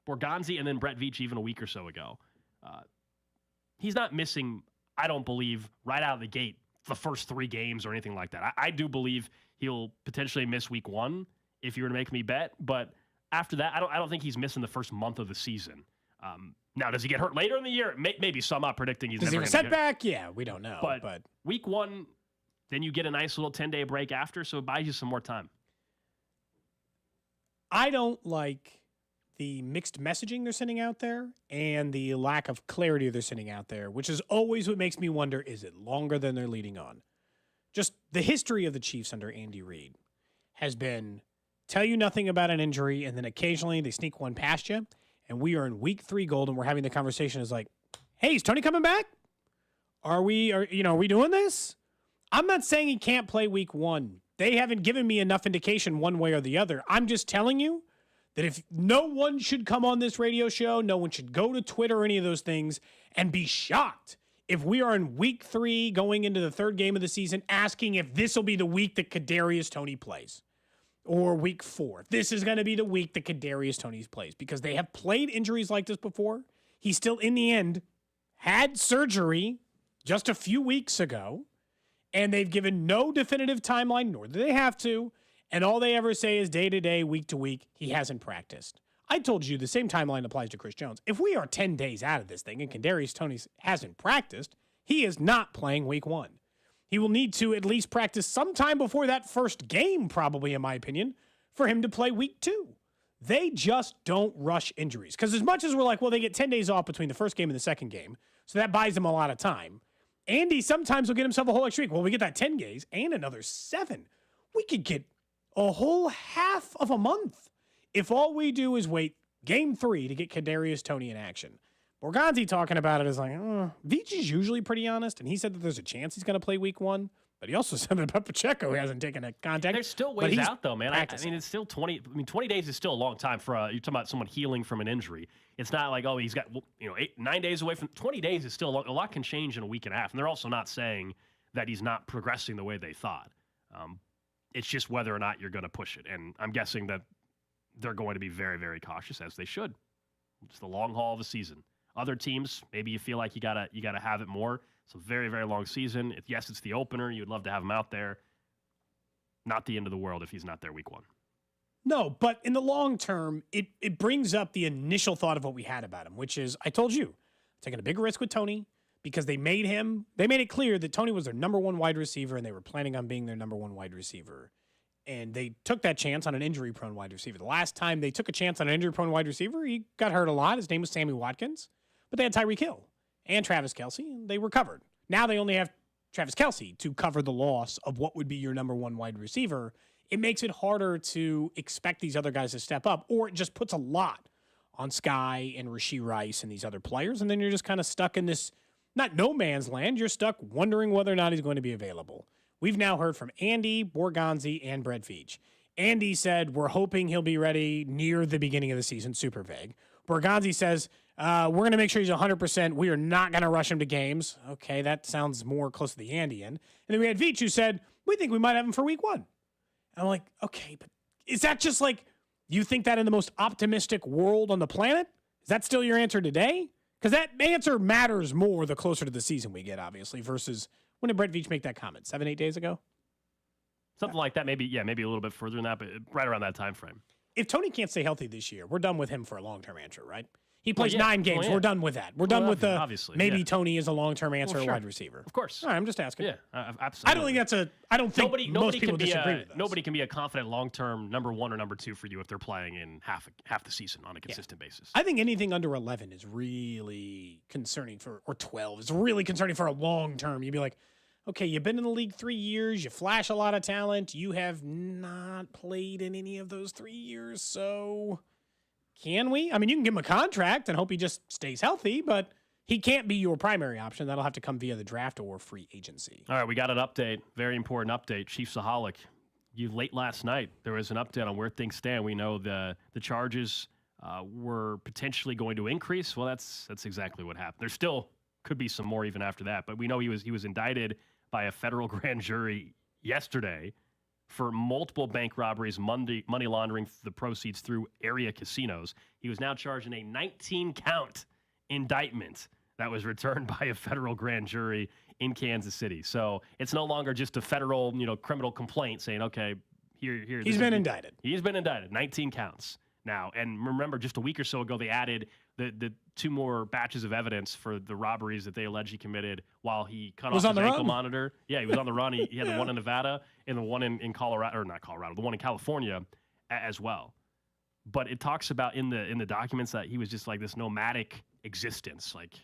Borgonzi and then Brett Veach even a week or so ago, he's not missing, I don't believe, right out of the gate the first 3 games or anything like that. I do believe he'll potentially miss week one if you were to make me bet. But after that, I don't think he's missing the first month of the season. Now, does he get hurt later in the year? Maybe so. I'm not predicting he's never going to get setback? Yeah, we don't know. But week one, then you get a nice little 10-day break after, so it buys you some more time. I don't like the mixed messaging they're sending out there and the lack of clarity they're sending out there, which is always what makes me wonder, is it longer than they're leading on? just the history of the Chiefs under Andy Reid has been tell you nothing about an injury, and then occasionally they sneak one past you. And we are in week 3 Gold, and we're having the conversation is like, hey, is Tony coming back? Are we doing this? I'm not saying he can't play week 1. They haven't given me enough indication one way or the other. I'm just telling you that if no one should come on this radio show, no one should go to Twitter or any of those things and be shocked if we are in week 3 going into the 3rd game of the season asking if this will be the week that Kadarius Toney plays. Or week 4. This is going to be the week that Kadarius Toney plays because they have played injuries like this before. He still, in the end, had surgery just a few weeks ago, and they've given no definitive timeline, nor do they have to, and all they ever say is day to day, week to week, he hasn't practiced. I told you the same timeline applies to Chris Jones. If we are 10 days out of this thing and Kadarius Toney hasn't practiced, he is not playing week 1. He will need to at least practice sometime before that first game, probably, in my opinion, for him to play week 2. They just don't rush injuries. Because as much as we're like, well, they get 10 days off between the first game and the second game, so that buys them a lot of time. Andy sometimes will get himself a whole extra week. Well, we get that 10 days and another 7. We could get a whole half of a month if all we do is wait game 3 to get Kadarius Toney in action. Borgonzi talking about it is like, Veach is usually pretty honest, and he said that there's a chance he's going to play week 1, but he also said that about Pacheco hasn't taken a contact. There's still ways out, though, man. I mean, it's still 20. I mean, 20 days is still a long time for you're talking about someone healing from an injury. It's not like, oh, he's got 9 days away from 20 days is still a lot can change in a week and a half, and they're also not saying that he's not progressing the way they thought. It's just whether or not you're going to push it, and I'm guessing that they're going to be very, very cautious, as they should. It's the long haul of the season. Other teams, maybe you feel like you gotta have it more. It's a very, very long season. Yes, it's the opener. You'd love to have him out there. Not the end of the world if he's not there week 1. No, but in the long term, it brings up the initial thought of what we had about him, which is, I told you, taking a big risk with Toney because they made it clear that Toney was their number 1 wide receiver and they were planning on being their number 1 wide receiver. And they took that chance on an injury-prone wide receiver. The last time they took a chance on an injury-prone wide receiver, he got hurt a lot. His name was Sammy Watkins. But they had Tyreek Hill and Travis Kelce, and they recovered. Now they only have Travis Kelce to cover the loss of what would be your number 1 wide receiver. It makes it harder to expect these other guys to step up, or it just puts a lot on Sky and Rashee Rice and these other players, and then you're just kind of stuck in this, not no man's land, you're stuck wondering whether or not he's going to be available. We've now heard from Andy, Borgonzi, and Brett Veach. Andy said, we're hoping he'll be ready near the beginning of the season, super vague. Borgonzi says, we're going to make sure he's 100%. We are not going to rush him to games. Okay, that sounds more close to the Andy end. And then we had Veach who said, we think we might have him for week 1. And I'm like, okay, but is that just like, you think that in the most optimistic world on the planet? Is that still your answer today? Because that answer matters more the closer to the season we get, obviously, versus when did Brett Veach make that comment? 7-8 days ago? Something like that, maybe a little bit further than that, but right around that time frame. If Toney can't stay healthy this year, we're done with him for a long-term answer, right? He plays 9 games. We're done with that. We're done with the maybe Toney is a long-term answer at wide receiver. Of course. All right, I'm just asking. Yeah, absolutely. I don't think most people disagree with us. Nobody can be a confident long-term number 1 or number 2 for you if they're playing in half the season on a consistent basis. I think anything under 11 is really concerning or 12 is really concerning for a long term. You'd be like, okay, you've been in the league 3 years. You flash a lot of talent. You have not played in any of those 3 years. So can we? I mean, you can give him a contract and hope he just stays healthy, but he can't be your primary option. That'll have to come via the draft or free agency. All right, we got an update. Very important update. Chiefsaholic, late last night, there was an update on where things stand. We know the charges were potentially going to increase. Well, that's exactly what happened. There still could be some more even after that, but we know he was indicted by a federal grand jury yesterday for multiple bank robberies, money laundering the proceeds through area casinos. He was now charged in a 19-count indictment that was returned by a federal grand jury in Kansas City. So it's no longer just a federal, criminal complaint saying, okay, here. He's been indicted. He's been indicted. 19 counts now. And remember, just a week or so ago, they added the 2 more batches of evidence for the robberies that they allege he committed while he cut off his ankle monitor. Yeah, he was on the run. He had the one in Nevada and the one in Colorado, or not Colorado, the one in California as well. But it talks about in the documents that he was just like this nomadic existence, like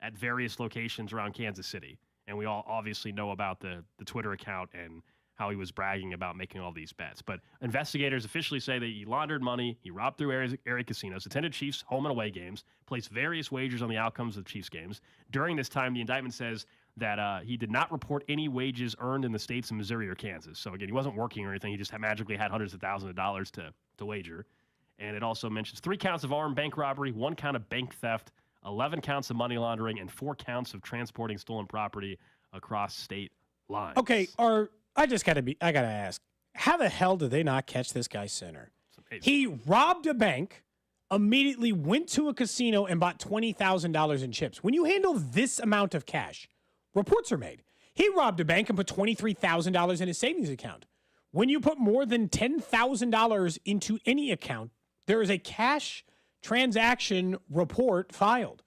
at various locations around Kansas City. And we all obviously know about the Twitter account and how he was bragging about making all these bets. But investigators officially say that he laundered money, he robbed through area casinos, attended Chiefs home and away games, placed various wagers on the outcomes of Chiefs games. During this time, the indictment says that he did not report any wages earned in the states of Missouri or Kansas. So again, he wasn't working or anything. He just magically had hundreds of thousands of dollars to wager. And it also mentions 3 counts of armed bank robbery, 1 count of bank theft, 11 counts of money laundering, and 4 counts of transporting stolen property across state lines. Okay, I gotta ask, how the hell did they not catch this guy sooner? He robbed a bank, immediately went to a casino and bought $20,000 in chips. When you handle this amount of cash, reports are made. He robbed a bank and put $23,000 in his savings account. When you put more than $10,000 into any account, there is a cash transaction report filed.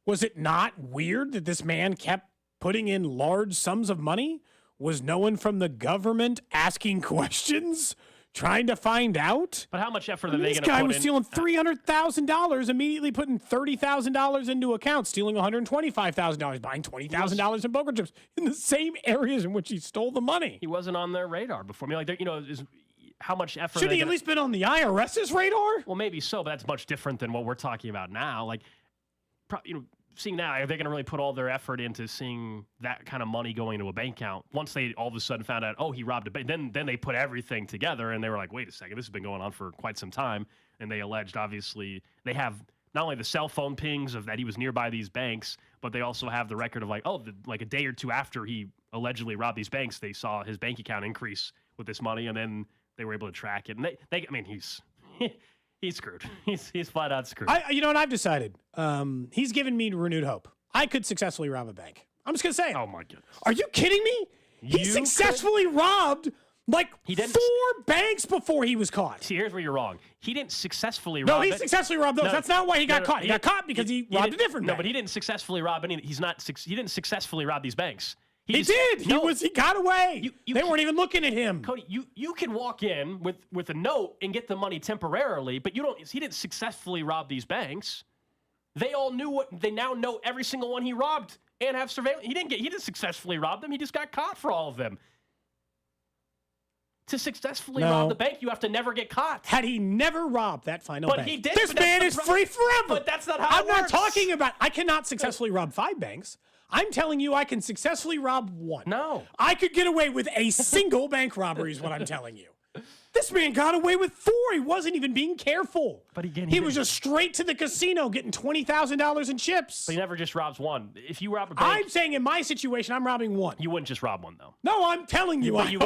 Was it not weird that this man kept putting in large sums of money? Was no one from the government asking questions, trying to find out? But how much effort are they going to put in? This guy was stealing $300,000, immediately putting $30,000 into account, stealing $125,000, buying $20,000 in poker chips in the same areas in which he stole the money. He wasn't on their radar before. I mean, like, how much effort? Should he at least been on the IRS's radar? Well, maybe so, but that's much different than what we're talking about now. Like, seeing now, are they going to really put all their effort into seeing that kind of money going to a bank account? Once they all of a sudden found out, oh, he robbed a bank, then they put everything together and they were like, wait a second, this has been going on for quite some time. And they alleged, obviously, they have not only the cell phone pings of that he was nearby these banks, but they also have the record of like a day or two after he allegedly robbed these banks, they saw his bank account increase with this money, and then they were able to track it. And I mean, he's screwed. He's flat out screwed. You know what I've decided? He's given me renewed hope. I could successfully rob a bank. I'm just gonna say it. Oh my goodness! Are you kidding me? He successfully robbed like 4 banks before he was caught. See, here's where you're wrong. He didn't successfully rob. No, he successly robbed those. No, that's not why he got caught. He got caught because he robbed a different bank. No, but he didn't successfully rob any. He didn't successfully rob these banks. He did. He got away. They weren't even looking at him. Cody, you can walk in with a note and get the money temporarily, but he didn't successfully rob these banks. They all knew they now know every single one he robbed and have surveillance. He didn't successfully rob them. He just got caught for all of them. To successfully rob the bank, you have to never get caught. Had he never robbed that final bank, he did. This man is free forever. But that's not how I'm not talking about. I cannot successfully rob 5 banks. I'm telling you, I can successfully rob 1. No. I could get away with a single bank robbery is what I'm telling you. This man got away with 4. He wasn't even being careful. But he was just straight to the casino getting $20,000 in chips. But he never just robs 1. If you rob a bank, I'm saying in my situation, I'm robbing 1. You wouldn't just rob 1, though. No, I'm telling you. But you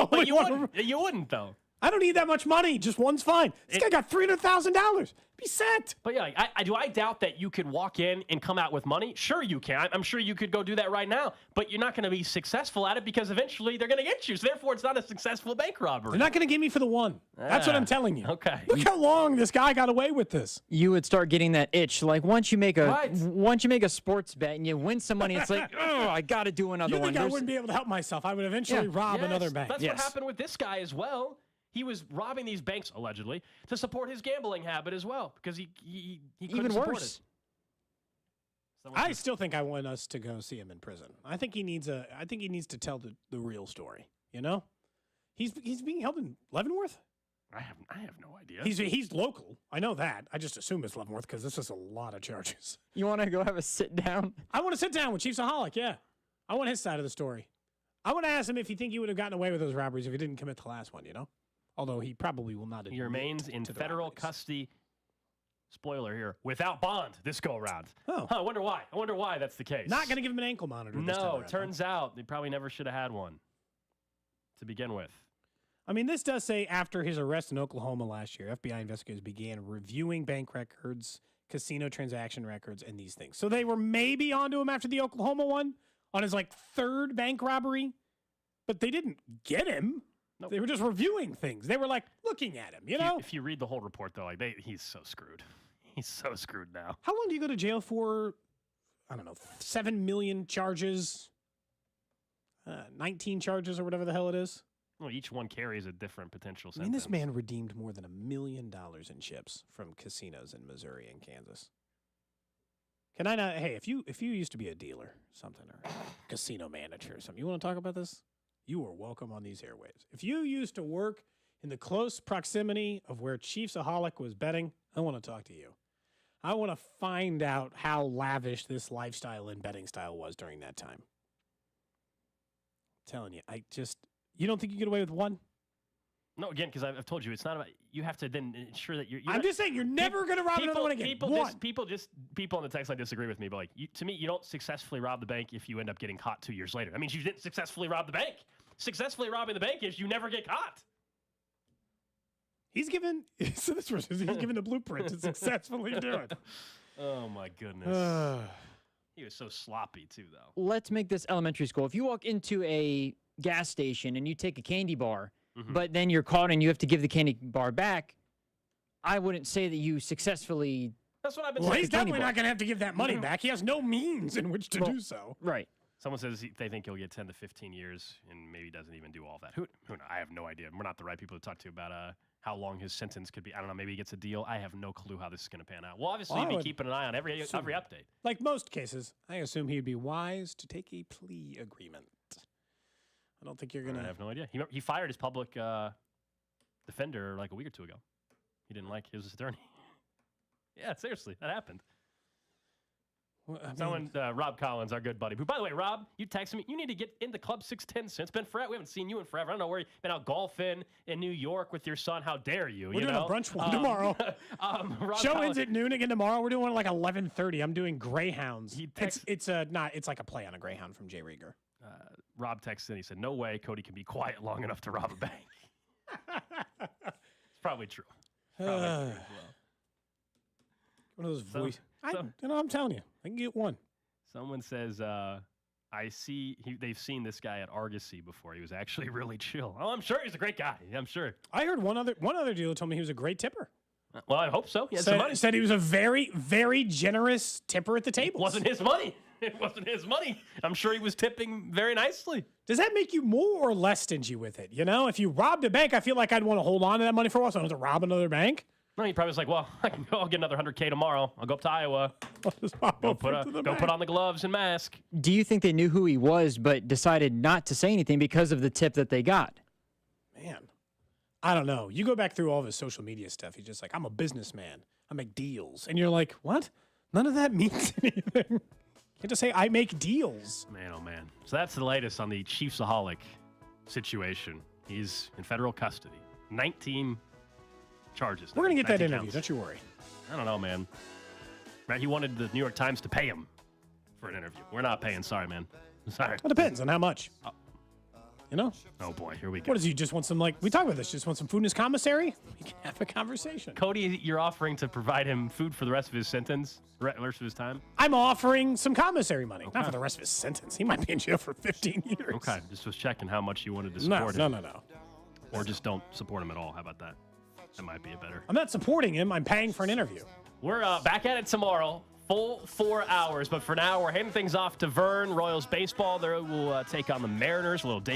wouldn't, though. I don't need that much money. Just 1's fine. This guy got $300,000. Be set. But yeah, I doubt that you could walk in and come out with money. Sure you can. I'm sure you could go do that right now. But you're not going to be successful at it because eventually they're going to get you. So therefore, it's not a successful bank robbery. They're not going to get me for the 1. That's what I'm telling you. Okay. Look how long this guy got away with this. You would start getting that itch. Like once you make a sports bet and you win some money, it's like, oh, I got to do another one. I wouldn't be able to help myself. I would eventually rob another bank. That's what happened with this guy as well. He was robbing these banks, allegedly, to support his gambling habit as well, because he couldn't even support worse. it. I still think I want us to go see him in prison. I think he needs to tell the real story. You know, he's being held in Leavenworth. I have no idea. He's local. I know that. I just assume it's Leavenworth because this is a lot of charges. You want to go have a sit down? I want to sit down with Chiefsaholic. Yeah, I want his side of the story. I want to ask him if he think he would have gotten away with those robberies if he didn't commit the last one. You know. Although he probably will not. He remains in federal custody. Spoiler here, without bond this go around. Oh, I wonder why. I wonder why that's the case. Not going to give him an ankle monitor. No, this time around, turns out they probably never should have had one to begin with. I mean, this does say after his arrest in Oklahoma last year, FBI investigators began reviewing bank records, casino transaction records, and these things. So they were maybe onto him after the Oklahoma one on his 3rd bank robbery, but they didn't get him. Nope. They were just reviewing things. They were looking at him, you know? If you read the whole report, though, he's so screwed. He's so screwed now. How long do you go to jail for? I don't know, 7 million charges, 19 charges or whatever the hell it is? Well, each one carries a different potential sentence. I mean, this man redeemed more than $1 million in chips from casinos in Missouri and Kansas. Can I not? Hey, if you used to be a dealer, or something, or a casino manager, or something, you want to talk about this? You are welcome on these airwaves. If you used to work in the close proximity of where Chiefsaholic was betting, I want to talk to you. I want to find out how lavish this lifestyle and betting style was during that time. I'm telling you, you don't think you get away with one? No, again, because I've told you, it's not about, you have to then ensure that you're I'm just saying, you're never going to rob another one again. People on the text line disagree with me, but to me, you don't successfully rob the bank if you end up getting caught 2 years later. That means you didn't successfully rob the bank. Successfully robbing the bank is you never get caught. He's given the blueprint to successfully do it. Oh my goodness. He was so sloppy too, though. Let's make this elementary school. If you walk into a gas station and you take a candy bar, but then you're caught and you have to give the candy bar back, I wouldn't say that you successfully. That's what I've been saying. saying. He's definitely not going to have to give that money back. He has no means in which to do so. Right. Someone says they think he'll get 10 to 15 years and maybe doesn't even do all that. Who knows? I have no idea. We're not the right people to talk to about how long his sentence could be. I don't know. Maybe he gets a deal. I have no clue how this is going to pan out. We'll obviously be keeping an eye on every update. Like most cases, I assume he'd be wise to take a plea agreement. I don't think you're going to. I have no idea. He fired his public defender like a week or two ago. He didn't like his attorney. Yeah, seriously, that happened. Well, Rob Collins, our good buddy. Who, by the way, Rob, you texted me. You need to get into Club 610 since. It's been forever. We haven't seen you in forever. I don't know where you've been out golfing in New York with your son. How dare you? We're doing a brunch one tomorrow. Show Collins, ends at noon again tomorrow. We're doing one at like 11:30. I'm doing Greyhounds. It's like a play on a Greyhound from Jay Rieger. Rob texted and he said, "No way Cody can be quiet long enough to rob a bank." It's probably true. One of those voice. I'm telling you, I can get one. Someone says, "I see they've seen this guy at Argosy before. He was actually really chill." Oh, I'm sure he's a great guy. I'm sure. I heard one other dealer told me he was a great tipper. Well, I hope so. He had some money. Said he was a very, very generous tipper at the table. It wasn't his money. It wasn't his money. I'm sure he was tipping very nicely. Does that make you more or less stingy with it? You know, if you robbed a bank, I feel like I'd want to hold on to that money for a while so I don't have to rob another bank. No, he probably was like, "Well, I'll get another $100K tomorrow. I'll go up to Iowa. Go put on the gloves and mask." Do you think they knew who he was but decided not to say anything because of the tip that they got? Man, I don't know. You go back through all of his social media stuff. He's just like, "I'm a businessman. I make deals." And you're like, what? None of that means anything. You have to say, "I make deals." Man, oh man. So that's the latest on the Chiefsaholic situation. He's in federal custody. 19 charges. We're going to get that 19 interview. counts. Don't you worry. I don't know, man. Right, he wanted the New York Times to pay him for an interview. We're not paying. Sorry, man. Sorry. It depends on how much. You know? Oh, boy. Here we go. What does he just want some, we talked about this, just want some food in his commissary? We can have a conversation. Cody, you're offering to provide him food for the rest of his sentence, the rest of his time? I'm offering some commissary money. Okay. Not for the rest of his sentence. He might be in jail for 15 years. Okay. Just was checking how much you wanted to support him. No. Or just don't support him at all. How about that? That might be a better. I'm not supporting him. I'm paying for an interview. We're back at it tomorrow. Full 4 hours. But for now, we're handing things off to Vern. Royals baseball. They will take on the Mariners. A little day.